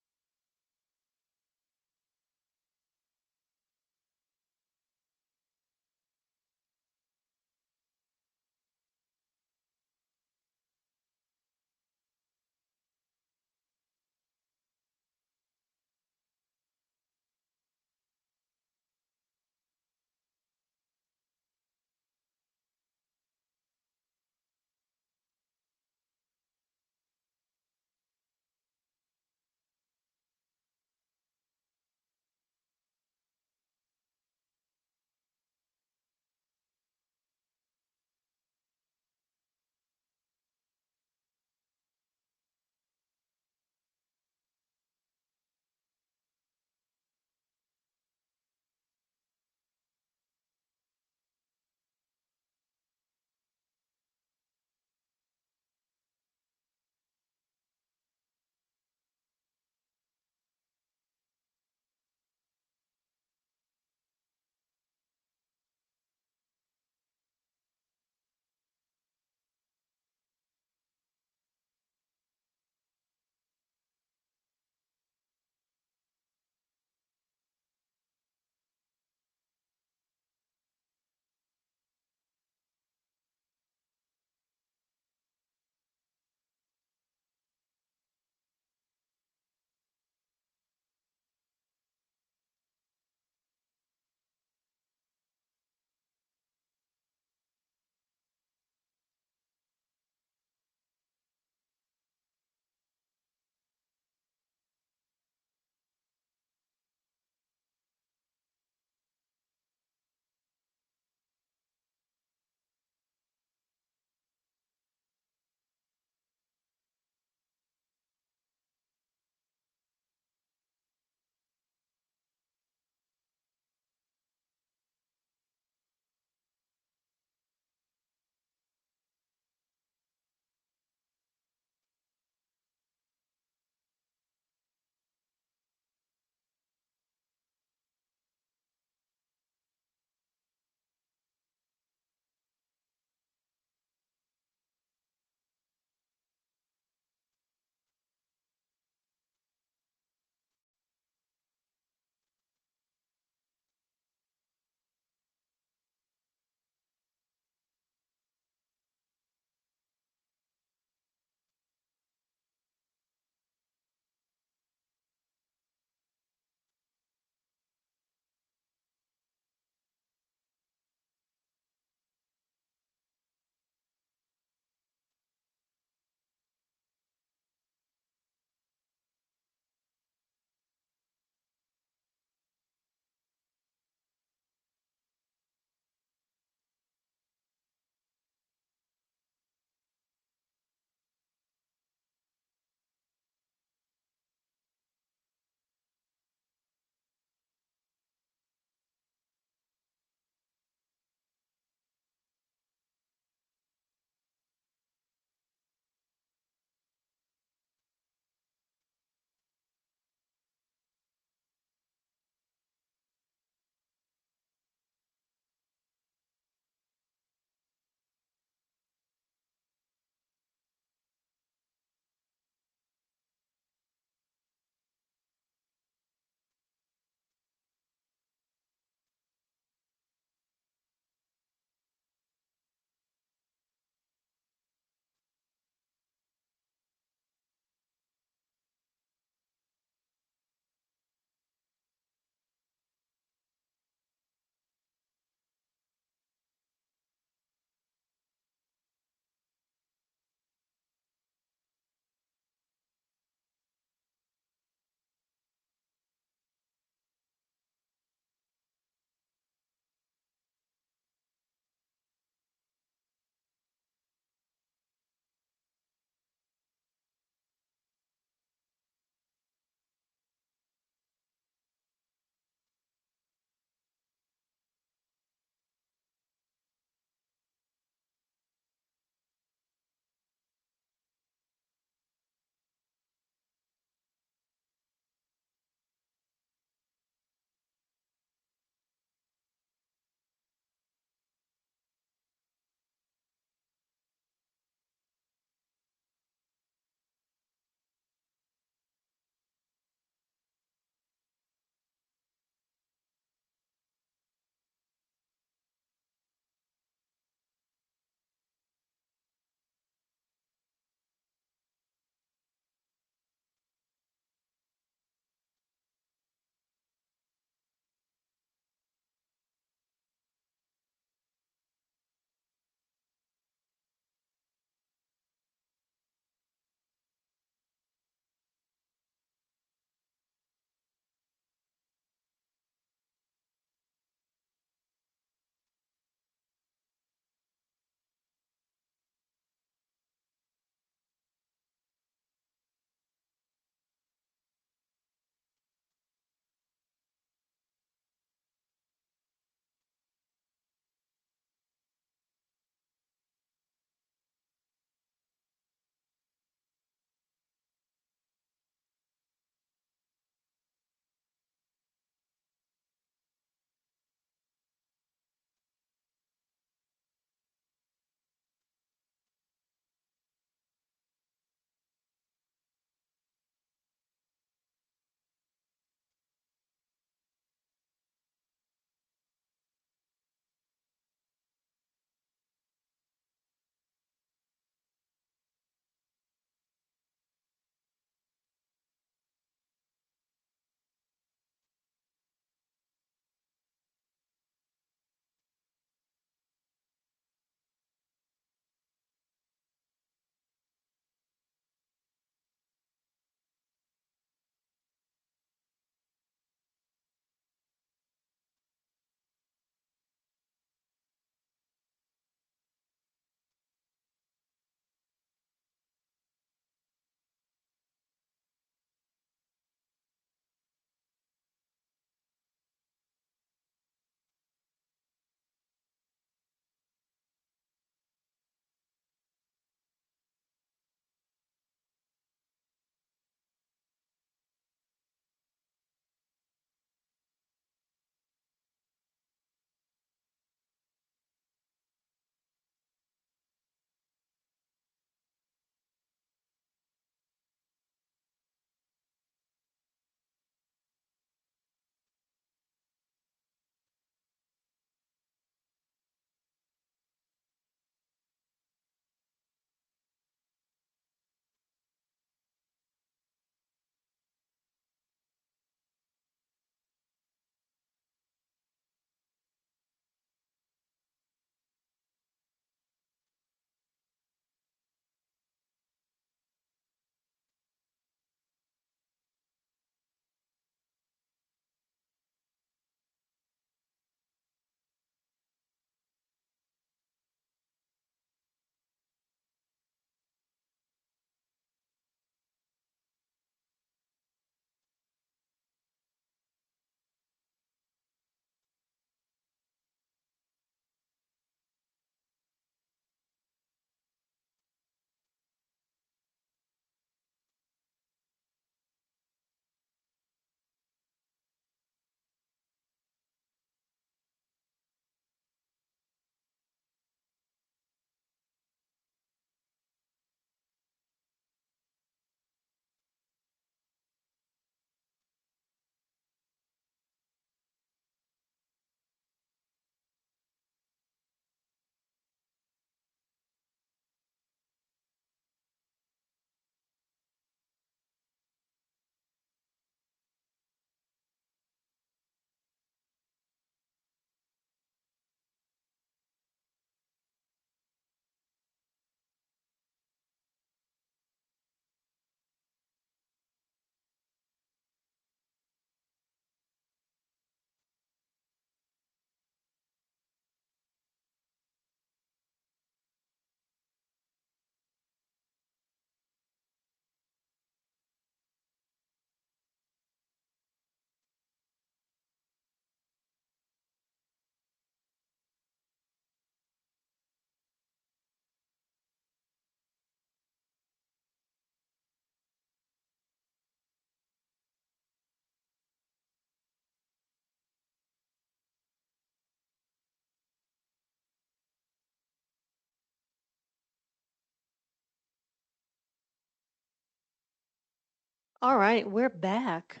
All right, we're back.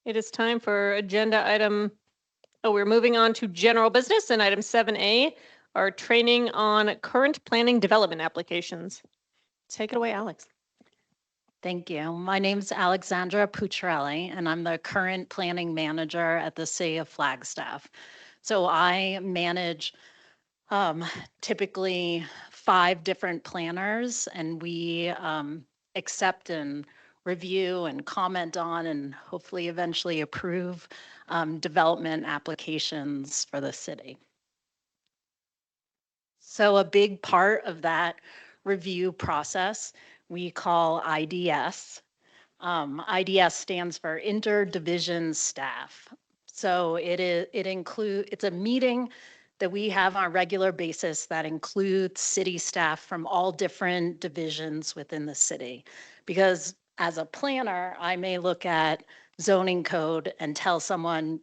It is time for agenda item, we're moving on to general business, and item 7A, our training on current planning development applications. Take it away, Alex. Thank you. My name's Alexandra Pucciarelli, and I'm the current planning manager at the City of Flagstaff. So I manage typically 5 different planners, and we accept and review and comment on and hopefully eventually approve development applications for the city. So a big part of that review process we call IDS. IDS stands for Interdivision Staff. So it's a meeting that we have on a regular basis that includes city staff from all different divisions within the city. Because as a planner, I may look at zoning code and tell someone,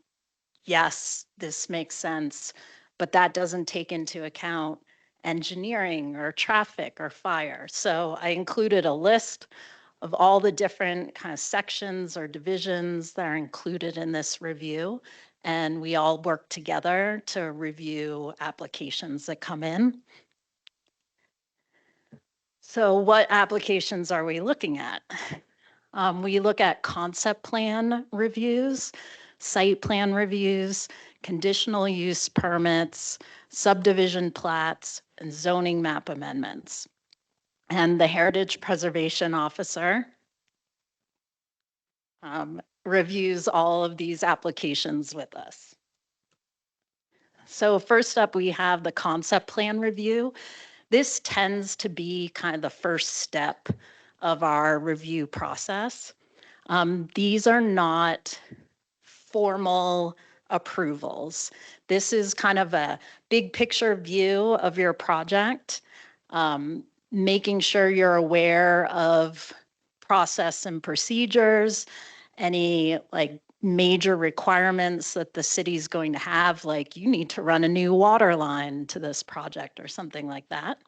yes, this makes sense, but that doesn't take into account engineering or traffic or fire. So I included a list of all the different kind of sections or divisions that are included in this review. And we all work together to review applications that come in. So what applications are we looking at? We look at concept plan reviews, site plan reviews, conditional use permits, subdivision plats, and zoning map amendments. And the Heritage Preservation Officer reviews all of these applications with us. So first up, we have the concept plan review. This tends to be kind of the first step of our review process. These are not formal approvals. This is kind of a big picture view of your project, making sure you're aware of process and procedures, any like major requirements that the city's going to have, like you need to run a new water line to this project or something like that.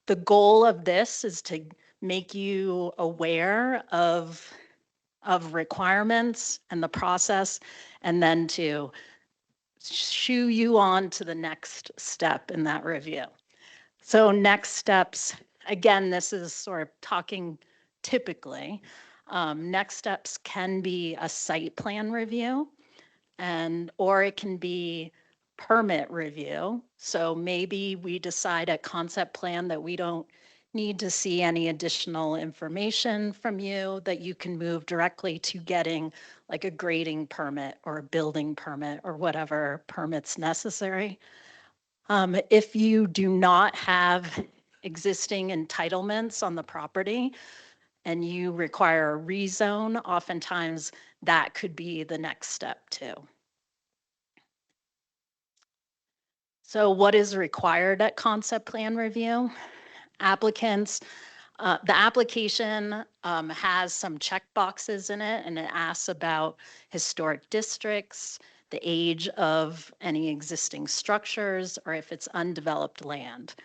The goal of this is to make you aware of requirements and the process, and then to shoo you on to the next step in that review. So next steps, again, this is sort of talking typically. Next steps can be a site plan review, or it can be permit review. So maybe we decide at concept plan that we don't need to see any additional information from you, that you can move directly to getting like a grading permit or a building permit or whatever permits necessary. If you do not have existing entitlements on the property and you require a rezone, oftentimes that could be the next step too. So what is required at concept plan review? Applicants, the application has some check boxes in it, and it asks about historic districts, the age of any existing structures, or if it's undeveloped land.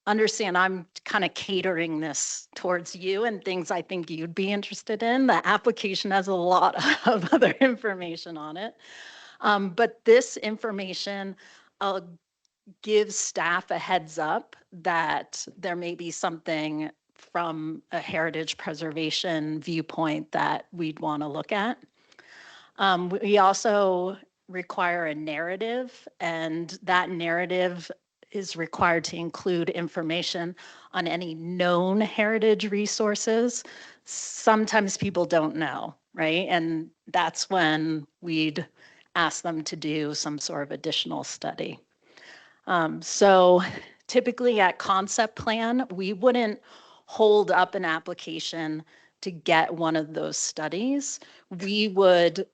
Understand, I'm kind of catering this towards you and things I think you'd be interested in. The application has a lot of other information on it. But this information gives staff a heads up that there may be something from a heritage preservation viewpoint that we'd want to look at. We also require a narrative, and that narrative is required to include information on any known heritage resources. Sometimes people don't know, right? And that's when we'd ask them to do some sort of additional study. So typically at concept plan, we wouldn't hold up an application to get one of those studies. We would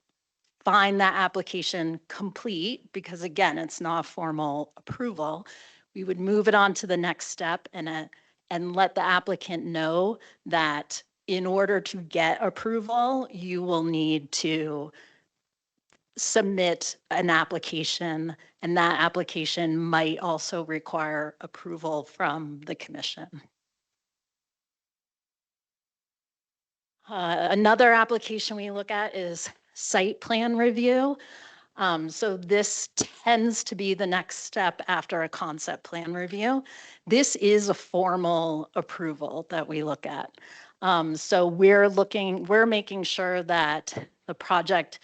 find that application complete because again, it's not a formal approval. We would move it on to the next step and let the applicant know that in order to get approval, you will need to submit an application, and that application might also require approval from the commission. Another application we look at is site plan review. So this tends to be the next step after a concept plan review. This is a formal approval that we look at. So we're making sure that the project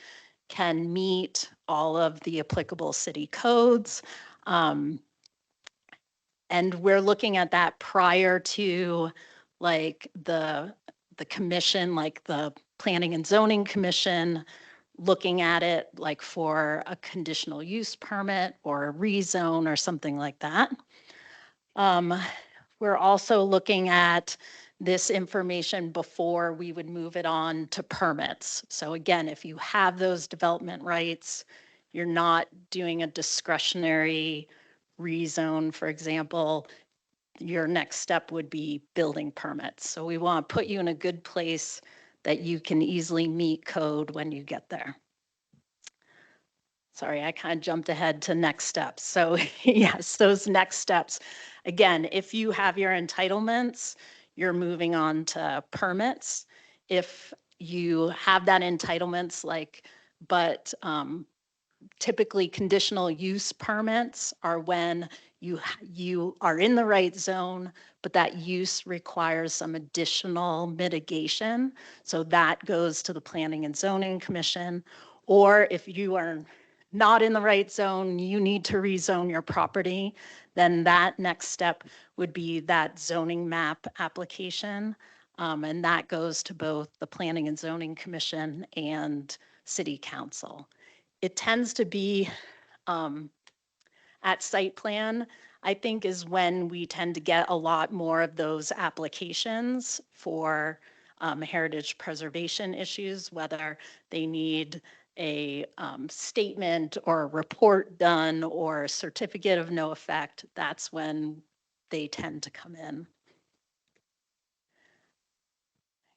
can meet all of the applicable city codes. And we're looking at that prior to like the commission, like the Planning and Zoning Commission, looking at it like for a conditional use permit or a rezone or something like that. We're also looking at this information before we would move it on to permits. So again, if you have those development rights, you're not doing a discretionary rezone, for example, your next step would be building permits. So we want to put you in a good place that you can easily meet code when you get there. Sorry, I kind of jumped ahead to next steps. So yes, those next steps. Again, if you have your entitlements, you're moving on to permits. If you have that entitlements, but typically conditional use permits are when you are in the right zone, but that use requires some additional mitigation. So that goes to the Planning and Zoning Commission. Or if you are not in the right zone, you need to rezone your property, then that next step would be that zoning map application. And that goes to both the Planning and Zoning Commission and City Council. It tends to be at site plan, I think, is when we tend to get a lot more of those applications for heritage preservation issues, whether they need a statement or a report done or a certificate of no effect. That's when they tend to come in.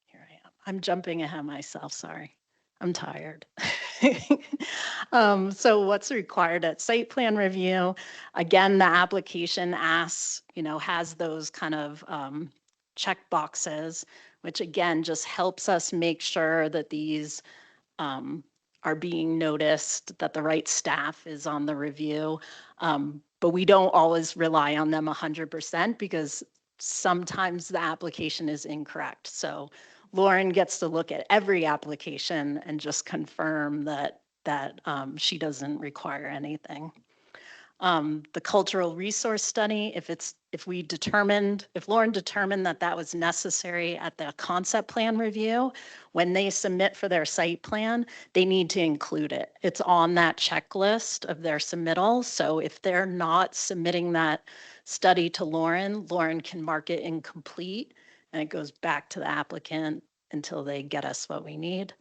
Here I am. I'm jumping ahead of myself, sorry. I'm tired. So what's required at site plan review? Again, the application asks, has those kind of check boxes, which again, just helps us make sure that these are being noticed, that the right staff is on the review. But we don't always rely on them 100% because sometimes the application is incorrect. So Lauren gets to look at every application and just confirm that she doesn't require anything. The cultural resource study, if Lauren determined that that was necessary at the concept plan review, when they submit for their site plan, they need to include it. It's on that checklist of their submittal. So if they're not submitting that study to Lauren, Lauren can mark it incomplete and it goes back to the applicant until they get us what we need.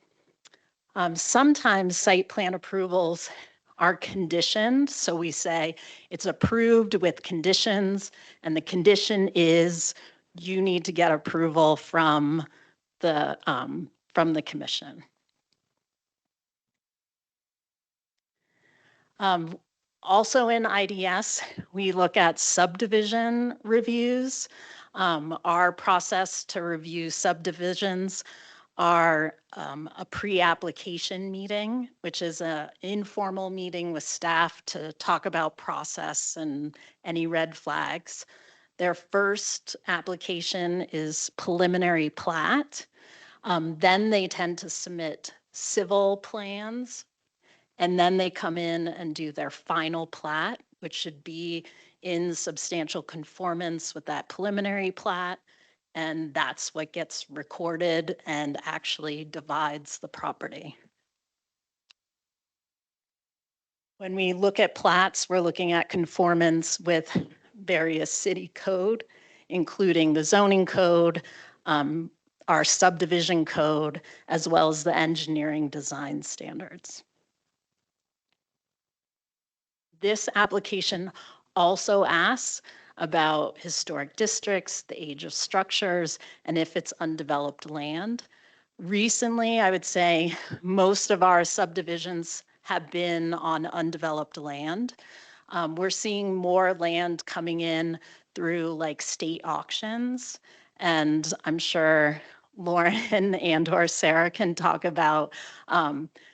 Sometimes site plan approvals are conditioned. So we say it's approved with conditions, and the condition is you need to get approval from the commission. Also in IDS, we look at subdivision reviews. Our process to review subdivisions are a pre-application meeting, which is an informal meeting with staff to talk about process and any red flags. Their first application is preliminary plat. Then they tend to submit civil plans, and then they come in and do their final plat, which should be in substantial conformance with that preliminary plat. And that's what gets recorded and actually divides the property. When we look at plats, we're looking at conformance with various city code, including the zoning code, our subdivision code, as well as the engineering design standards. This application also asks about historic districts, the age of structures, and if it's undeveloped land. Recently, I would say most of our subdivisions have been on undeveloped land. We're seeing more land coming in through like state auctions, and I'm sure Lauren and or Sarah can talk about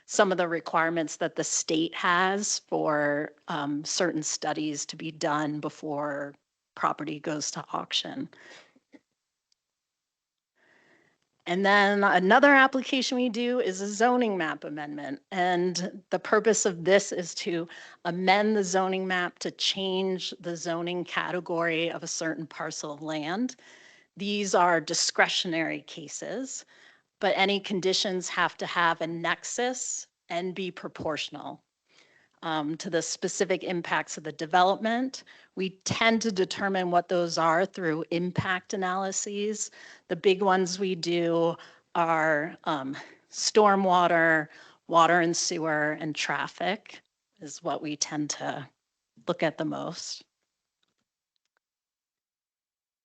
some of the requirements that the state has for certain studies to be done before property goes to auction. And then another application we do is a zoning map amendment. And the purpose of this is to amend the zoning map to change the zoning category of a certain parcel of land. These are discretionary cases, but any conditions have to have a nexus and be proportional to the specific impacts of the development. We tend to determine what those are through impact analyses. The big ones we do are stormwater, water and sewer, and traffic is what we tend to look at the most.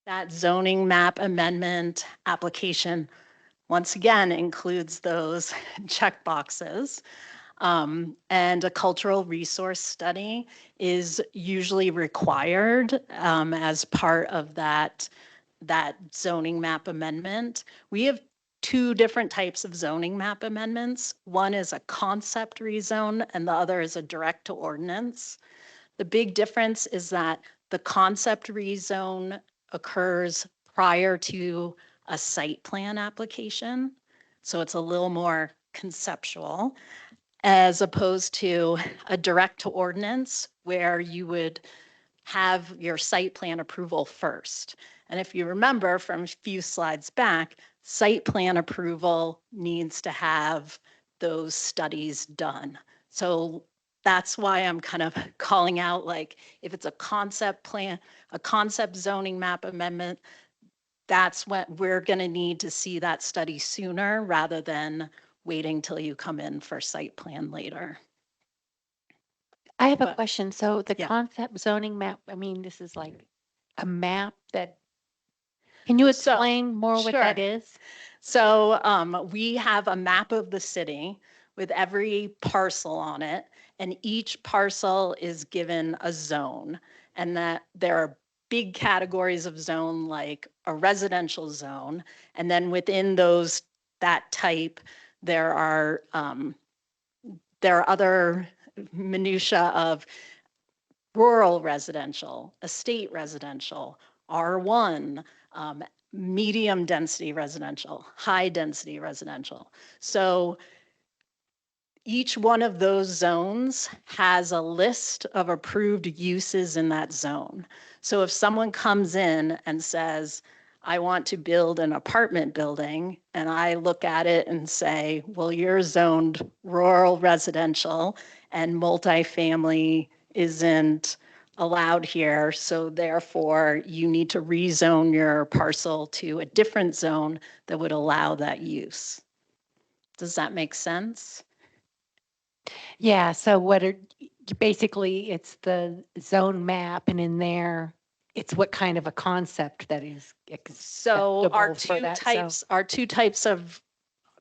That zoning map amendment application, once again, includes those check boxes. And a cultural resource study is usually required as part of that zoning map amendment. We have two different types of zoning map amendments. One is a concept rezone and the other is a direct to ordinance. The big difference is that the concept rezone occurs prior to a site plan application. So it's a little more conceptual, as opposed to a direct to ordinance where you would have your site plan approval first. And if you remember from a few slides back, site plan approval needs to have those studies done. So that's why I'm kind of calling out, like, if it's a concept plan, a concept zoning map amendment, that's when we're going to need to see that study sooner rather than waiting till you come in for site plan later. I have a But- question. So the yeah. concept zoning map, I mean, this is like a map that, can you So- explain more what that Sure. is? So we have a map of the city with every parcel on it, and each parcel is given a zone. And that there are big categories of zone, like a residential zone. And then within those, that type, there are other minutia of rural residential, estate residential, R1, medium density residential, high density residential. So each one of those zones has a list of approved uses in that zone. So if someone comes in and says, I want to build an apartment building, and I look at it and say, well, you're zoned rural residential and multifamily isn't allowed here, so therefore you need to rezone your parcel to a different zone that would allow that use. Does that make sense? Yeah, so basically it's the zone map and in there, it's what kind of a concept that is So acceptable for our two types of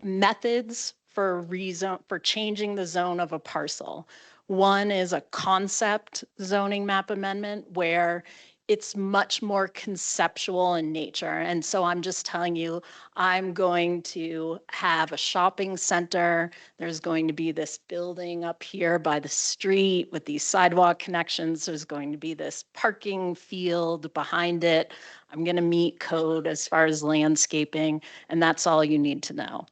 methods for changing the zone of a parcel. One is a concept zoning map amendment where it's much more conceptual in nature. And so I'm just telling you, I'm going to have a shopping center. There's going to be this building up here by the street with these sidewalk connections. There's going to be this parking field behind it. I'm going to meet code as far as landscaping, and that's all you need to know,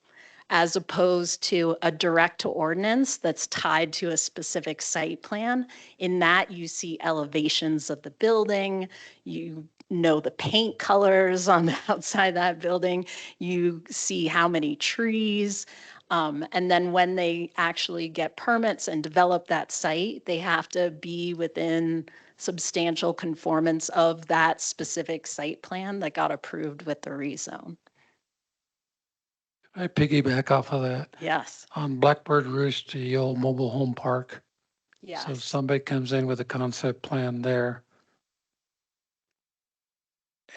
as opposed to a direct to ordinance that's tied to a specific site plan. In that, you see elevations of the building, you know the paint colors on the outside of that building, you see how many trees. And then when they actually get permits and develop that site, they have to be within substantial conformance of that specific site plan that got approved with the rezone. I piggyback off of that. Yes, On Blackbird Roost, the old mobile home park. So if yes. somebody comes in with a concept plan there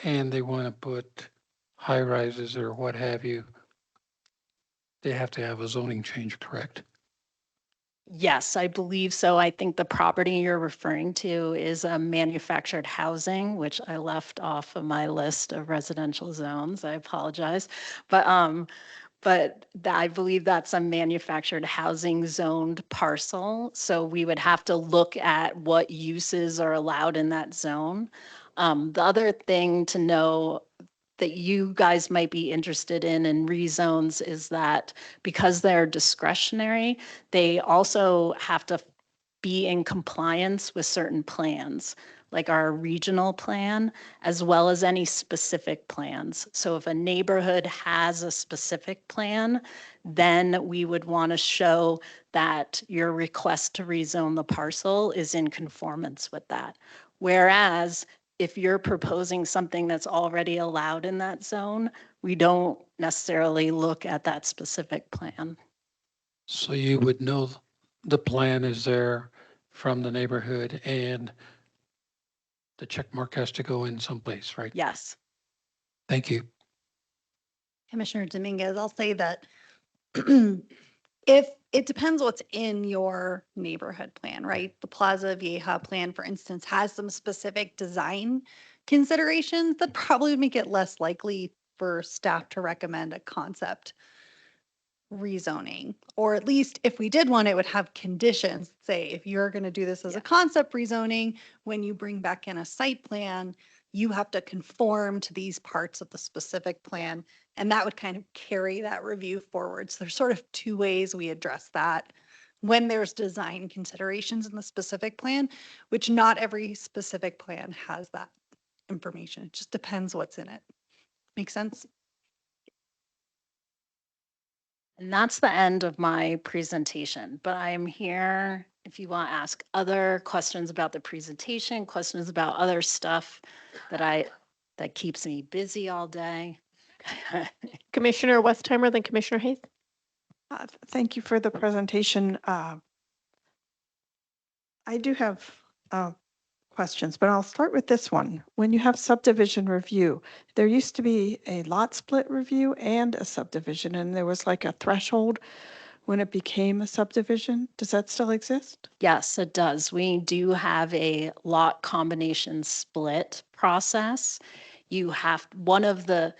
and they want to put high rises or what have you, they have to have a zoning change, correct? Yes, I believe so. I think the property you're referring to is a manufactured housing, which I left off of my list of residential zones. I apologize. But I believe that's a manufactured housing zoned parcel. So we would have to look at what uses are allowed in that zone. The other thing to know that you guys might be interested in rezones is that because they're discretionary, they also have to be in compliance with certain plans, like our regional plan, as well as any specific plans. So if a neighborhood has a specific plan, then we would want to show that your request to rezone the parcel is in conformance with that. Whereas if you're proposing something that's already allowed in that zone, we don't necessarily look at that specific plan. So you would know the plan is there from the neighborhood and the check mark has to go in someplace, right? Yes. Thank you. Commissioner Dominguez, I'll say that if it depends what's in your neighborhood plan, right? The Plaza Vieja plan, for instance, has some specific design considerations that probably make it less likely for staff to recommend a concept rezoning. Or at least if we did one, it would have conditions. Say, if you're going to do this as a concept rezoning, when you bring back in a site plan, you have to conform to these parts of the specific plan. And that would kind of carry that review forward. So there's sort of two ways we address that when there's design considerations in the specific plan, which not every specific plan has that information. It just depends what's in it. Make sense? And that's the end of my presentation, but I'm here if you want to ask other questions about the presentation, questions about other stuff that keeps me busy all day. Commissioner Westheimer, then Commissioner Hayes. Thank you for the presentation. I do have questions, but I'll start with this one. When you have subdivision review, there used to be a lot split review and a subdivision, and there was like a threshold when it became a subdivision. Does that still exist? Yes, it does. We do have a lot combination split process. You have, one of the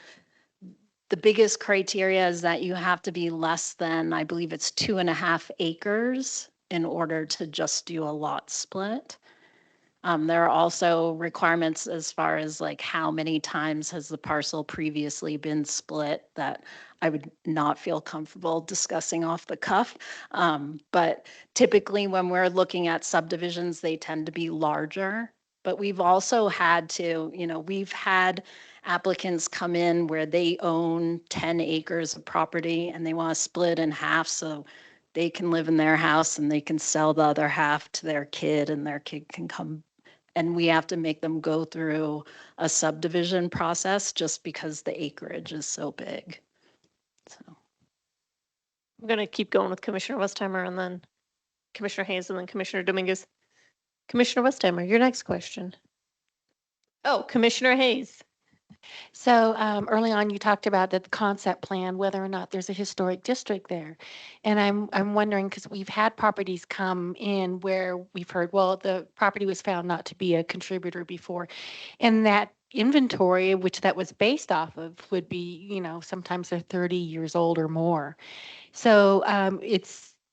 biggest criteria is that you have to be less than, I believe it's 2.5 acres in order to just do a lot split. There are also requirements as far as like how many times has the parcel previously been split that I would not feel comfortable discussing off the cuff. But typically when we're looking at subdivisions, they tend to be larger. But we've also had to, we've had applicants come in where they own 10 acres of property and they want to split in half so they can live in their house and they can sell the other half to their kid and their kid can come. And we have to make them go through a subdivision process just because the acreage is so big. So I'm going to keep going with Commissioner Westheimer and then Commissioner Hayes and then Commissioner Dominguez. Commissioner Westheimer, your next question. Oh, Commissioner Hayes. So early on, you talked about the concept plan, whether or not there's a historic district there. And I'm wondering, because we've had properties come in where we've heard, well, the property was found not to be a contributor before. And that inventory, which that was based off of, would be, sometimes they're 30 years old or more. So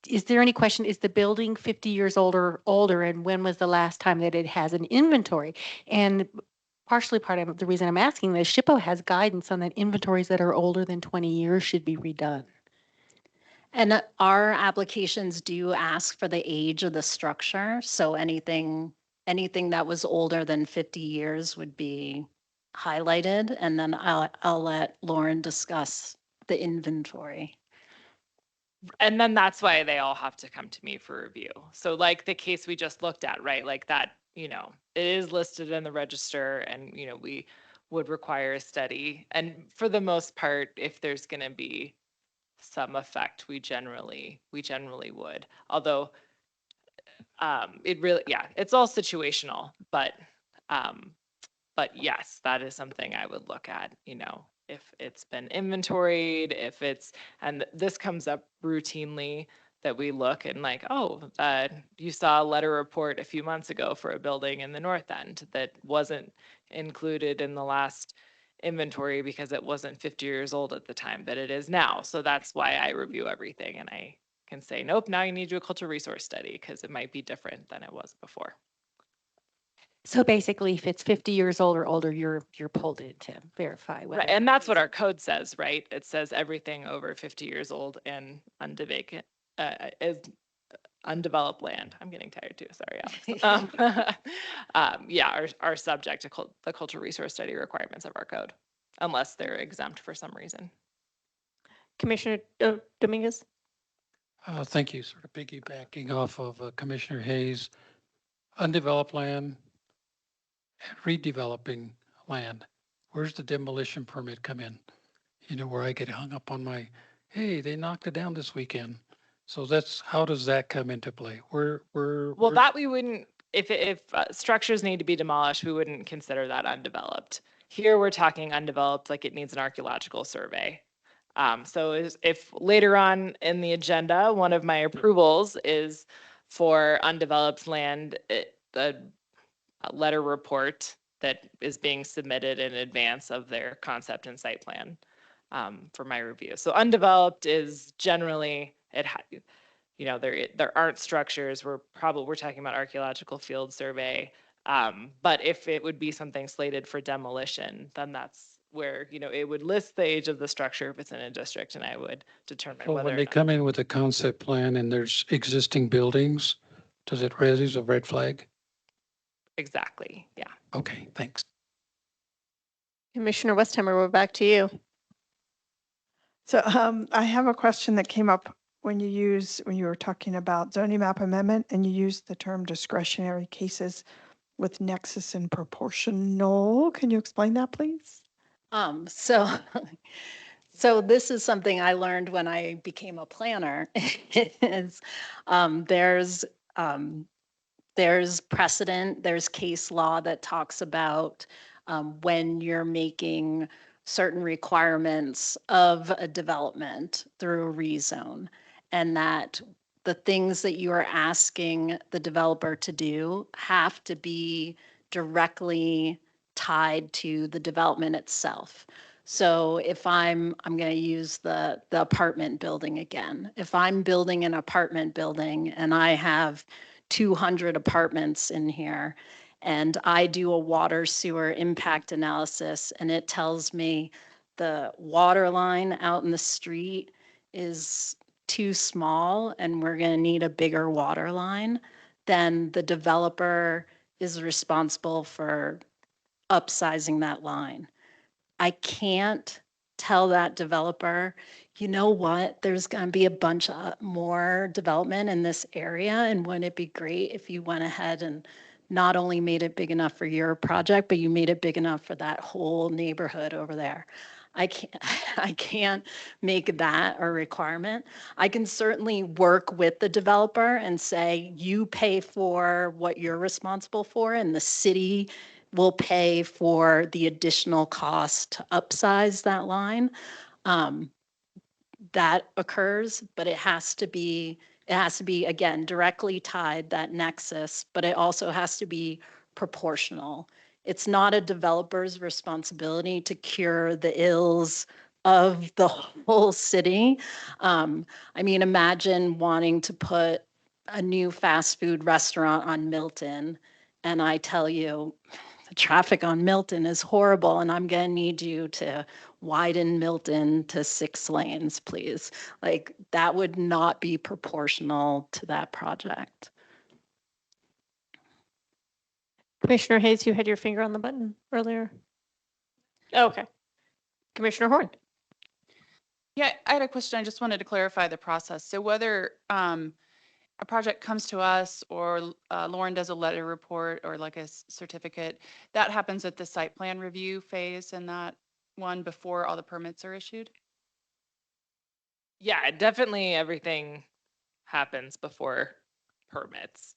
is there any question, is the building 50 years older, and when was the last time that it has an inventory? And partially part of the reason I'm asking this, SHPO has guidance on that inventories that are older than 20 years should be redone. And our applications do ask for the age of the structure. So anything that was older than 50 years would be highlighted. And then I'll let Lauren discuss the inventory. And then that's why they all have to come to me for review. So like the case we just looked at, right? Like that, it is listed in the register and, we would require a study. And for the most part, if there's going to be some effect, we generally would. Although it really, it's all situational, but yes, that is something I would look at, if it's been inventoried, and this comes up routinely, that we look and like, oh, you saw a letter report a few months ago for a building in the north end that wasn't included in the last inventory because it wasn't 50 years old at the time, but it is now. So that's why I review everything, and I can say, nope, now you need to do a cultural resource study because it might be different than it was before. So basically, if it's 50 years old or older, you're pulled in to verify whether. Right, and that's what our code says, right? It says everything over 50 years old and is undeveloped land. I'm getting tired too. Sorry, Alex. Yeah, are subject to the cultural resource study requirements of our code, unless they're exempt for some reason. Commissioner Dominguez? Thank you. Sort of piggybacking off of Commissioner Hayes, undeveloped land and redeveloping land. Where's the demolition permit come in? You know, where I get hung up on my, hey, they knocked it down this weekend. So how does that come into play? Well, that we wouldn't, if structures need to be demolished, we wouldn't consider that undeveloped. Here we're talking undeveloped, like it needs an archaeological survey. So if later on in the agenda, one of my approvals is for undeveloped land, the letter report that is being submitted in advance of their concept and site plan for my review. So undeveloped is generally, there aren't structures. We're talking about archaeological field survey. But if it would be something slated for demolition, then that's where, it would list the age of the structure if it's in a district, and I would determine So whether when they come in with a concept plan and there's existing buildings, does it raise as a red flag? Exactly, yeah. Okay, thanks. Commissioner Westheimer, we're back to you. So I have a question that came up when you were talking about zoning map amendment and you used the term discretionary cases with nexus and proportional. Can you explain that, please? So, so this is something I learned when I became a planner. Is there's precedent, there's case law that talks about when you're making certain requirements of a development through a rezone, and that the things that you are asking the developer to do have to be directly tied to the development itself. So if I'm going to use the apartment building again. If I'm building an apartment building and I have 200 apartments in here, and I do a water sewer impact analysis, and it tells me the water line out in the street is too small and we're going to need a bigger water line, then the developer is responsible for upsizing that line. I can't tell that developer, you know what, there's going to be a bunch of more development in this area, and wouldn't it be great if you went ahead and not only made it big enough for your project, but you made it big enough for that whole neighborhood over there. I can't make that a requirement. I can certainly work with the developer and say, you pay for what you're responsible for, and the city will pay for the additional cost to upsize that line. That occurs, but it has to be, again, directly tied, that nexus, but it also has to be proportional. It's not a developer's responsibility to cure the ills of the whole city. I mean, imagine wanting to put a new fast food restaurant on Milton, and I tell you, the traffic on Milton is horrible, and I'm going to need you to widen Milton to 6 lanes, please. Like, that would not be proportional to that project. Commissioner Hayes, you had your finger on the button earlier. Okay. Commissioner Horn. Yeah, I had a question. I just wanted to clarify the process. So whether a project comes to us or Lauren does a letter report or like a certificate, that happens at the site plan review phase and that one before all the permits are issued? Yeah, definitely everything happens before permits.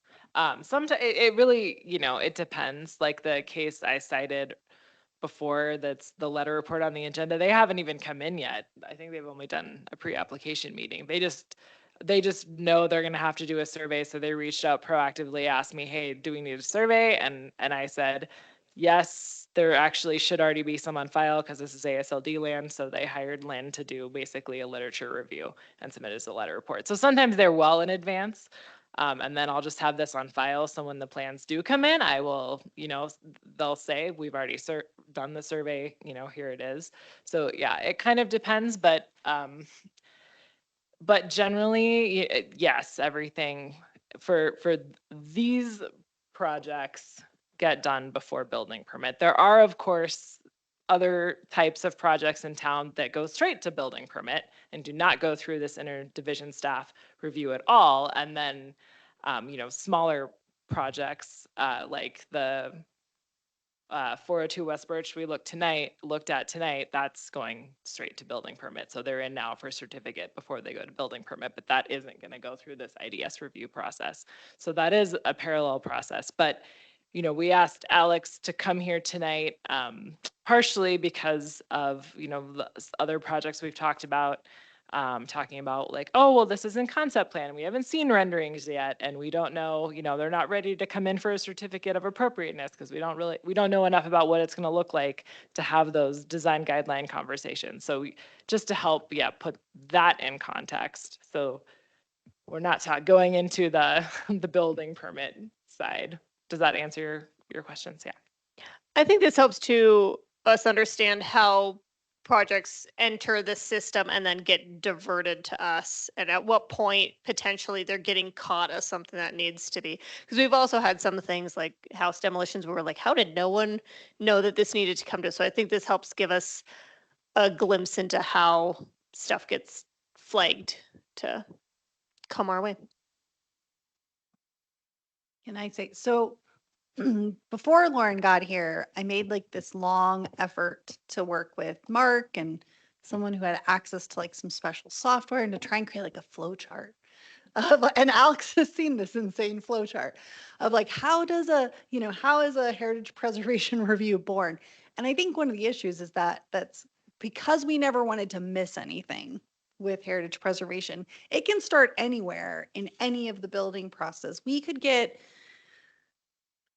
Sometimes it really, it depends. Like the case I cited before, that's the letter report on the agenda, they haven't even come in yet. I think they've only done a pre-application meeting. They just they just know they're going to have to do a survey. So they reached out proactively, asked me, hey, do we need a survey? And I said, yes, there actually should already be some on file because this is ASLD land. So they hired Lynn to do basically a literature review and submit as a letter report. So sometimes they're well in advance. And then I'll just have this on file. So when the plans do come in, I will, they'll say, we've already done the survey, here it is. So yeah, it kind of depends, but generally, yes, everything for these projects get done before building permit. There are, of course, other types of projects in town that go straight to building permit and do not go through this interdivision staff review at all. And then, smaller projects like the 402 West Birch we looked at tonight, that's going straight to building permit. So they're in now for certificate before they go to building permit, but that isn't going to go through this IDS review process. So that is a parallel process. But, we asked Alex to come here tonight partially because of, the other projects we've talked about. Talking about like, oh, well, this is in concept plan. We haven't seen renderings yet. And we don't know, they're not ready to come in for a certificate of appropriateness because we don't know enough about what it's going to look like to have those design guideline conversations. So just to help, put that in context. So we're not going into the, the building permit side. Does that answer your questions? Yeah. I think this helps to us understand how projects enter the system and then get diverted to us, and at what point potentially they're getting caught as something that needs to be. Because we've also had some things like house demolitions where we're like, how did no one know that this needed to come to us? So I think this helps give us a glimpse into how stuff gets flagged to come our way. Can I say, so before Lauren got here, I made like this long effort to work with Mark and someone who had access to like some special software and to try and create like a flow chart. And Alex has seen this insane flow chart of like, how is a heritage preservation review born? And I think one of the issues is that's because we never wanted to miss anything with heritage preservation. It can start anywhere in any of the building process. We could get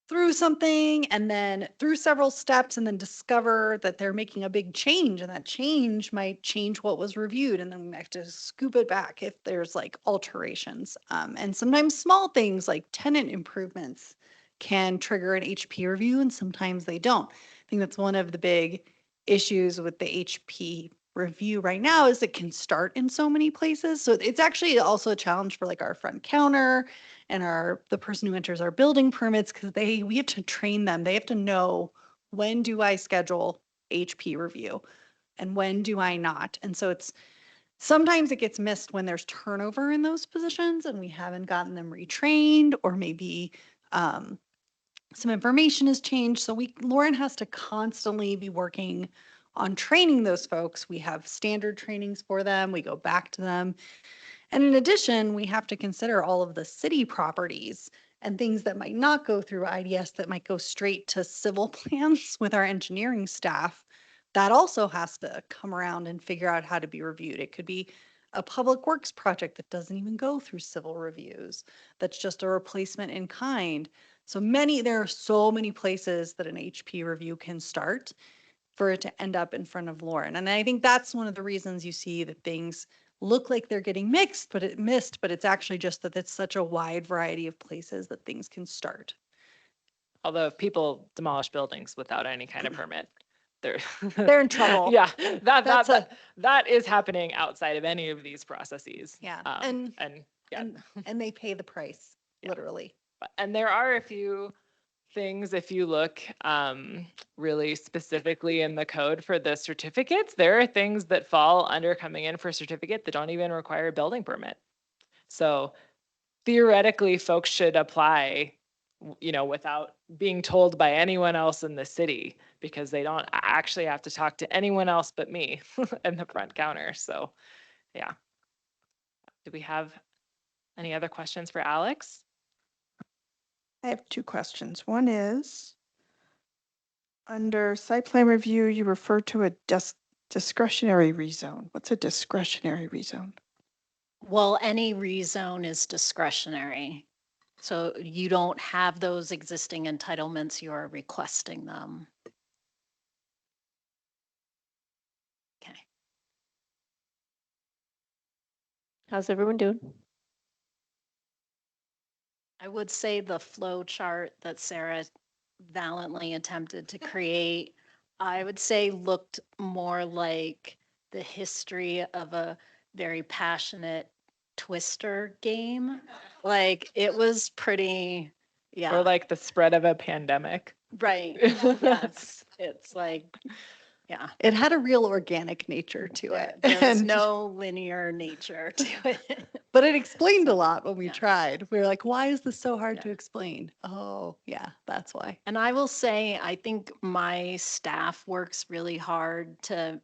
through something and then through several steps and then discover that they're making a big change, and that change might change what was reviewed, and then we have to scoop it back if there's like alterations. And sometimes small things like tenant improvements can trigger an HP review, and sometimes they don't. I think that's one of the big issues with the HP review right now is it can start in so many places. So it's actually also a challenge for like our front counter and the person who enters our building permits, because we have to train them. They have to know, when do I schedule HP review and when do I not? And so sometimes it gets missed when there's turnover in those positions and we haven't gotten them retrained, or maybe some information has changed. So Lauren has to constantly be working on training those folks. We have standard trainings for them. We go back to them. And in addition, we have to consider all of the city properties and things that might not go through IDS that might go straight to civil plans with our engineering staff. That also has to come around and figure out how to be reviewed. It could be a public works project that doesn't even go through civil reviews. That's just a replacement in kind. There are so many places that an HP review can start for it to end up in front of Lauren. And I think that's one of the reasons you see that things look like they're getting missed, but it's actually just that it's such a wide variety of places that things can start. Although if people demolish buildings without any kind of permit, they're they're in trouble. Yeah, that is happening outside of any of these processes. Yeah, and they pay the price, literally. And there are a few things, if you look really specifically in the code for the certificates, there are things that fall under coming in for a certificate that don't even require a building permit. So theoretically, folks should apply, without being told by anyone else in the city, because they don't actually have to talk to anyone else but me and the front counter. So yeah. Do we have any other questions for Alex? I have two questions. One is, under site plan review, you refer to a discretionary rezone. What's a discretionary rezone? Well, any rezone is discretionary. So you don't have those existing entitlements, you are requesting them. Okay. How's everyone doing? I would say the flow chart that Sarah valiantly attempted to create, I would say looked more like the history of a very passionate Twister game. Like it was pretty, yeah. Or like the spread of a pandemic. Right. Yes. It's like, yeah. It had a real organic nature to it. There's and- no linear nature to it. But it explained a lot when we Yeah. tried. We were like, why is this so hard Yeah. to explain? Oh, yeah, that's why. And I will say, I think my staff works really hard to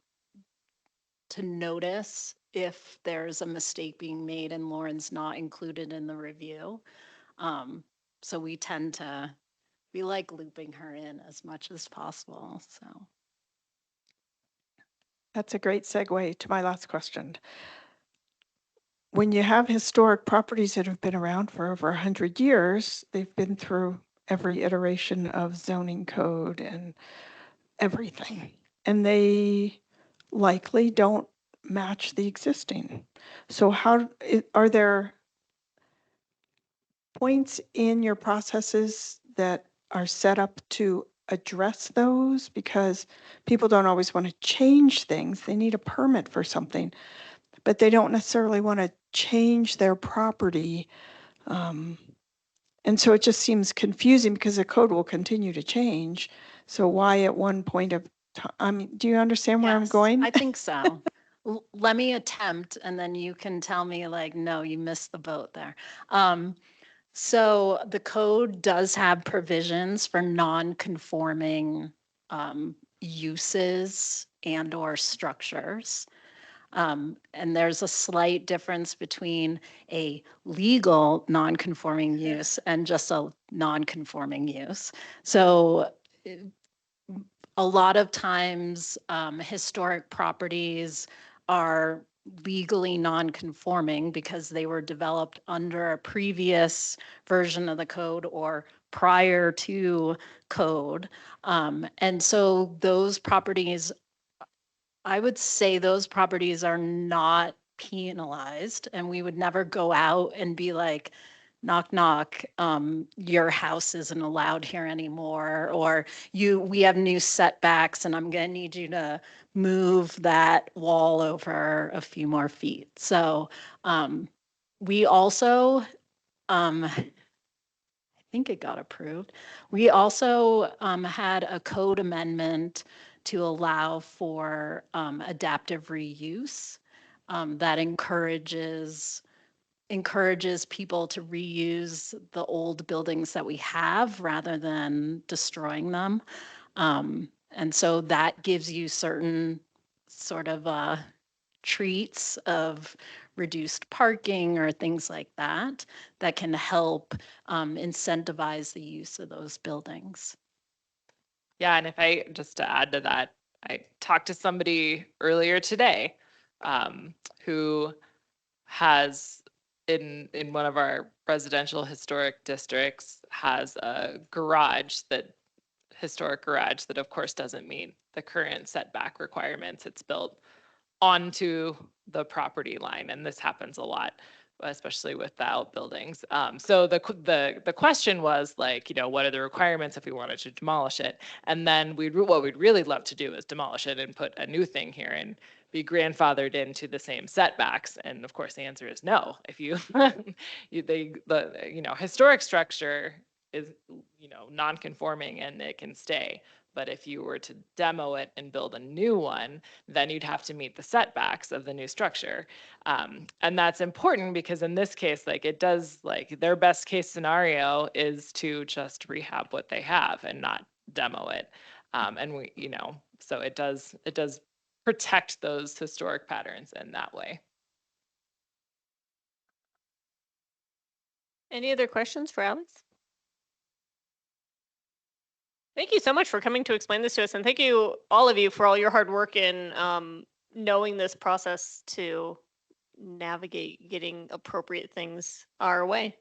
notice if there's a mistake being made and Lauren's not included in the review. So we like looping her in as much as possible, so. That's a great segue to my last question. When you have historic properties that have been around for over 100 years, they've been through every iteration of zoning code and everything. And they likely don't match the existing. So are there points in your processes that are set up to address those? Because people don't always want to change things. They need a permit for something, but they don't necessarily want to change their property. And so it just seems confusing because the code will continue to change. So why at one point of time, I mean, do you understand where I'm Yes, going? I think so. Let me attempt and then you can tell me like, no, you missed the boat there. So the code does have provisions for non-conforming uses and or structures. And there's a slight difference between a legal non-conforming use and just a non-conforming use. So a lot of times historic properties are legally non-conforming because they were developed under a previous version of the code or prior to code. And so those properties, I would say those properties are not penalized and we would never go out and be like, knock, knock, your house isn't allowed here anymore, or we have new setbacks and I'm gonna need you to move that wall over a few more feet. So we also, I think it got approved. We also had a code amendment to allow for adaptive reuse that encourages people to reuse the old buildings that we have rather than destroying them. And so that gives you certain sort of treats of reduced parking or things like that that can help incentivize the use of those buildings. Yeah, and if I just to add to that, I talked to somebody earlier today who has in one of our residential historic districts has a historic garage that of course doesn't meet the current setback requirements. It's built onto the property line, and this happens a lot, especially with the outbuildings. So the question was like, what are the requirements if we wanted to demolish it? And then what we'd really love to do is demolish it and put a new thing here and be grandfathered into the same setbacks. And of course, the answer is no. If you, historic structure is, non-conforming and it can stay. But if you were to demo it and build a new one, then you'd have to meet the setbacks of the new structure. And that's important because in this case, like it does, like their best case scenario is to just rehab what they have and not demo it. And so it does protect those historic patterns in that way. Any other questions for Alex? Thank you so much for coming to explain this to us, and thank you, all of you, for all your hard work in knowing this process to, navigate getting appropriate things our way.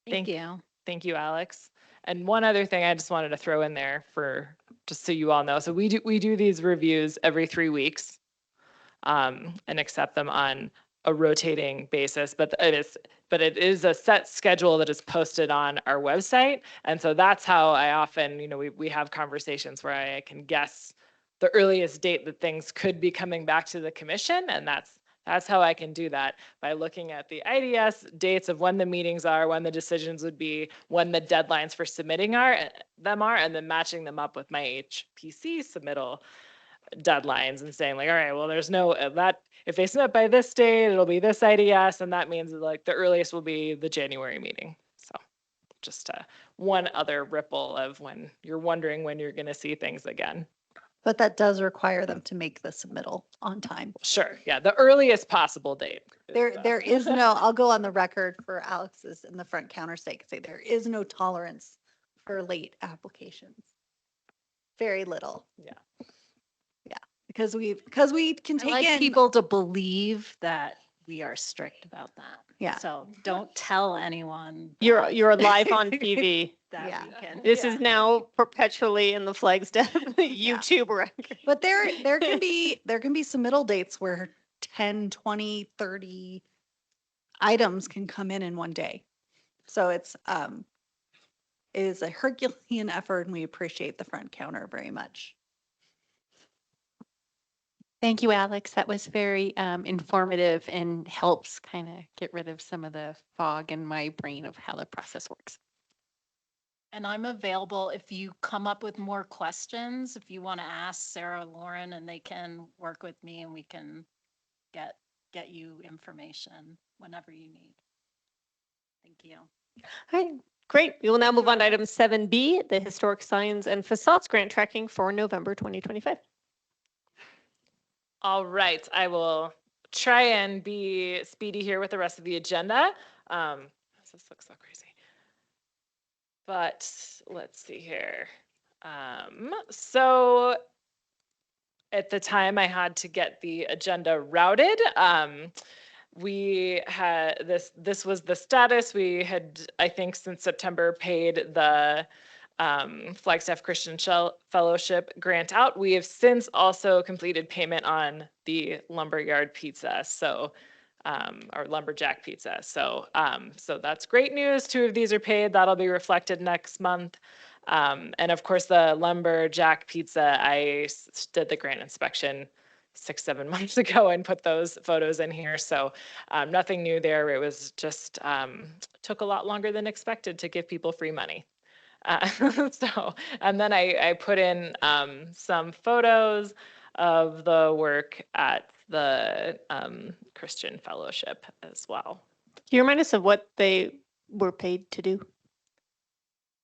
Thank you. Thank you, Alex. And one other thing I just wanted to throw in there for, just so you all know. So we do these reviews every 3 weeks, and accept them on a rotating basis, but it is a set schedule that is posted on our website. And so that's how I often, we have conversations where I can guess the earliest date that things could be coming back to the commission. And that's how I can do that, by looking at the IDS dates of when the meetings are, when the decisions would be, when the deadlines for submitting are, and then matching them up with my HPC submittal deadlines and saying like, all right, well, there's no, that if they submit by this date, it'll be this IDS, and that means like the earliest will be the January meeting. So just one other ripple of when you're wondering when you're going to see things again. But that does require them to make the submittal on time. Sure. Yeah. The earliest possible date. There is no, I'll go on the record for Alex's in the front counter sake, say there is no tolerance for late applications. Very little. Yeah. Yeah. Because we can I take like in people to believe that we are strict about that. Yeah. So don't tell anyone. You're live on TV. That Yeah. we can. This is now perpetually in the Flagstaff YouTube record. But there can be submittal dates where 10, 20, 30 items can come in one day. So it is a Herculean effort, and we appreciate the front counter very much. Thank you, Alex. That was very informative and helps kind of get rid of some of the fog in my brain of how the process works. And I'm available if you come up with more questions, if you want to ask Sarah or Lauren, and they can work with me and we can get you information whenever you need. Thank you. All right, great. We will now move on to item 7B, the Historic Signs and Facades Grant Tracking for November 2025. All right, I will try and be speedy here with the rest of the agenda. This looks so crazy. But let's see here. So at the time I had to get the agenda routed. We had this was the status. We had, I think, since September paid the Flagstaff Christian Fellowship grant out. We have since also completed payment on the lumberyard pizza, so or lumberjack pizza. So so that's great news. 2 of these are paid. That'll be reflected next month. And of course, the lumberjack pizza, I did the grant inspection 6-7 months ago and put those photos in here. So nothing new there. It was just took a lot longer than expected to give people free money. So, and then I put in some photos of the work at the Christian Fellowship as well. Can you remind us of what they were paid to do?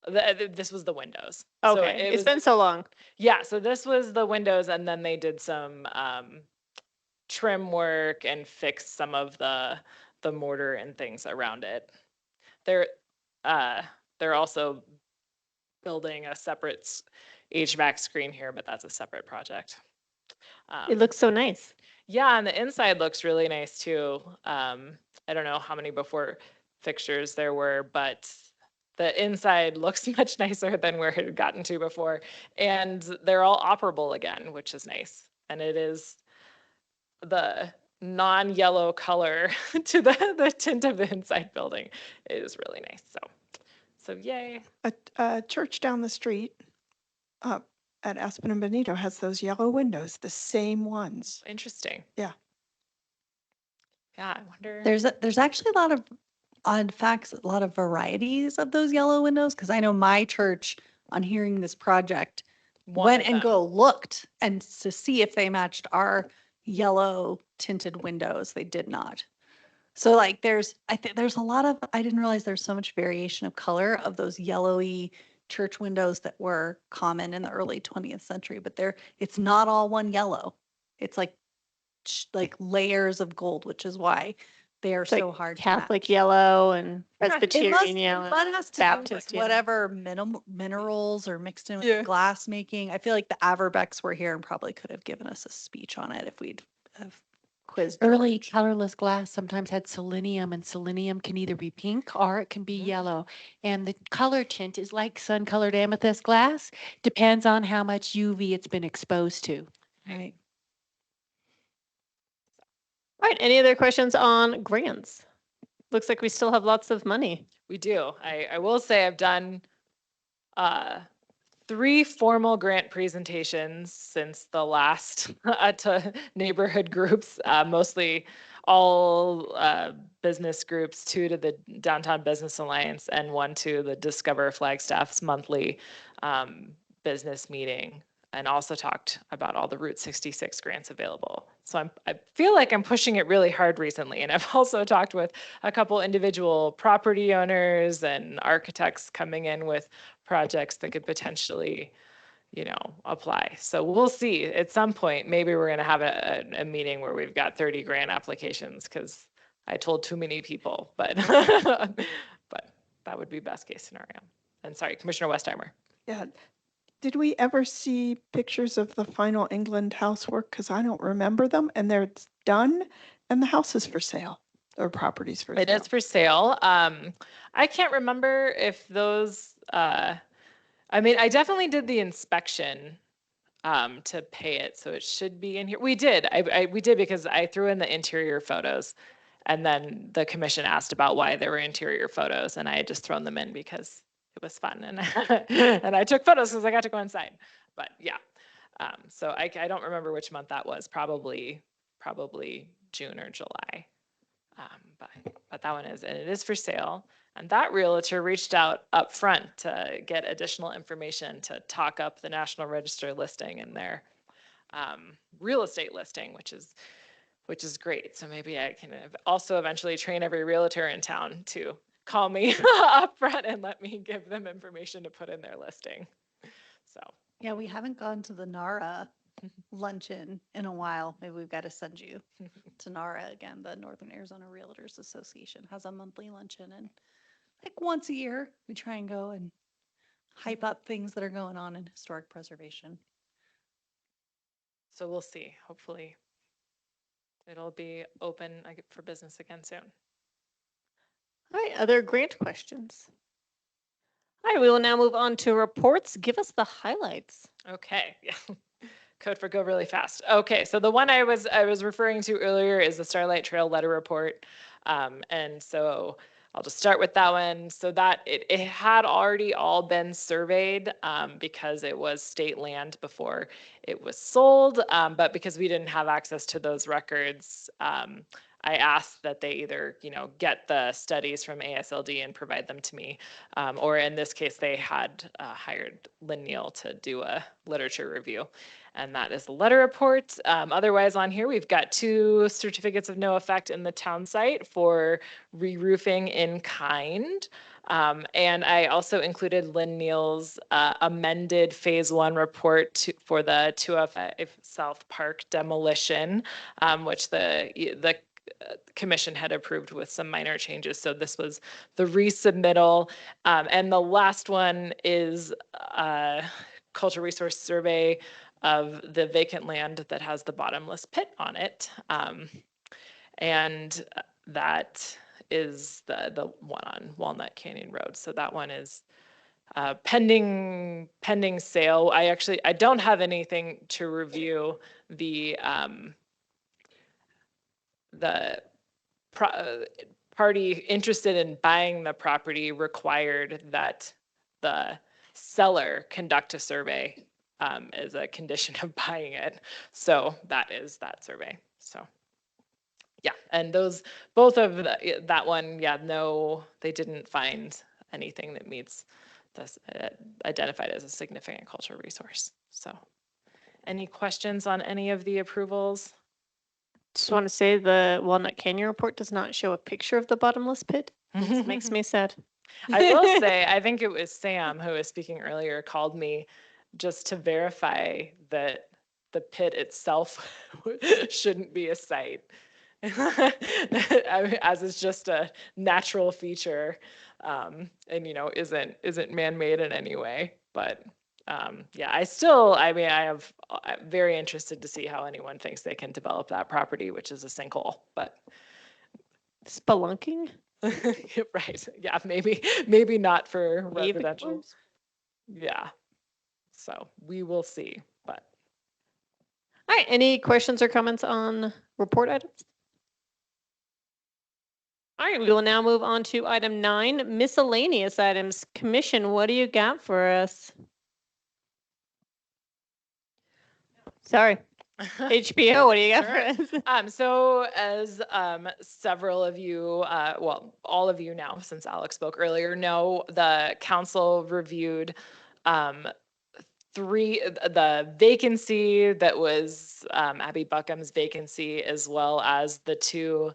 This was the windows. Okay, So it's been so long. Yeah, so this was the windows, and then they did some trim work and fixed some of the mortar and things around it. They're also building a separate HVAC screen here, but that's a separate project. It looks so nice. Yeah, and the inside looks really nice too. I don't know how many before fixtures there were, but the inside looks much nicer than where it had gotten to before. And they're all operable again, which is nice. And it is the non-yellow color to the tint of the inside building. It is really nice. So yay. A church down the street at Aspen and Benito has those yellow windows, the same ones. Interesting. Yeah. Yeah, I wonder. There's actually a lot of odd facts, a lot of varieties of those yellow windows, because I know my church, on hearing this project, went and looked and to see if they matched our yellow tinted windows. They did not. So like I think there's a lot of, I didn't realize there's so much variation of color of those yellowy church windows that were common in the early 20th century, but it's not all one yellow. It's like layers of gold, which is why they are so hard to Catholic match. yellow and Presbyterian It yellow. has to do Baptist with yellow. whatever minerals are mixed in with glass making. I feel like the Averbecks were here and probably could have given us a speech on it if we'd have Quiz Early George. colorless glass sometimes had selenium, and selenium can either be pink or it can be yellow. And the color tint is like sun-colored amethyst glass. Depends on how much UV it's been exposed to. Right. All right, any other questions on grants? Looks like we still have lots of money. We do. I will say I've done 3 formal grant presentations since the last to neighborhood groups, mostly all business groups, 2 to the Downtown Business Alliance and 1 to the Discover Flagstaff's monthly business meeting, and also talked about all the Route 66 grants available. So I feel like I'm pushing it really hard recently. And I've also talked with a couple individual property owners and architects coming in with projects that could potentially, apply. So we'll see at some point. Maybe we're going to have a meeting where we've got 30 grant applications because I told too many people, but but that would be best case scenario. And sorry, Commissioner Westheimer. Yeah. Did we ever see pictures of the final England housework? Because I don't remember them, and they're done, and the house is for sale, or properties for sale. It is for sale. I can't remember if those, I definitely did the inspection to pay it, so it should be in here. We did. We did because I threw in the interior photos, and then the commission asked about why there were interior photos, and I had just thrown them in because it was fun, and and I took photos because I got to go inside. But yeah, so I don't remember which month that was. Probably June or July. But that one is, and it is for sale. And that realtor reached out up front to get additional information to talk up the National Register listing and their real estate listing, which is great. So maybe I can also eventually train every realtor in town to call me up front and let me give them information to put in their listing. So Yeah, we haven't gone to the NARA luncheon in a while. Maybe we've got to send you to NARA again. The Northern Arizona Realtors Association has a monthly luncheon, and like once a year we try and go and hype up things that are going on in historic preservation. So we'll see. Hopefully it'll be open for business again soon. All right, other grant questions? All right, we will now move on to reports. Give us the highlights. Okay, yeah. Code for go really fast. Okay, so the one I was referring to earlier is the Starlight Trail letter report. And so I'll just start with that one. So that it had already all been surveyed because it was state land before it was sold. But because we didn't have access to those records, I asked that they either, get the studies from ASLD and provide them to me, or in this case, they had hired Lynn Neal to do a literature review. And that is the letter report. Otherwise on here, we've got 2 certificates of no effect in the town site for re-roofing in kind. And I also included Lynn Neal's amended phase 1 report for the 205 South Park demolition, which the commission had approved with some minor changes. So this was the resubmittal. And the last one is a cultural resource survey of the vacant land that has the bottomless pit on it. And that is the one on Walnut Canyon Road. So that one is pending sale. I don't have anything to review. The party interested in buying the property required that the seller conduct a survey as a condition of buying it. So that is that survey. So yeah, and both of that one, yeah, no, they didn't find anything that meets this identified as a significant cultural resource. So any questions on any of the approvals? Just want to say the Walnut Canyon report does not show a picture of the bottomless pit. This makes me sad. I will say, I think it was Sam who was speaking earlier called me just to verify that the pit itself shouldn't be a site, as it's just a natural feature, and isn't man-made in any way. But Yeah, I'm very interested to see how anyone thinks they can develop that property, which is a sinkhole, but Spelunking? right. Yeah, maybe not for Cave residential. explorers? Yeah. So we will see, but All right, any questions or comments on report items? All right, we will now move on to item 9, miscellaneous items. Commission, what do you got for us? Sorry. HBO, what do you got Sure. for us? So as several of you, well, all of you now, since Alex spoke earlier, know, the council reviewed the vacancy that was Abby Buckham's vacancy, as well as the 2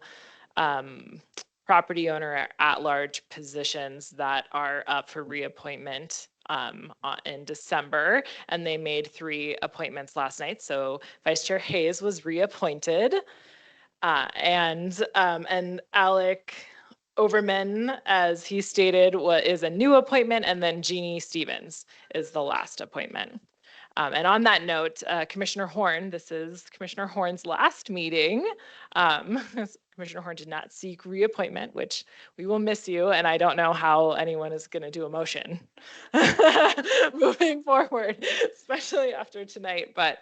property owner at-large positions that are up for reappointment in December, and they made 3 appointments last night. So Vice Chair Hayes was reappointed, and Alec Overman, as he stated, is a new appointment, and then Jeannie Stevens is the last appointment. And on that note, Commissioner Horn, this is Commissioner Horn's last meeting. Commissioner Horn did not seek reappointment, which we will miss you, and I don't know how anyone is going to do a motion moving forward, especially after tonight. But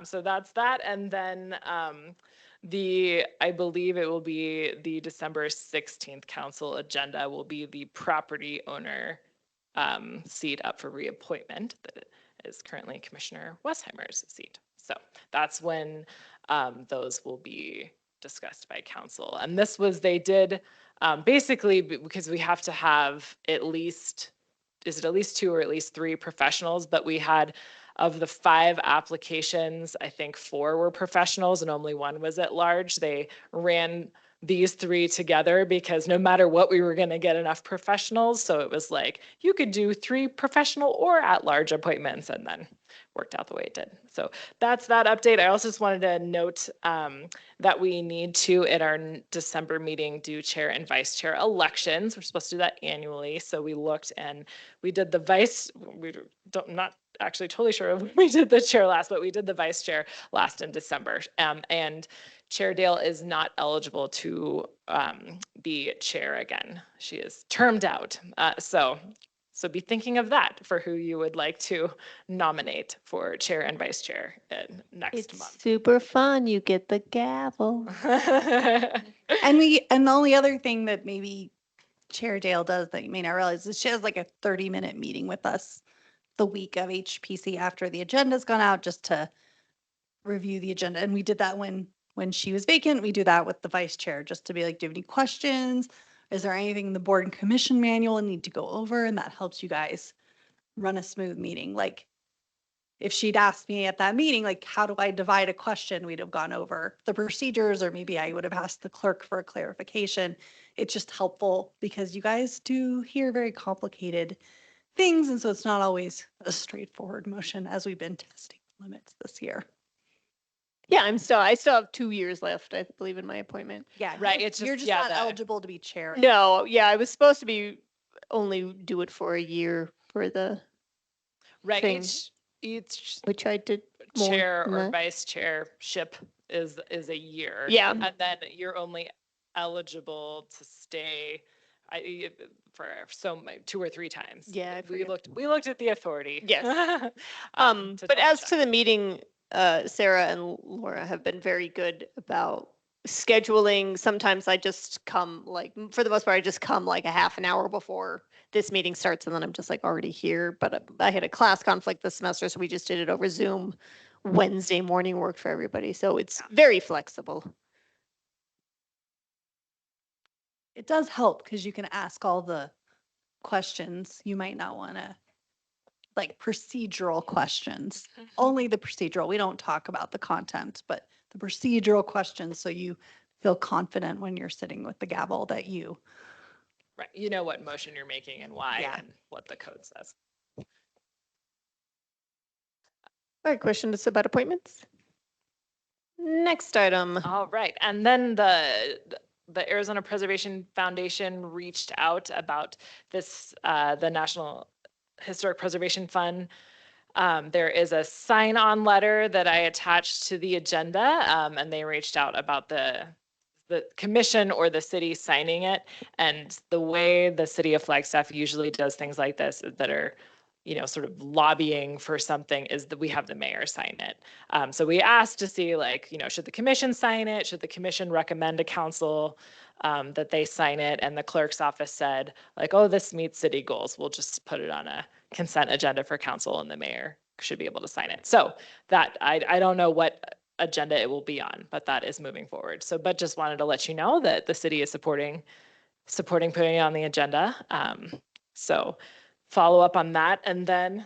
so that's that. And then I believe it will be the December 16th council agenda will be the property owner seat up for reappointment. That is currently Commissioner Westheimer's seat. So that's when those will be discussed by council. And this was, they did basically, because we have to have at least, is it at least 2 or at least 3 professionals? But we had, of the 5 applications, I think 4 were professionals and only 1 was at large. They ran these 3 together because no matter what, we were going to get enough professionals. So it was like, you could do 3 professional or at-large appointments, and then worked out the way it did. So that's that update. I also just wanted to note that we need to, at our December meeting, do chair and vice chair elections. We're supposed to do that annually. So we looked and we did the not actually totally sure if we did the chair last, but we did the vice chair last in December. And Chair Dale is not eligible to be chair again. She is termed out. So be thinking of that for who you would like to nominate for chair and vice chair next month. Super fun. You get the gavel. And the only other thing that maybe Chair Dale does that you may not realize is she has like a 30-minute meeting with us the week of HPC after the agenda's gone out, just to review the agenda. And we did that when she was vacant. We do that with the vice chair, just to be like, do you have any questions? Is there anything in the board and commission manual need to go over? And that helps you guys run a smooth meeting. Like, if she'd asked me at that meeting, like, how do I divide a question? We'd have gone over the procedures, or maybe I would have asked the clerk for a clarification. It's just helpful because you guys do hear very complicated things. And so it's not always a straightforward motion, as we've been testing limits this year. Yeah, I still have 2 years left, I believe, in my appointment. Yeah, Right, You're just not eligible to be chair. No, yeah, I was supposed to be only do it for a year for the Right, thing, each which I did more chair than or that. vice chairship is a year. Yeah. And then you're only eligible to stay for 2 or 3 times. Yeah, I we forget. looked at the authority. Yes. to But double as check. to the meeting, Sarah and Laura have been very good about scheduling. Sometimes I just come, like, for the most part, I just come like a half an hour before this meeting starts, and then I'm just like already here. But I had a class conflict this semester, so we just did it over Zoom. Wednesday morning worked for everybody, so it's very flexible. It does help because you can ask all the questions you might not want to, like procedural questions. Only the procedural. We don't talk about the content, but the procedural questions, so you feel confident when you're sitting with the gavel that you. Right, you know what motion you're making and why, Yeah. and what the code says. All right, questions about appointments? Next item. All right, and then the Arizona Preservation Foundation reached out about this, the National Historic Preservation Fund There is a sign-on letter that I attached to the agenda, and they reached out about the commission or the city signing it. And the way the city of Flagstaff usually does things like this that are, sort of lobbying for something is that we have the mayor sign it. So we asked to see like, should the commission sign it? Should the commission recommend to council that they sign it? And the clerk's office said like, oh, this meets city goals. We'll just put it on a consent agenda for council and the mayor should be able to sign it. So that I don't know what agenda it will be on, but that is moving forward. So, but just wanted to let you know that the city is supporting putting it on the agenda. So follow up on that. And then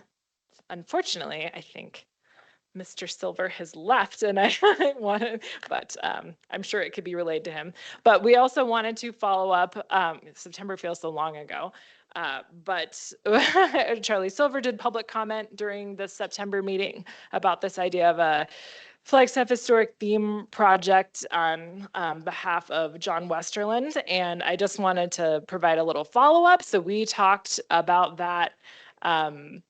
unfortunately, I think Mr. Silver has left and I wanted, but I'm sure it could be relayed to him. But we also wanted to follow up, September feels so long ago, but Charlie Silver did public comment during the September meeting about this idea of a Flagstaff Historic Theme Project on behalf of John Westerland. And I just wanted to provide a little follow-up. So we talked about that and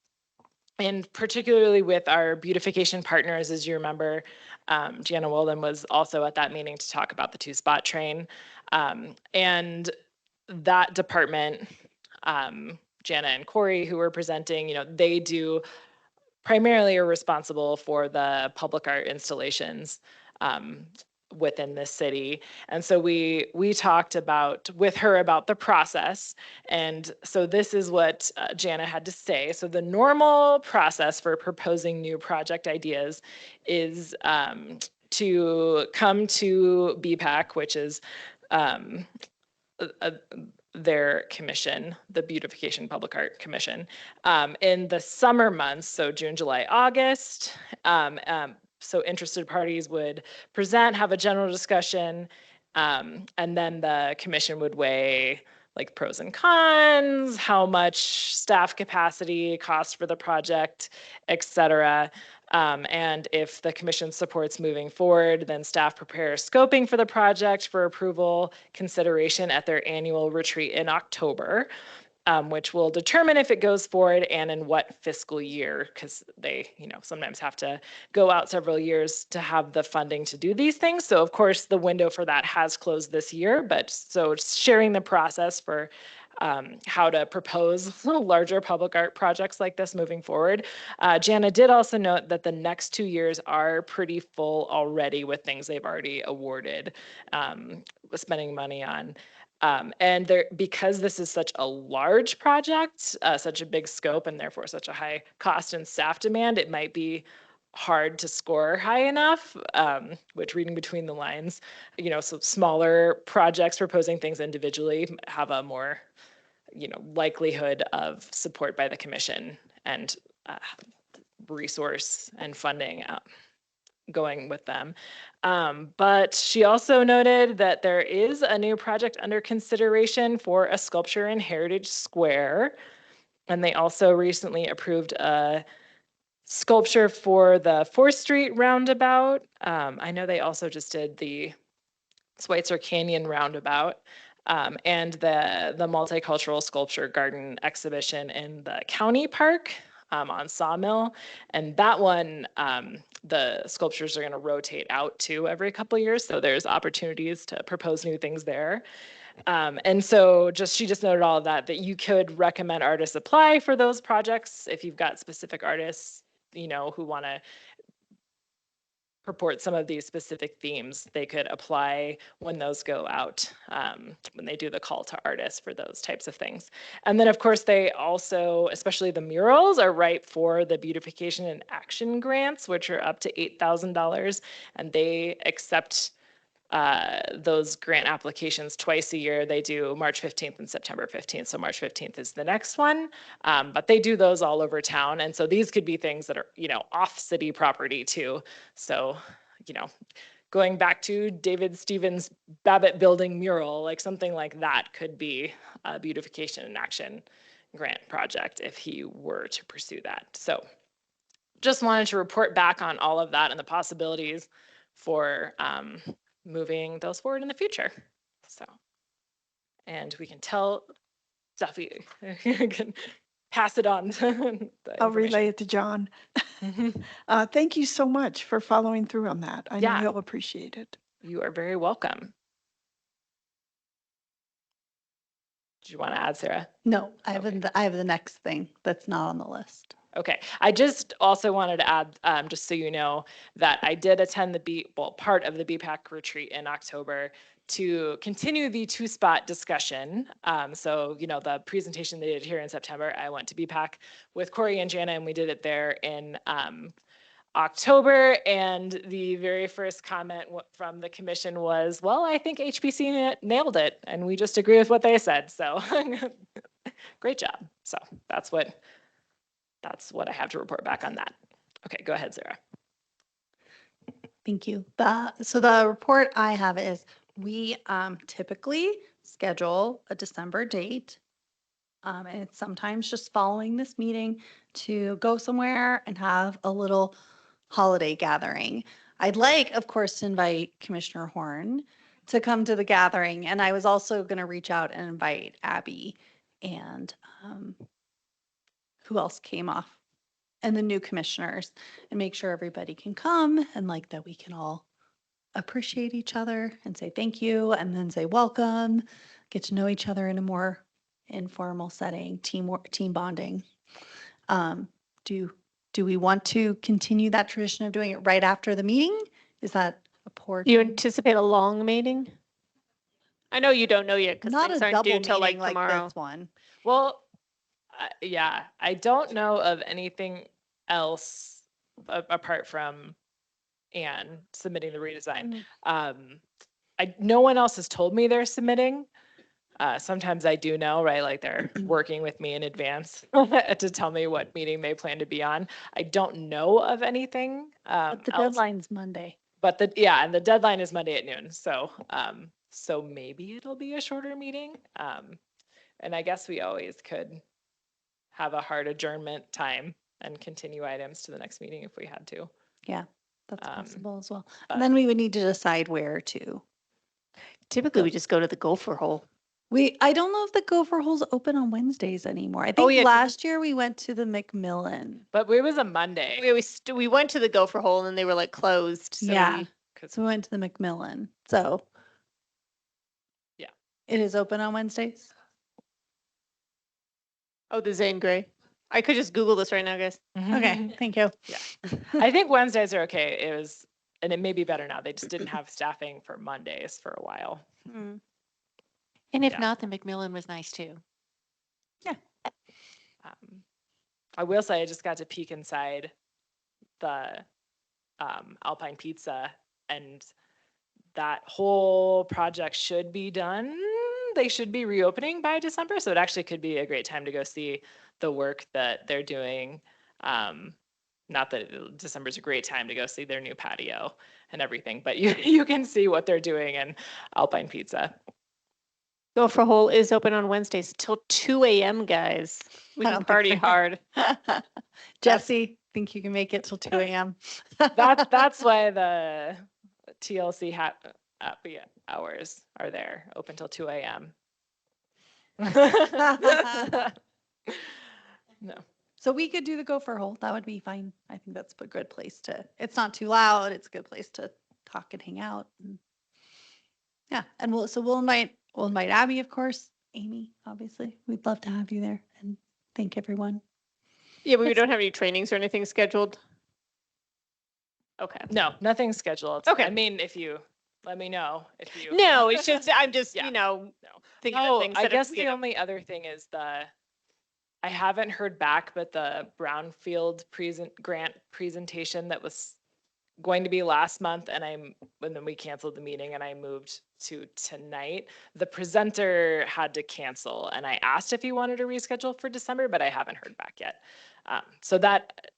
particularly with our beautification partners, as you remember, Jana Wolden was also at that meeting to talk about the two-spot train. And that department, Jana and Corey, who were presenting, they do primarily are responsible for the public art installations within the city. And so we talked with her about the process. And so this is what Jana had to say. So the normal process for proposing new project ideas is to come to BPAC, which is their commission, the Beautification Public Art Commission, in the summer months, so June, July, August. So interested parties would present, have a general discussion, and then the commission would weigh like pros and cons, how much staff capacity, cost for the project, et cetera. And if the commission supports moving forward, then staff prepares scoping for the project for approval consideration at their annual retreat in October, which will determine if it goes forward and in what fiscal year, because they, sometimes have to go out several years to have the funding to do these things. So of course, the window for that has closed this year, but so sharing the process for how to propose larger public art projects like this moving forward. Jana did also note that the next 2 years are pretty full already with things they've already awarded, spending money on. And because this is such a large project, such a big scope, and therefore such a high cost and staff demand, it might be hard to score high enough, which reading between the lines, so smaller projects proposing things individually have a more likelihood of support by the commission and resource and funding going with them. But she also noted that there is a new project under consideration for a sculpture in Heritage Square. And they also recently approved a sculpture for the 4th Street roundabout. I know they also just did the Schweitzer Canyon roundabout. And the multicultural sculpture garden exhibition in the county park on Sawmill. And that one, the sculptures are going to rotate out too every couple of years. So there's opportunities to propose new things there. And so she just noted all of that you could recommend artists apply for those projects if you've got specific artists, who want to purport some of these specific themes. They could apply when those go out, when they do the call to artists for those types of things. And then of course they also, especially the murals, are ripe for the beautification and action grants, which are up to $8,000, and they accept those grant applications twice a year. They do March 15th and September 15th. So March 15th is the next one, but they do those all over town. And so these could be things that are, off city property too. So, going back to David Stevens' Babbitt Building mural, like something like that could be a beautification and action grant project if he were to pursue that. So just wanted to report back on all of that and the possibilities for moving those forward in the future. So, and we can tell Duffy can pass it on. the I'll relay information. it to John. Thank you so much for following through on that. I know Yeah. he'll appreciate it. You are very welcome. Do you want to add, Sarah? No, I Okay. have the next thing that's not on the list. Okay, I just also wanted to add, just so you know, that I did attend part of the BPAC retreat in October to continue the two-spot discussion. So, the presentation they did here in September, I went to BPAC with Corey and Jana, and we did it there in October. And the very first comment from the commission was, well, I think HPC nailed it, and we just agree with what they said. So great job. So that's what I have to report back on that. Okay, go ahead, Sarah. Thank you. So the report I have is we typically schedule a December date. And it's sometimes just following this meeting to go somewhere and have a little holiday gathering. I'd like, of course, to invite Commissioner Horn to come to the gathering. And I was also going to reach out and invite Abby and who else came off, and the new commissioners, and make sure everybody can come and like that we can all appreciate each other and say thank you and then say welcome, get to know each other in a more informal setting, team bonding. Do we want to continue that tradition of doing it right after the meeting? Is that a poor? Do you anticipate a long meeting? I know you don't know yet because Not things a aren't double due till like meeting like tomorrow. this one. Well, yeah, I don't know of anything else apart from Anne submitting the redesign. No one else has told me they're submitting. Sometimes I do know, right? Like they're working with me in advance to tell me what meeting they plan to be on. I don't know of anything. But the else. deadline's Monday. But and the deadline is Monday at noon. So, so maybe it'll be a shorter meeting. And I guess we always could have a hard adjournment time and continue items to the next meeting if we had to. Yeah, that's possible as well. but- And then we would need to decide where to. Typically, we just go to the gopher hole. I don't know if the Gopher Hole's open on Wednesdays anymore. I think Oh, yeah, 'cause last year we went to the McMillan. But it was a Monday. We went to the gopher hole and then they were like closed. So Yeah. So we went to the McMillan. So. Yeah. It is open on Wednesdays? Oh, the Zane Grey. I could just Google this right now, guys. Okay, thank you. Yeah. I think Wednesdays are okay. And it may be better now. They just didn't have staffing for Mondays for a while. And if Yeah. not, the McMillan was nice too. I will say I just got to peek inside the Alpine Pizza, and that whole project should be done. They should be reopening by December, so it actually could be a great time to go see the work that they're doing. Not that December is a great time to go see their new patio and everything, but you can see what they're doing in Alpine Pizza. Gopher hole is open on Wednesdays till 2 a.m., guys. We I can don't think party so. hard. Jesse, think you can make it till 2 a.m.? That's why the TLC happy hours are there, open till 2 a.m. No. So we could do the Gopher Hole. That would be fine. I think that's a good place to, it's not too loud. It's a good place to talk and hang out. Yeah, and we'll invite Abby, of course, Amy, obviously. We'd love to have you there and thank everyone. Yeah, but we don't have any trainings or anything scheduled. Okay. No, nothing's scheduled. Okay. I mean, if you let me know if you. No, it's just, I'm just, Yeah. thinking of Oh, things. I that guess if, the only other thing is I haven't heard back, but the Brownfield grant presentation that was going to be last month, and then we canceled the meeting and I moved to tonight. The presenter had to cancel, and I asked if he wanted to reschedule for December, but I haven't heard back yet. So that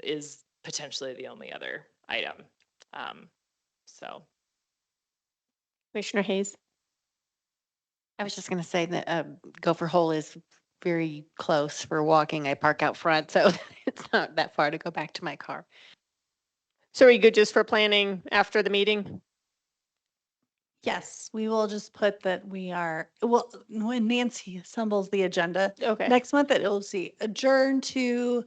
is potentially the only other item. So. Commissioner Hayes. I was just going to say that Gopher Hole is very close for walking. I park out front, so it's not that far to go back to my car. So are you good just for planning after the meeting? Yes, we will just put that we are, well, when Nancy assembles the agenda Okay. next month, that it'll see adjourn to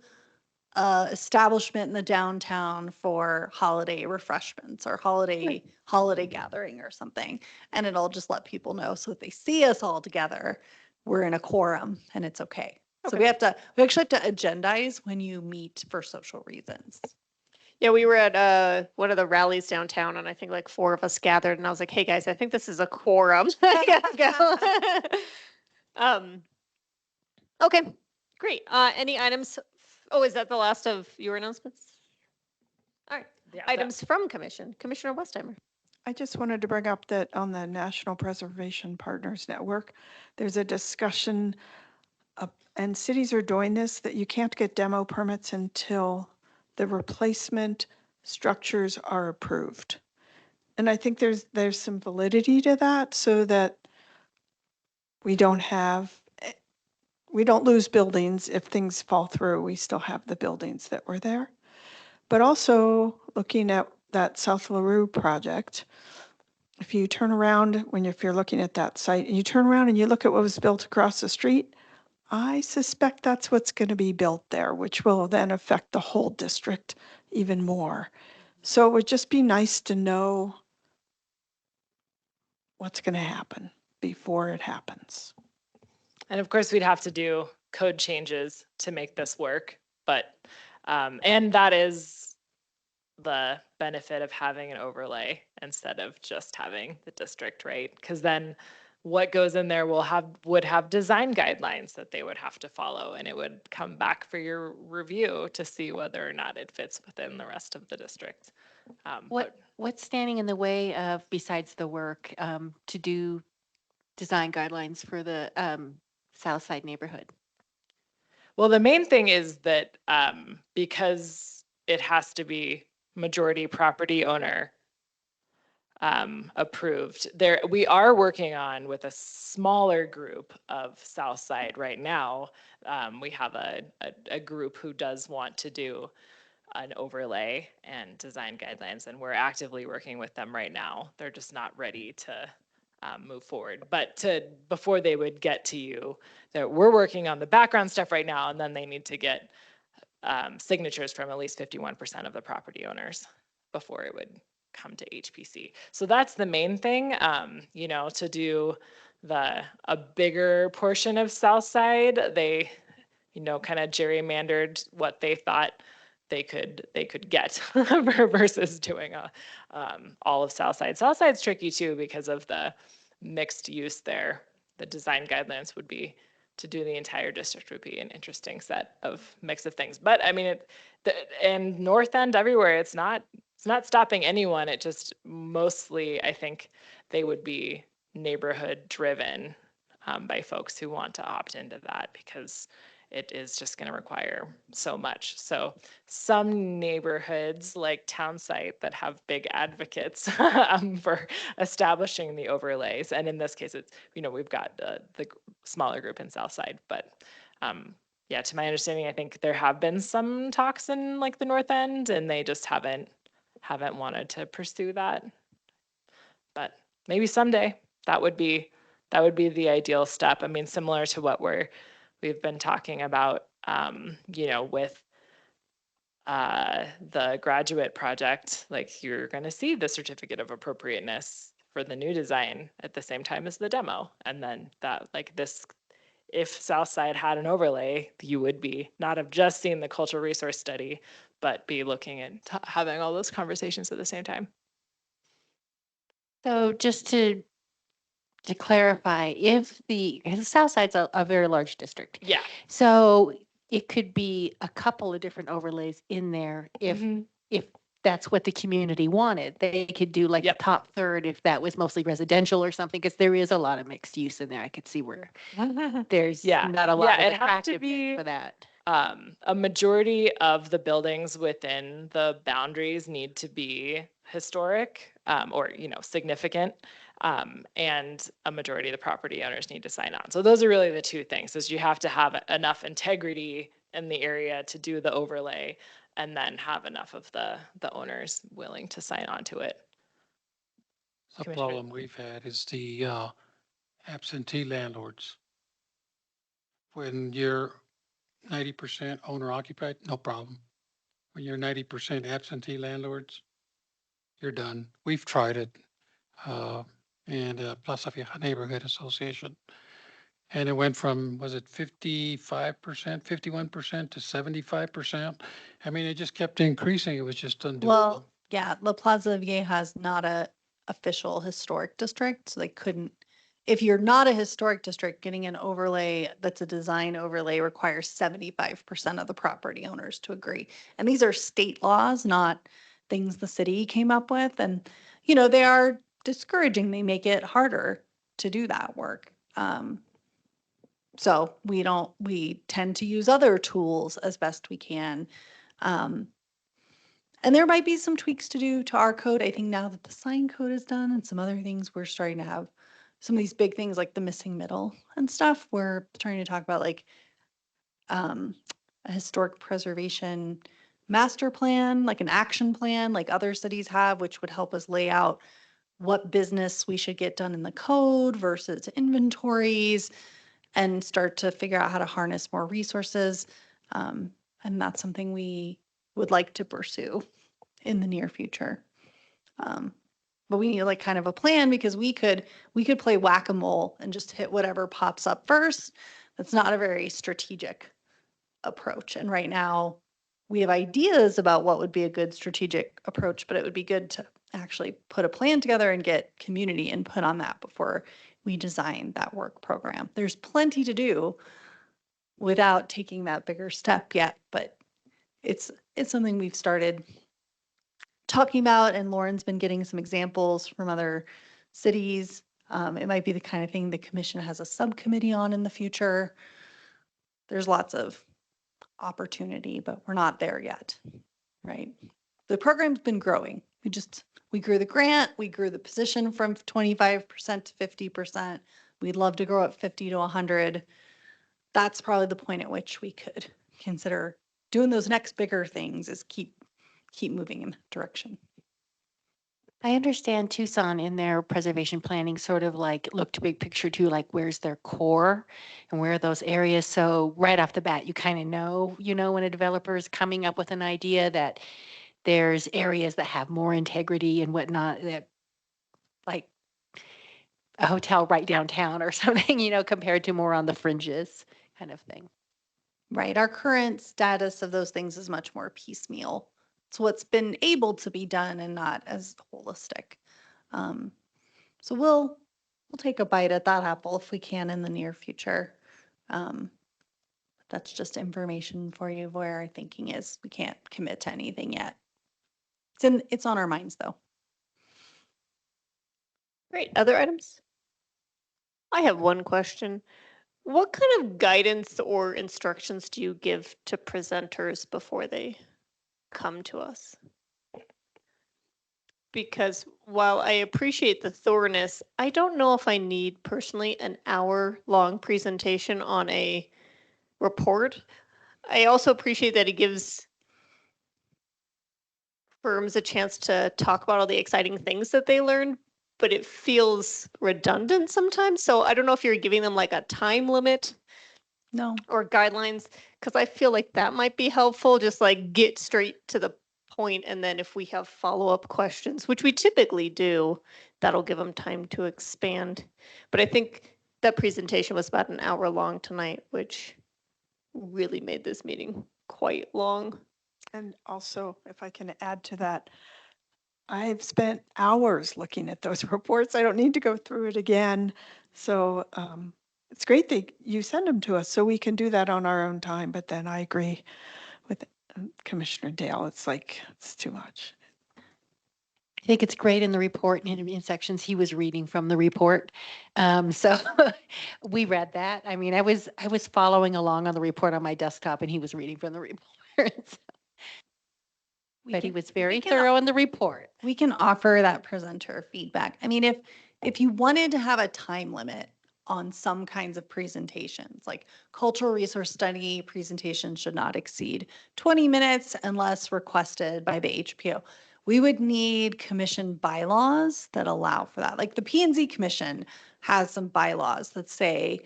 establishment in the downtown for holiday refreshments or holiday gathering or something. And it'll just let people know so if they see us all together, we're in a quorum and it's okay. So we actually have to agendize when you meet for social reasons. Yeah, we were at one of the rallies downtown, and I think like 4 of us gathered, and I was like, "Hey guys, I think this is a quorum." I gotta go. Okay, great. Any items? Oh, is that the last of your announcements? All right. Yeah, Items from commission. Commissioner Westheimer. I just wanted to bring up that on the National Preservation Partners Network, there's a discussion, and cities are doing this, that you can't get demo permits until the replacement structures are approved. And I think there's some validity to that, so that we don't lose buildings if things fall through. We still have the buildings that were there. But also looking at that South LaRue project, if you turn around, if you're looking at that site and you turn around and you look at what was built across the street, I suspect that's what's going to be built there, which will then affect the whole district even more. So it would just be nice to know what's going to happen before it happens. And of course, we'd have to do code changes to make this work, but, and that is the benefit of having an overlay instead of just having the district, right? Because then what goes in there would have design guidelines that they would have to follow, and it would come back for your review to see whether or not it fits within the rest of the district. What's standing in the way of, besides the work, to do design guidelines for the South Side neighborhood? Well, the main thing is that because it has to be majority property owner approved. We are working on with a smaller group of Southside right now. We have a group who does want to do an overlay and design guidelines, and we're actively working with them right now. They're just not ready to move forward. But before they would get to you, we're working on the background stuff right now, and then they need to get signatures from at least 51% of the property owners before it would come to HPC. So that's the main thing, to do a bigger portion of Southside. They, kind of gerrymandered what they thought they could get versus doing all of Southside. Southside's tricky too because of the mixed use there. The design guidelines would be to do the entire district would be an interesting set of mix of things. But I mean, and North End everywhere, it's not stopping anyone. It just mostly, I think, they would be neighborhood driven by folks who want to opt into that because it is just going to require so much. So some neighborhoods like Townsite that have big advocates for establishing the overlays, and in this case, it's we've got the smaller group in Southside, but yeah, to my understanding, I think there have been some talks in like the North End, and they just haven't wanted to pursue that. But maybe someday that would be the ideal step. I mean, similar to what we've been talking about, with the graduate project, like you're going to see the certificate of appropriateness for the new design at the same time as the demo. And then that, like this, if Southside had an overlay, you would be not have just seen the cultural resource study, but be looking at having all those conversations at the same time. So just to clarify, if the South Side's a very large district. Yeah. So it could be a couple of different overlays in there if that's what the community wanted. They could do like the top third if that was mostly residential or something, because there is a lot of mixed use in there. I could see where there's not a lot of attractiveness for that. A majority of the buildings within the boundaries need to be historic or significant, and a majority of the property owners need to sign on. So those are really the two things: is you have to have enough integrity in the area to do the overlay, and then have enough of the owners willing to sign on to it. The Commissioner. problem we've had is the absentee landlords. When you're 90% owner occupied, no problem. When you're 90% absentee landlords, you're done. We've tried it. And Plaza Vieja Neighborhood Association. And it went from, was it 55%, 51% to 75%? I mean, it just kept increasing. It was just undoable. Well, yeah, La Plaza Vieja is not a official historic district, so they couldn't. If you're not a historic district, getting an overlay that's a design overlay requires 75% of the property owners to agree. And these are state laws, not things the city came up with. And, you know, they are discouraging. They make it harder to do that work. So we tend to use other tools as best we can. And there might be some tweaks to do to our code. I think now that the sign code is done and some other things, we're starting to have some of these big things like the missing middle and stuff. We're trying to talk about like a historic preservation master plan, like an action plan, like other cities have, which would help us lay out what business we should get done in the code versus inventories and start to figure out how to harness more resources. And that's something we would like to pursue in the near future. But we need like kind of a plan because we could play whack-a-mole and just hit whatever pops up first. That's not a very strategic approach. And right now we have ideas about what would be a good strategic approach, but it would be good to actually put a plan together and get community input on that before we design that work program. There's plenty to do without taking that bigger step yet, but it's something we've started talking about, and Lauren's been getting some examples from other cities. It might be the kind of thing the commission has a subcommittee on in the future. There's lots of opportunity, but we're not there yet, right? The program's been growing. We grew the grant, we grew the position from 25% to 50%. We'd love to grow it 50 to 100. That's probably the point at which we could consider doing those next bigger things, is keep moving in that direction. I understand Tucson in their preservation planning sort of like looked big picture too, like where's their core and where are those areas. So right off the bat, you kind of know, when a developer is coming up with an idea that there's areas that have more integrity and whatnot, that like a hotel right downtown or something, compared to more on the fringes kind of thing. Right. Our current status of those things is much more piecemeal. It's what's been able to be done and not as holistic. So we'll take a bite at that apple if we can in the near future. That's just information for you where our thinking is. We can't commit to anything yet. It's on our minds though. Great. Other items? I have one question. What kind of guidance or instructions do you give to presenters before they come to us? Because while I appreciate the thoroughness, I don't know if I need personally an hour-long presentation on a report. I also appreciate that it gives firms a chance to talk about all the exciting things that they learned, but it feels redundant sometimes. So I don't know if you're giving them like a time limit. No. Or guidelines, because I feel like that might be helpful, just like get straight to the point, and then if we have follow-up questions, which we typically do, that'll give them time to expand. But I think that presentation was about an hour long tonight, which really made this meeting quite long. And also, if I can add to that, I've spent hours looking at those reports. I don't need to go through it again. So it's great that you send them to us so we can do that on our own time. But then I agree with Commissioner Dale. It's like, it's too much. I think it's great in the report, in sections he was reading from the report. So we read that. I mean, I was following along on the report on my desktop and he was reading from the report. But he was very thorough in the report. We can offer that presenter feedback. I mean, if you wanted to have a time limit on some kinds of presentations, like cultural resource study presentations should not exceed 20 minutes unless requested by the HPO. We would need commission bylaws that allow for that. Like the P and Z Commission has some bylaws that say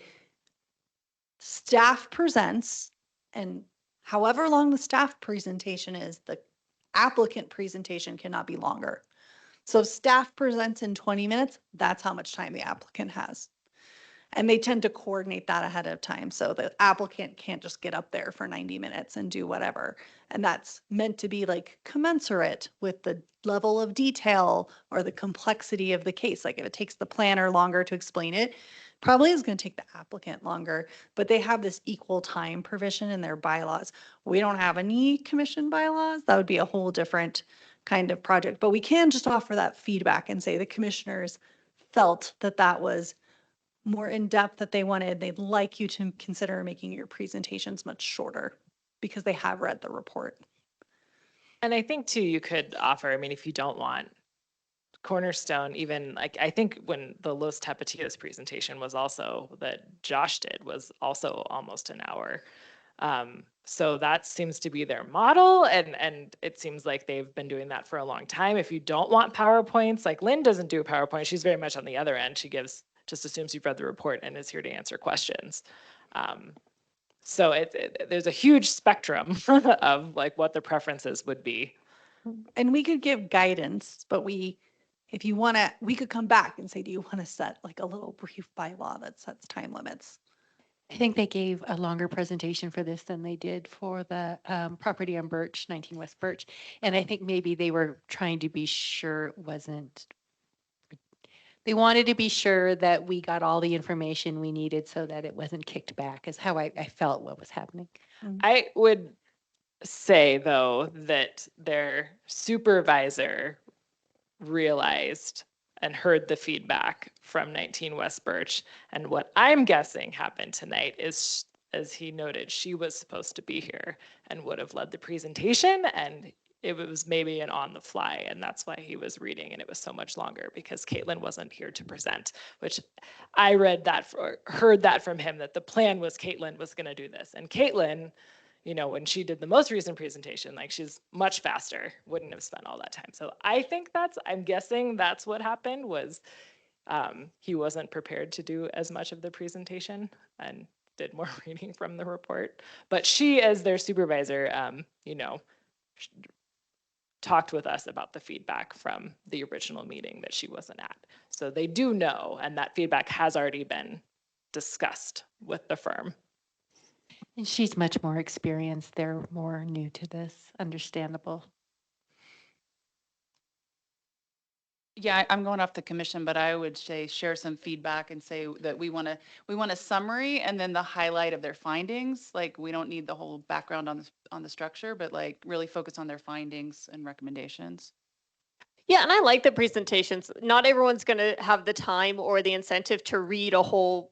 staff presents, and however long the staff presentation is, the applicant presentation cannot be longer. So if staff presents in 20 minutes, that's how much time the applicant has. And they tend to coordinate that ahead of time. So the applicant can't just get up there for 90 minutes and do whatever. And that's meant to be like commensurate with the level of detail or the complexity of the case. Like if it takes the planner longer to explain it, probably is going to take the applicant longer, but they have this equal time provision in their bylaws. We don't have any commission bylaws. That would be a whole different kind of project, but we can just offer that feedback and say the commissioners felt that that was more in depth that they wanted. They'd like you to consider making your presentations much shorter because they have read the report. And I think too, you could offer, I mean, if you don't want Cornerstone, even like, I think when the Los Tapatios presentation was also, that Josh did, was also almost an hour. So that seems to be their model, and it seems like they've been doing that for a long time. If you don't want PowerPoints, like Lynn doesn't do a PowerPoint, she's very much on the other end. She just assumes you've read the report and is here to answer questions. So there's a huge spectrum of like what the preferences would be. And we could give guidance, but if you want to, we could come back and say, do you want to set like a little brief bylaw that sets time limits? I think they gave a longer presentation for this than they did for the property on Birch, 19 West Birch. And I think maybe they were trying to be sure it wasn't, they wanted to be sure that we got all the information we needed so that it wasn't kicked back, is how I felt what was happening. I would say though that their supervisor realized and heard the feedback from 19 West Birch. And what I'm guessing happened tonight is, as he noted, she was supposed to be here and would have led the presentation, and it was maybe an on the fly, and that's why he was reading and it was so much longer, because Caitlin wasn't here to present, which I heard that from him, that the plan was Caitlin was going to do this. And Caitlin, you know, when she did the most recent presentation, like she's much faster, wouldn't have spent all that time. So I think I'm guessing that's what happened, was he wasn't prepared to do as much of the presentation and did more reading from the report. But she, as their supervisor, you know, talked with us about the feedback from the original meeting that she wasn't at. So they do know, and that feedback has already been discussed with the firm. And she's much more experienced. They're more new to this, understandable. Yeah, I'm going off the commission, but I would say share some feedback and say that we want a summary and then the highlight of their findings. Like, we don't need the whole background on the structure, but like really focus on their findings and recommendations. Yeah, and I like the presentations. Not everyone's going to have the time or the incentive to read a whole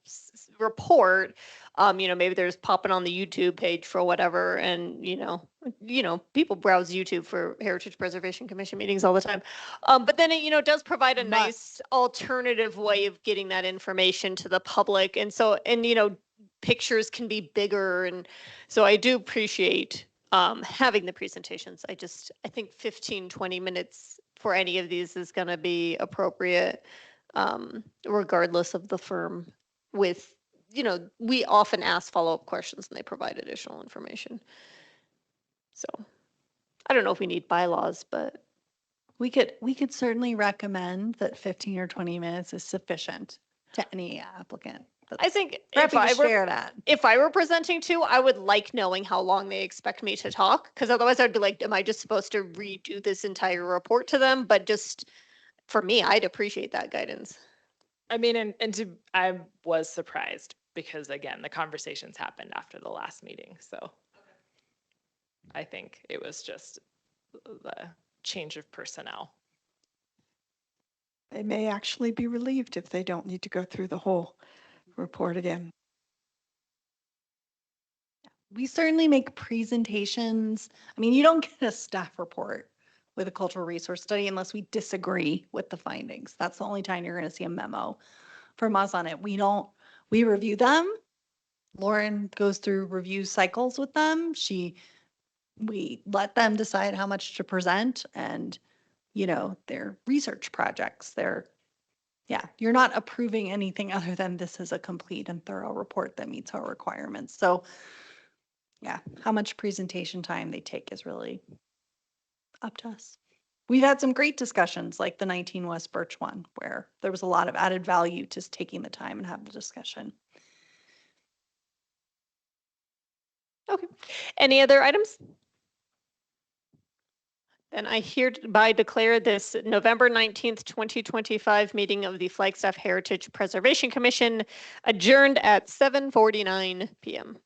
report. You know, maybe there's popping on the YouTube page for whatever, and you know, people browse YouTube for Heritage Preservation Commission meetings all the time. But then it, you know, does provide a nice alternative way of getting that information to the public, and so, and you know, pictures can be bigger, and so I do appreciate having the presentations. I think 15-20 minutes for any of these is going to be appropriate, regardless of the firm. With, you know, we often ask follow-up questions and they provide additional information. So I don't know if we need bylaws, but We could certainly recommend that 15 or 20 minutes is sufficient to any applicant. I think Happy to share that. if I were presenting too, I would like knowing how long they expect me to talk, because otherwise I'd be like, am I just supposed to redo this entire report to them? But just for me, I'd appreciate that guidance. I mean, I was surprised because, again, the conversations happened after the last meeting. So I think it was just the change of personnel. They may actually be relieved if they don't need to go through the whole report again. We certainly make presentations. I mean, you don't get a staff report with a cultural resource study unless we disagree with the findings. That's the only time you're going to see a memo from us on it. We review them. Lauren goes through review cycles with them. We let them decide how much to present, and their research projects, you're not approving anything other than this is a complete and thorough report that meets our requirements. So yeah, how much presentation time they take is really up to us. We've had some great discussions like the 19 West Birch one, where there was a lot of added value to taking the time and having the discussion. Okay. Any other items? Then I hereby declare this November 19th, 2025 meeting of the Flagstaff Heritage Preservation Commission adjourned at 7:49 p.m.